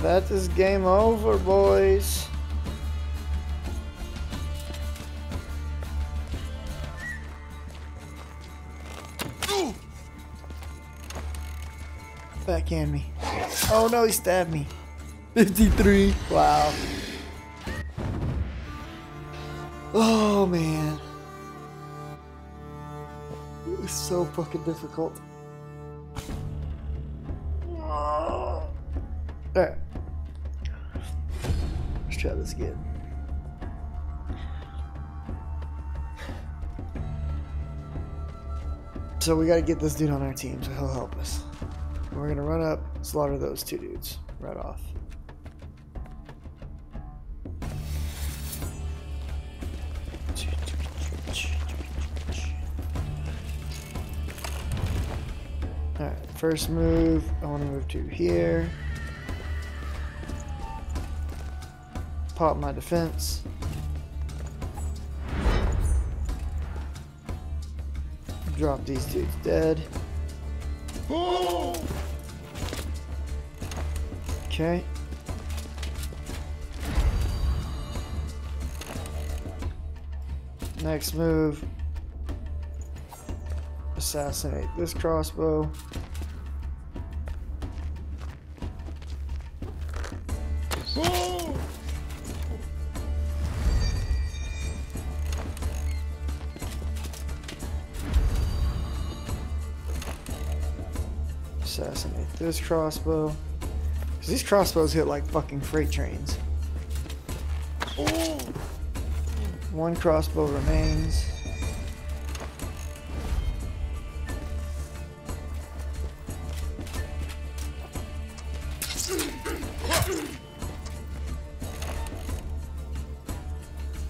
That is game over, boys. Backhand me. Oh no, he stabbed me. 53. Wow. Oh man. It was so fucking difficult. Alright. Let's try this again. So we gotta get this dude on our team so he'll help us. We're gonna run up, slaughter those two dudes right off. Alright, first move, I want to move to here. Pop my defense. Drop these dudes dead. Okay. Next move. Assassinate this crossbow. Assassinate this crossbow. Because these crossbows hit like fucking freight trains. One crossbow remains.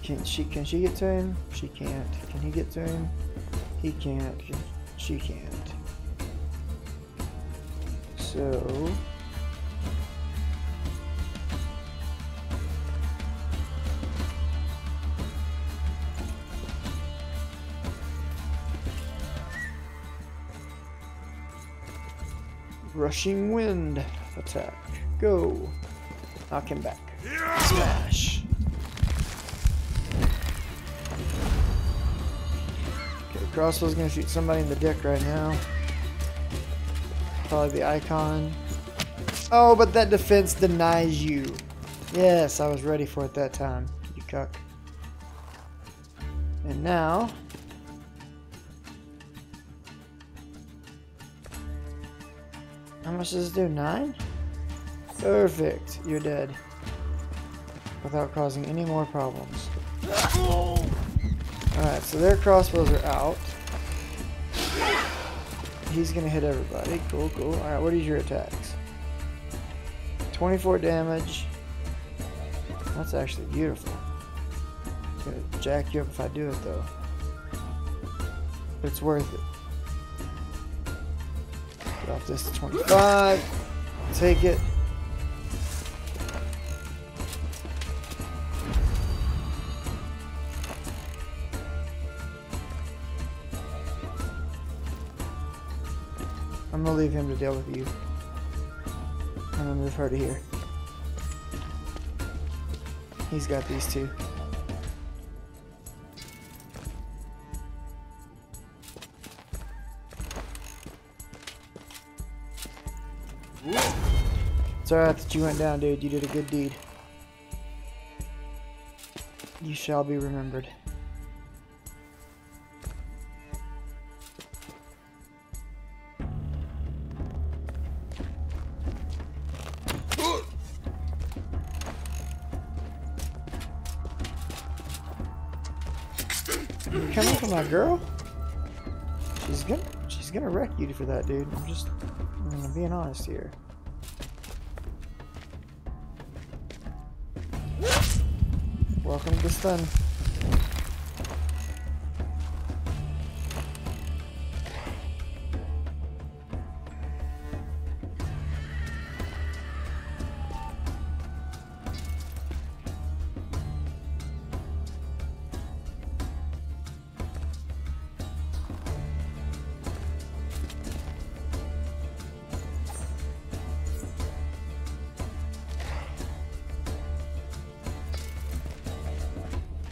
Can she get to him? She can't. Can he get to him? He can't. She can't. So rushing wind attack. Go. Knock him back. Smash. Okay, crossbow's gonna shoot somebody in the dick right now. Probably the icon. Oh, but that defense denies you. Yes, I was ready for it that time. You cuck. And now... how much does this do? 9? Perfect. You're dead. Without causing any more problems. Alright, so their crossbows are out. He's gonna hit everybody. Cool, cool. Alright, what is your attacks? 24 damage. That's actually beautiful. It's gonna jack you up if I do it though. But it's worth it. Drop this to 25. Take it. I'm gonna leave him to deal with you. I'm gonna move her to here. He's got these two. It's alright that you went down, dude. You did a good deed. You shall be remembered. You coming for my girl? She's gonna wreck you for that, dude. I'm being honest here. Welcome to the stun.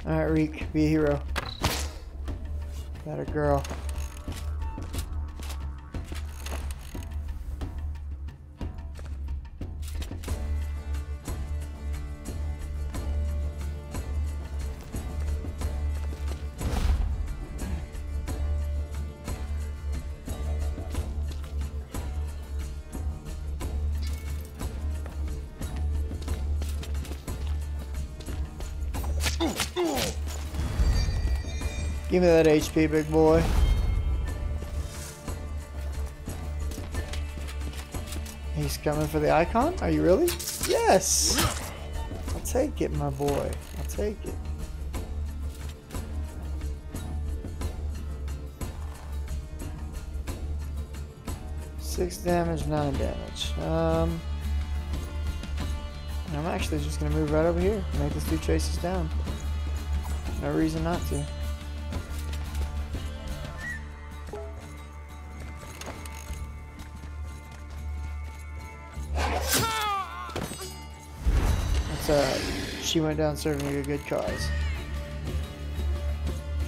Alright, Reek, be a hero. Got a girl. Give me that HP, big boy. He's coming for the icon? Are you really? Yes! I'll take it, my boy. I'll take it. Six damage, 9 damage. I'm actually just gonna move right over here and make this dude chase us down. No reason not to. She went down serving a good cause.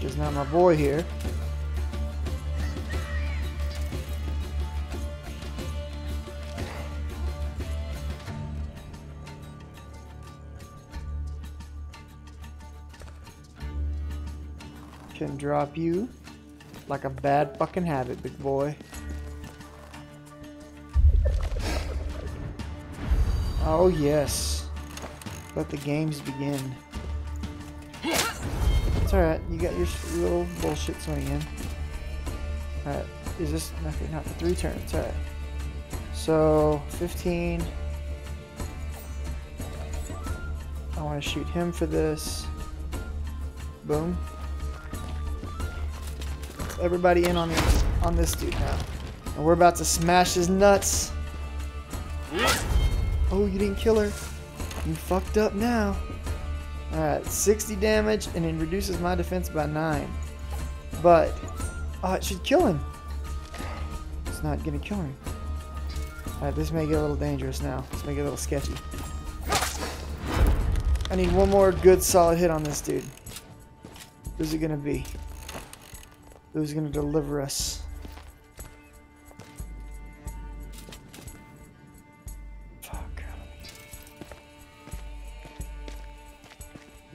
Just not my boy here. Can drop you like a bad fucking habit, big boy. Oh yes. Let the games begin. It's alright, you got your little bullshit swinging. Alright, is this nothing? Not for 3 turns, alright. So, 15. I want to shoot him for this. Boom. Everybody in on this dude now. And we're about to smash his nuts. Oh, you didn't kill her. You fucked up now. Alright, 60 damage, and it reduces my defense by 9. But, it should kill him. It's not gonna kill him. Alright, this may get a little dangerous now. Let's make it a little sketchy. I need one more good solid hit on this dude. Who's it gonna be? Who's gonna deliver us?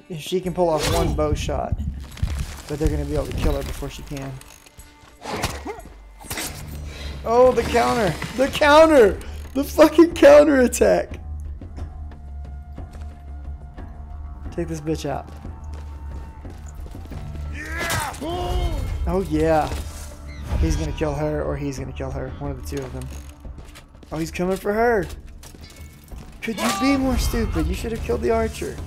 If she can pull off one bow shot, but they're gonna be able to kill her before she can. Oh, the counter! The counter! The fucking counter attack! Take this bitch out. Oh yeah. He's gonna kill her or he's gonna kill her. One of the two of them. Oh, he's coming for her. Could you be more stupid? You should have killed the archer.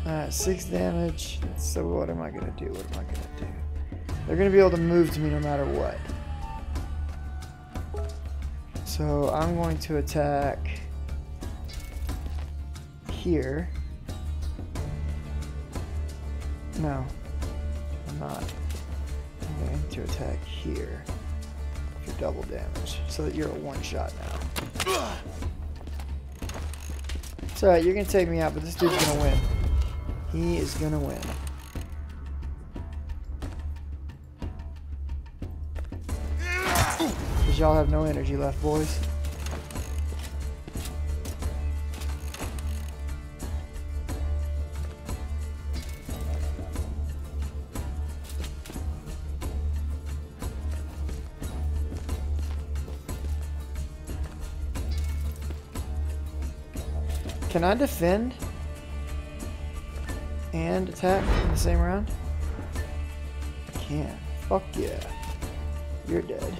Alright, 6 damage. So what am I gonna do? What am I gonna do? They're gonna be able to move to me no matter what. So I'm going to attack here. No, I'm not. I'm going to attack here for double damage, so that you're a one-shot now. It's alright, you're going to take me out, but this dude's going to win. He is going to win. Because y'all have no energy left, boys. Can I defend and attack in the same round? I can. Fuck yeah. You're dead.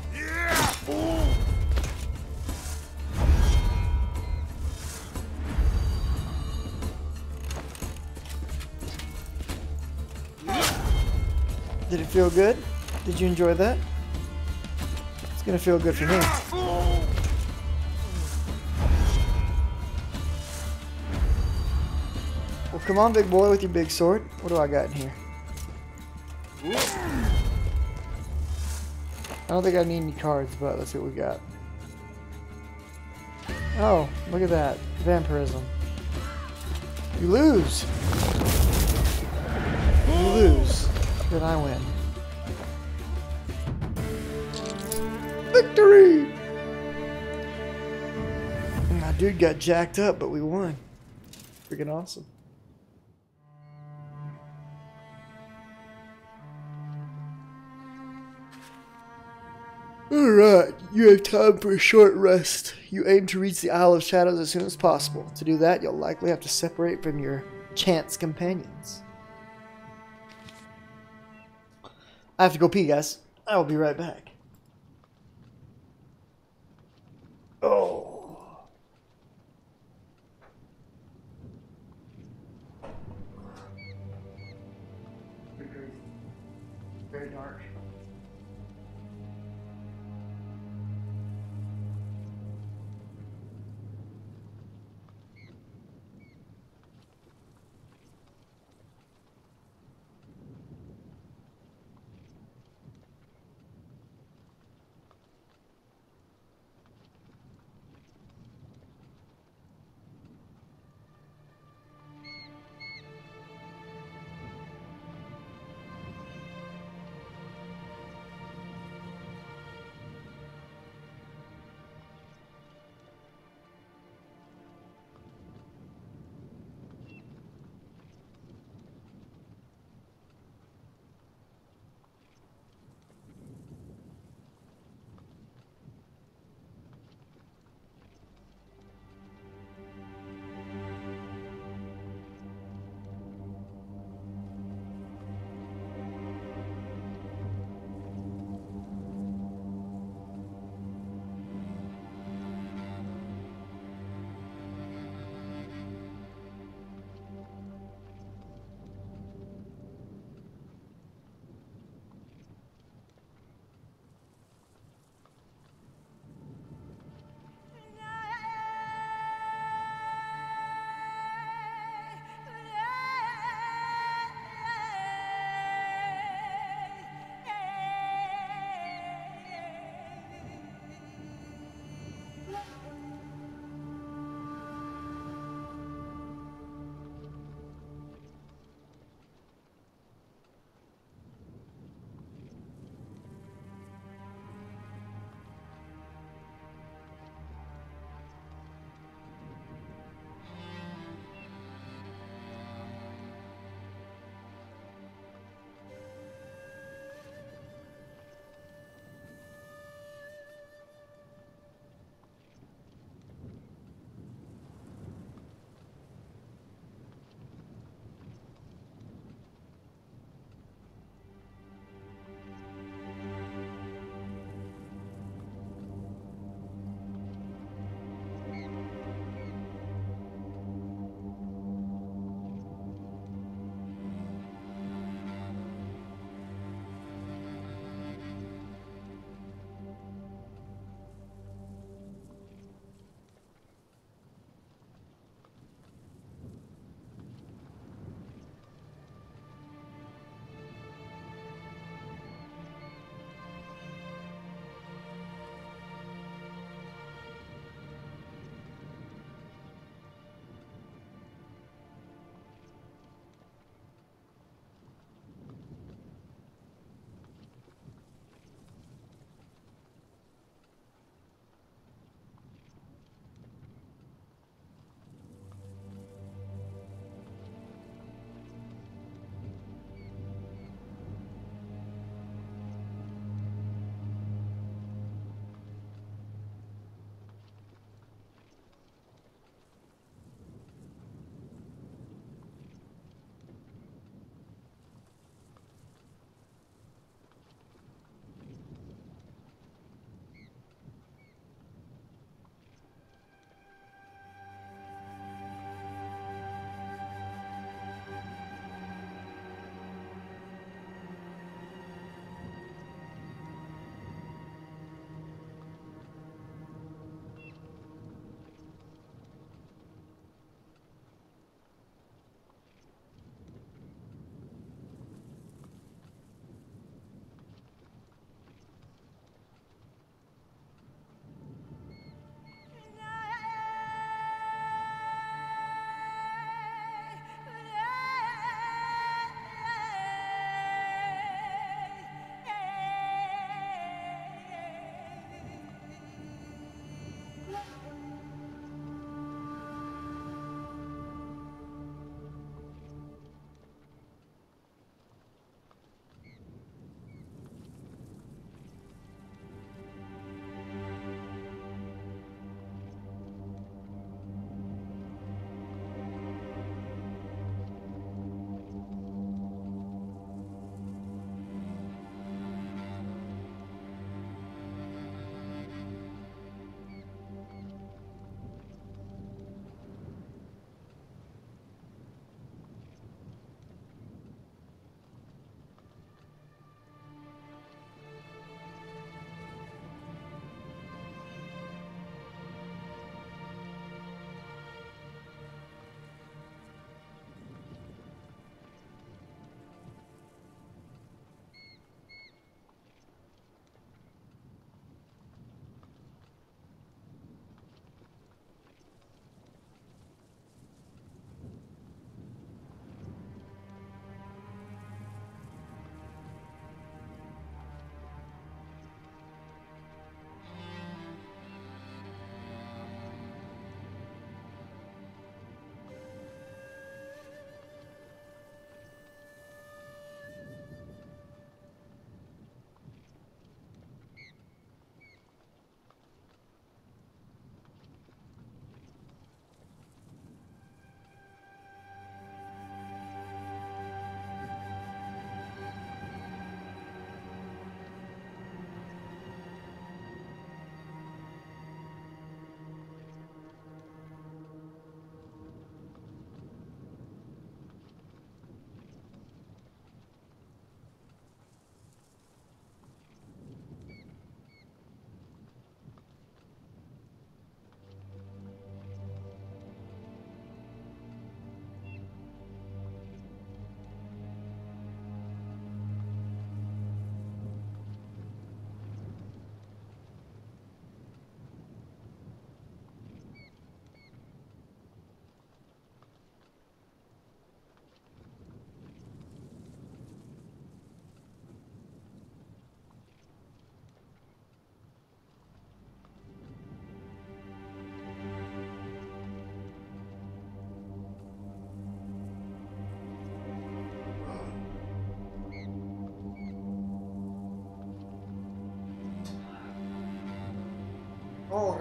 Did it feel good? Did you enjoy that? It's gonna feel good for me. Well, come on, big boy, with your big sword. What do I got in here? I don't think I need any cards, but let's see what we got. Oh, look at that. Vampirism. You lose. You lose. Then I win. Victory! My dude got jacked up, but we won. Freaking awesome. Alright, you have time for a short rest. You aim to reach the Isle of Shadows as soon as possible. To do that, you'll likely have to separate from your chance companions. I have to go pee, guys. I will be right back. Oh. Pretty crazy. Very dark.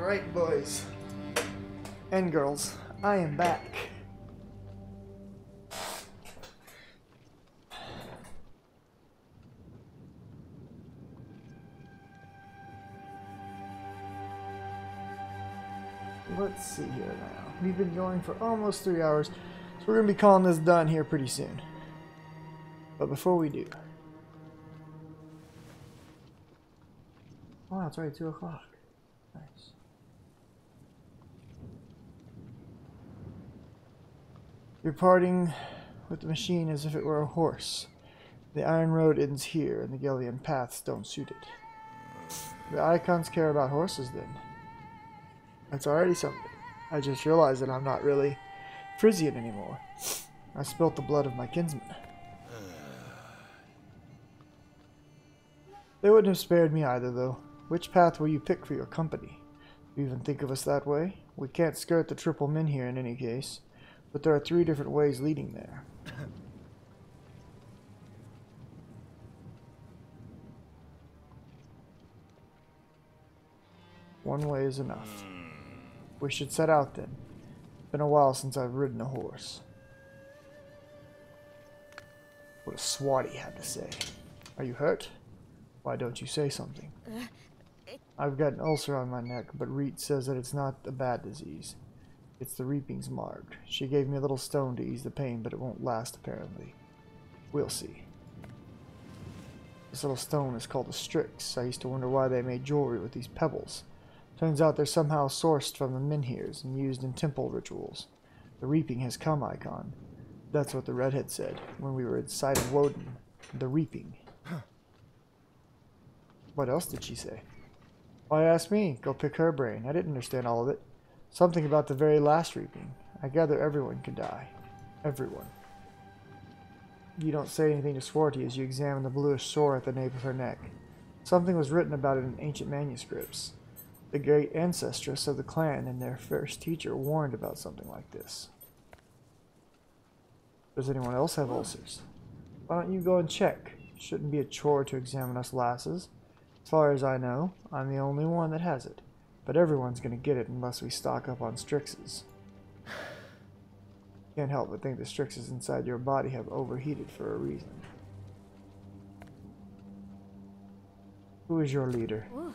Alright, boys and girls, I am back. Let's see here now. We've been going for almost 3 hours, so we're going to be calling this done here pretty soon. But before we do... Wow, it's already 2 o'clock. Nice. You're parting with the machine as if it were a horse. The iron road ends here, and the Gellian paths don't suit it. The icons care about horses, then. That's already something. I just realized that I'm not really Frisian anymore. I spilt the blood of my kinsman. They wouldn't have spared me either, though. Which path will you pick for your company? Do you even think of us that way? We can't skirt the triple min here in any case, but there are 3 different ways leading there. One way is enough. We should set out then. It's been a while since I've ridden a horse. What a swatty had to say. Are you hurt? Why don't you say something? I've got an ulcer on my neck, but Reet says that it's not a bad disease. It's the reaping's mark. She gave me a little stone to ease the pain, but it won't last apparently. We'll see. This little stone is called a strix. I used to wonder why they made jewelry with these pebbles. Turns out they're somehow sourced from the menhirs and used in temple rituals. The reaping has come, Icon. That's what the redhead said when we were inside of Woden. The reaping. What else did she say? Why ask me? Go pick her brain. I didn't understand all of it. Something about the very last reaping. I gather everyone could die. Everyone. You don't say anything to Swarty as you examine the bluish sore at the nape of her neck. Something was written about it in ancient manuscripts. The great ancestress of the clan and their first teacher warned about something like this. Does anyone else have ulcers? Why don't you go and check? It shouldn't be a chore to examine us lasses. As far as I know, I'm the only one that has it. But everyone's going to get it unless we stock up on strixes. Can't help but think the strixes inside your body have overheated for a reason. Who is your leader? Ooh.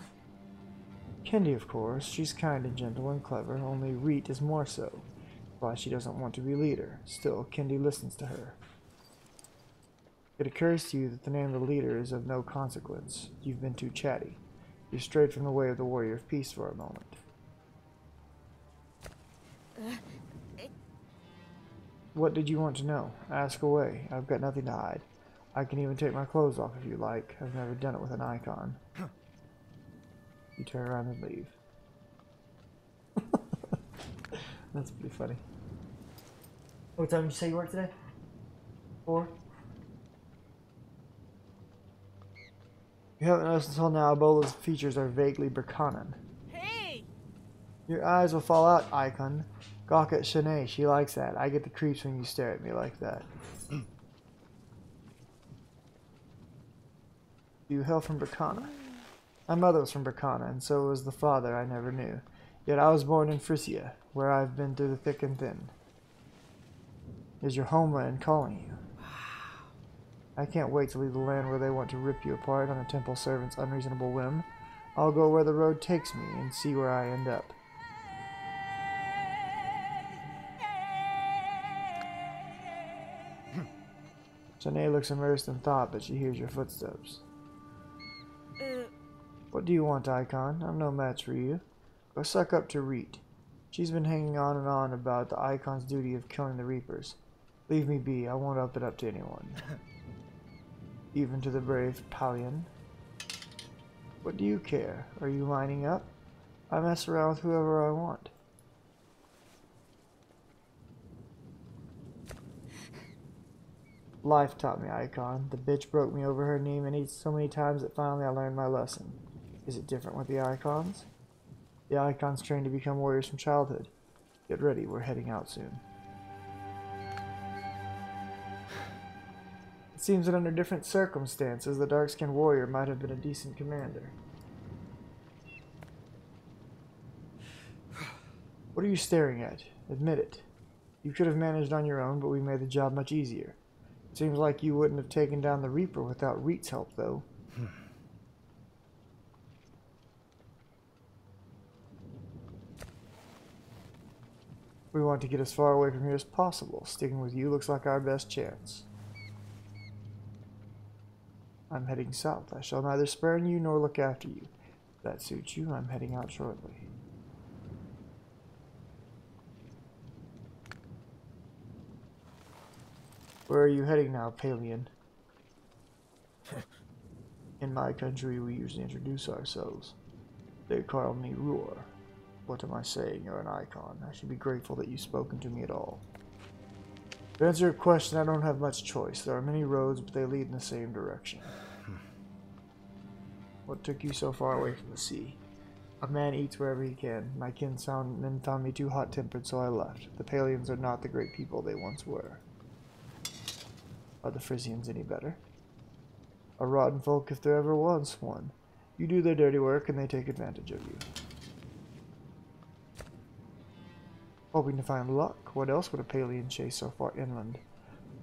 Kendi, of course. She's kind and gentle and clever, only Reet is more so. That's why she doesn't want to be leader. Still, Kendi listens to her. It occurs to you that the name of the leader is of no consequence. You've been too chatty. You've strayed from the way of the warrior of peace for a moment. What did you want to know? Ask away. I've got nothing to hide. I can even take my clothes off if you like. I've never done it with an icon. You turn around and leave. That's pretty funny. What time did you say you worked today? 4? You haven't noticed until now, Ebola's features are vaguely Berkanan. Hey! Your eyes will fall out, Icon. Gawk at Shanae, she likes that. I get the creeps when you stare at me like that. You hail from Berkana? My mother was from Berkana, and so was the father I never knew. Yet I was born in Frisia, where I've been through the thick and thin. Is your homeland calling you? I can't wait to leave the land where they want to rip you apart on a temple servant's unreasonable whim. I'll go where the road takes me and see where I end up. Shanae looks immersed in thought, but she hears your footsteps. What do you want, Icon? I'm no match for you. Go suck up to Reet. She's been hanging on and on about the Icon's duty of killing the Reapers. Leave me be. I won't up it up to anyone. Even to the brave Palian. What do you care? Are you lining up? I mess around with whoever I want. Life taught me, Icon. The bitch broke me over her knee so many times that finally I learned my lesson. Is it different with the Icons? The Icons trained to become warriors from childhood. Get ready, we're heading out soon. It seems that under different circumstances, the dark-skinned warrior might have been a decent commander. What are you staring at? Admit it. You could have managed on your own, but we made the job much easier. Seems like you wouldn't have taken down the Reaper without Reet's help, though. We want to get as far away from here as possible. Sticking with you looks like our best chance. I'm heading south. I shall neither spurn you nor look after you. If that suits you, I'm heading out shortly. Where are you heading now, Palian? In my country, we usually introduce ourselves. They call me Roar. What am I saying? You're an icon. I should be grateful that you've spoken to me at all. To answer your question, I don't have much choice. There are many roads, but they lead in the same direction. What took you so far away from the sea? A man eats wherever he can. My kin found me too hot-tempered, so I left. The Palians are not the great people they once were. Are the Frisians any better? A rotten folk if there ever was one. You do their dirty work and they take advantage of you. Hoping to find luck. What else would a Palian chase so far inland?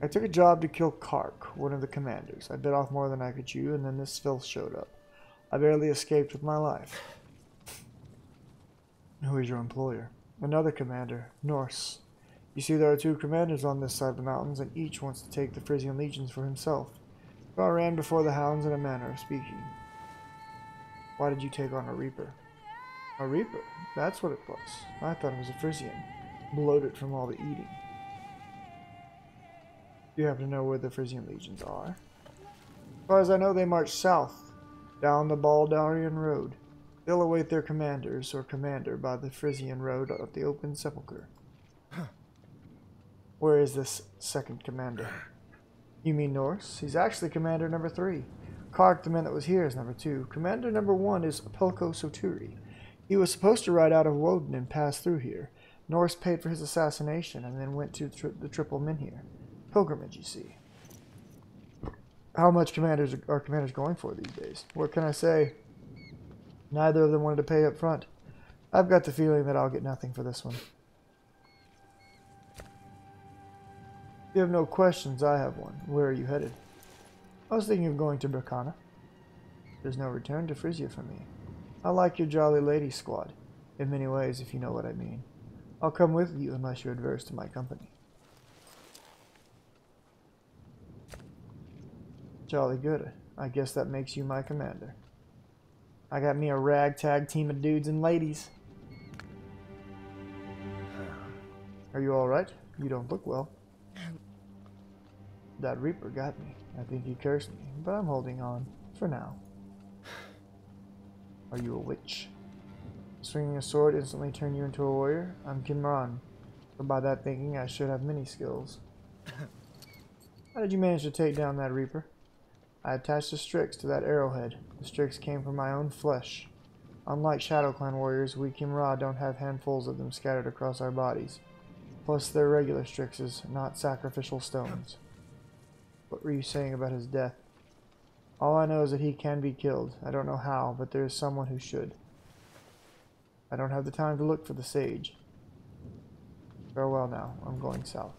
I took a job to kill Kark, one of the commanders. I bit off more than I could chew, and then this filth showed up. I barely escaped with my life. Who is your employer? Another commander, Norse. You see, there are two commanders on this side of the mountains, and each wants to take the Frisian legions for himself. So I ran before the hounds in a manner of speaking. Why did you take on a Reaper? A Reaper? That's what it was. I thought it was a Frisian, bloated from all the eating. Do you happen to know where the Frisian legions are? As far as I know, they march south, down the Baldarian Road. They'll await their commanders, or commander, by the Frisian Road at the Open Sepulchre. Where is this second commander? You mean Norse? He's actually commander number 3. Kark, the man that was here, is number 2. Commander number 1 is Pelko Soturi. He was supposed to ride out of Woden and pass through here. Norse paid for his assassination and then went to the Triple Menhir. Pilgrimage, you see. How much are commanders going for these days? What can I say? Neither of them wanted to pay up front. I've got the feeling that I'll get nothing for this one. If you have no questions, I have one. Where are you headed? I was thinking of going to Bracana. There's no return to Frisia for me. I like your jolly lady squad, in many ways, if you know what I mean. I'll come with you unless you're adverse to my company. Jolly good. I guess that makes you my commander. I got me a ragtag team of dudes and ladies. Are you alright? You don't look well. That Reaper got me. I think he cursed me, but I'm holding on. For now. Are you a witch? Swinging a sword instantly turn you into a warrior? I'm Kimran. But by that thinking, I should have many skills. How did you manage to take down that Reaper? I attached a Strix to that arrowhead. The Strix came from my own flesh. Unlike Shadow Clan warriors, we Kimra don't have handfuls of them scattered across our bodies. Plus, they're regular Strixes, not sacrificial stones. What were you saying about his death? All I know is that he can be killed. I don't know how, but there is someone who should. I don't have the time to look for the sage. Farewell now. I'm going south.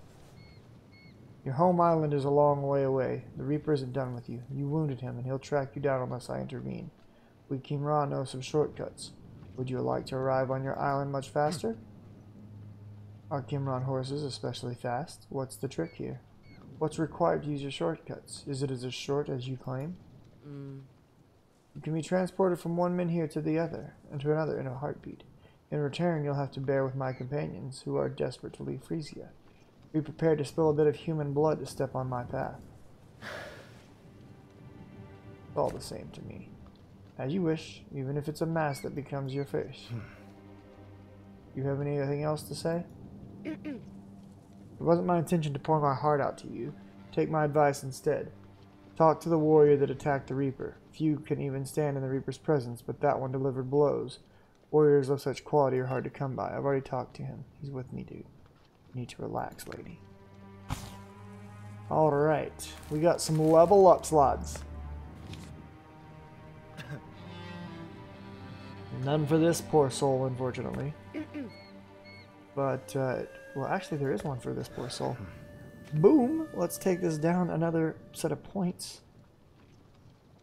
Your home island is a long way away. The Reaper isn't done with you. You wounded him, and he'll track you down unless I intervene. We Kimra know some shortcuts. Would you like to arrive on your island much faster? Are Kimran horses especially fast? What's the trick here? What's required to use your shortcuts? Is it as short as you claim? You can be transported from one Menhir to the other, and to another in a heartbeat. In return, you'll have to bear with my companions, who are desperate to leave Frisia. Be prepared to spill a bit of human blood to step on my path. It's all the same to me. As you wish, even if it's a mask that becomes your face. You have anything else to say? It wasn't my intention to pour my heart out to you. Take my advice instead. Talk to the warrior that attacked the Reaper. Few can even stand in the Reaper's presence, but that one delivered blows. Warriors of such quality are hard to come by. I've already talked to him. He's with me, dude. You need to relax, lady. Alright. We got some level ups, lads. None for this poor soul, unfortunately. But, well, actually there is one for this poor soul. Boom! Let's take this down another set of points.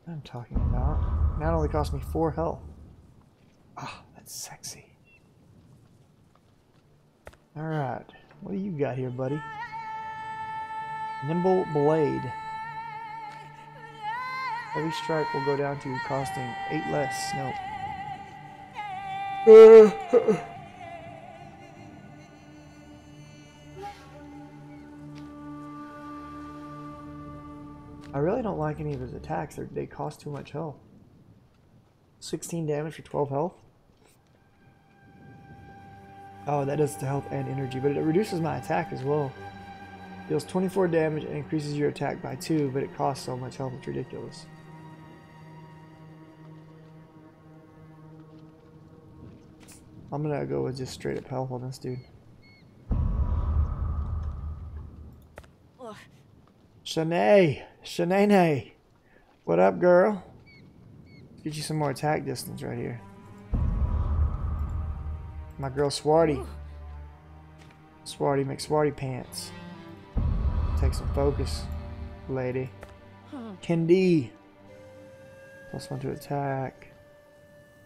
What I'm talking about. That only cost me 4 health. Ah, that's sexy. Alright, what do you got here, buddy? Nimble Blade. Heavy Strike will go down to costing 8 less. Nope. I really don't like any of his attacks. They cost too much health. 16 damage for 12 health. Oh, that does the health and energy, but it reduces my attack as well. Deals 24 damage and increases your attack by 2, but it costs so much health, it's ridiculous. I'm gonna go with just straight up health on this dude. Shanae! What up, girl? Let's get you some more attack distance right here. My girl Swarty. Swarty McSwarty pants. Take some focus, lady. Kendi. +1 to attack.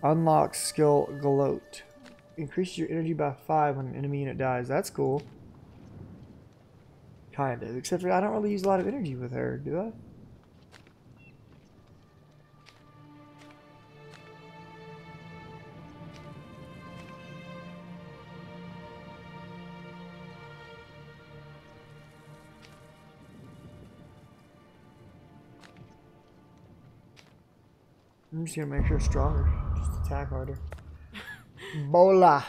Unlock skill Gloat. Increases your energy by 5 when an enemy unit dies. That's cool. Kind of. Except for I don't really use a lot of energy with her, do I? I'm just gonna make her stronger. Just attack harder. Bola.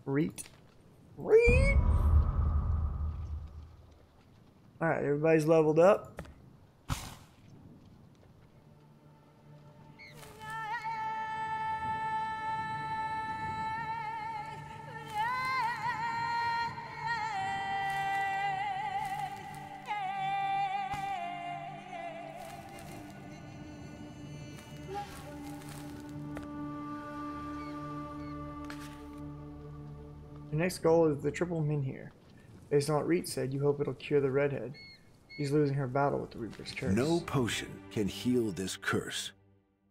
Reet. Alright, everybody's leveled up. The next goal is the triple Minhir. Based on what Reet said, you hope it'll cure the redhead. She's losing her battle with the Reaper's curse. No potion can heal this curse,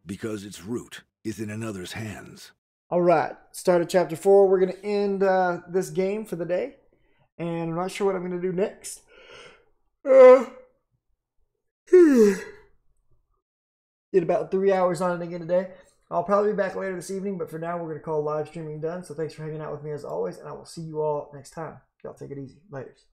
because its root is in another's hands. Alright, start of chapter 4. We're going to end this game for the day. And I'm not sure what I'm going to do next. Did about 3 hours on it again today. I'll probably be back later this evening, but for now we're going to call live streaming done. So thanks for hanging out with me as always, and I will see you all next time. Y'all take it easy. Laters.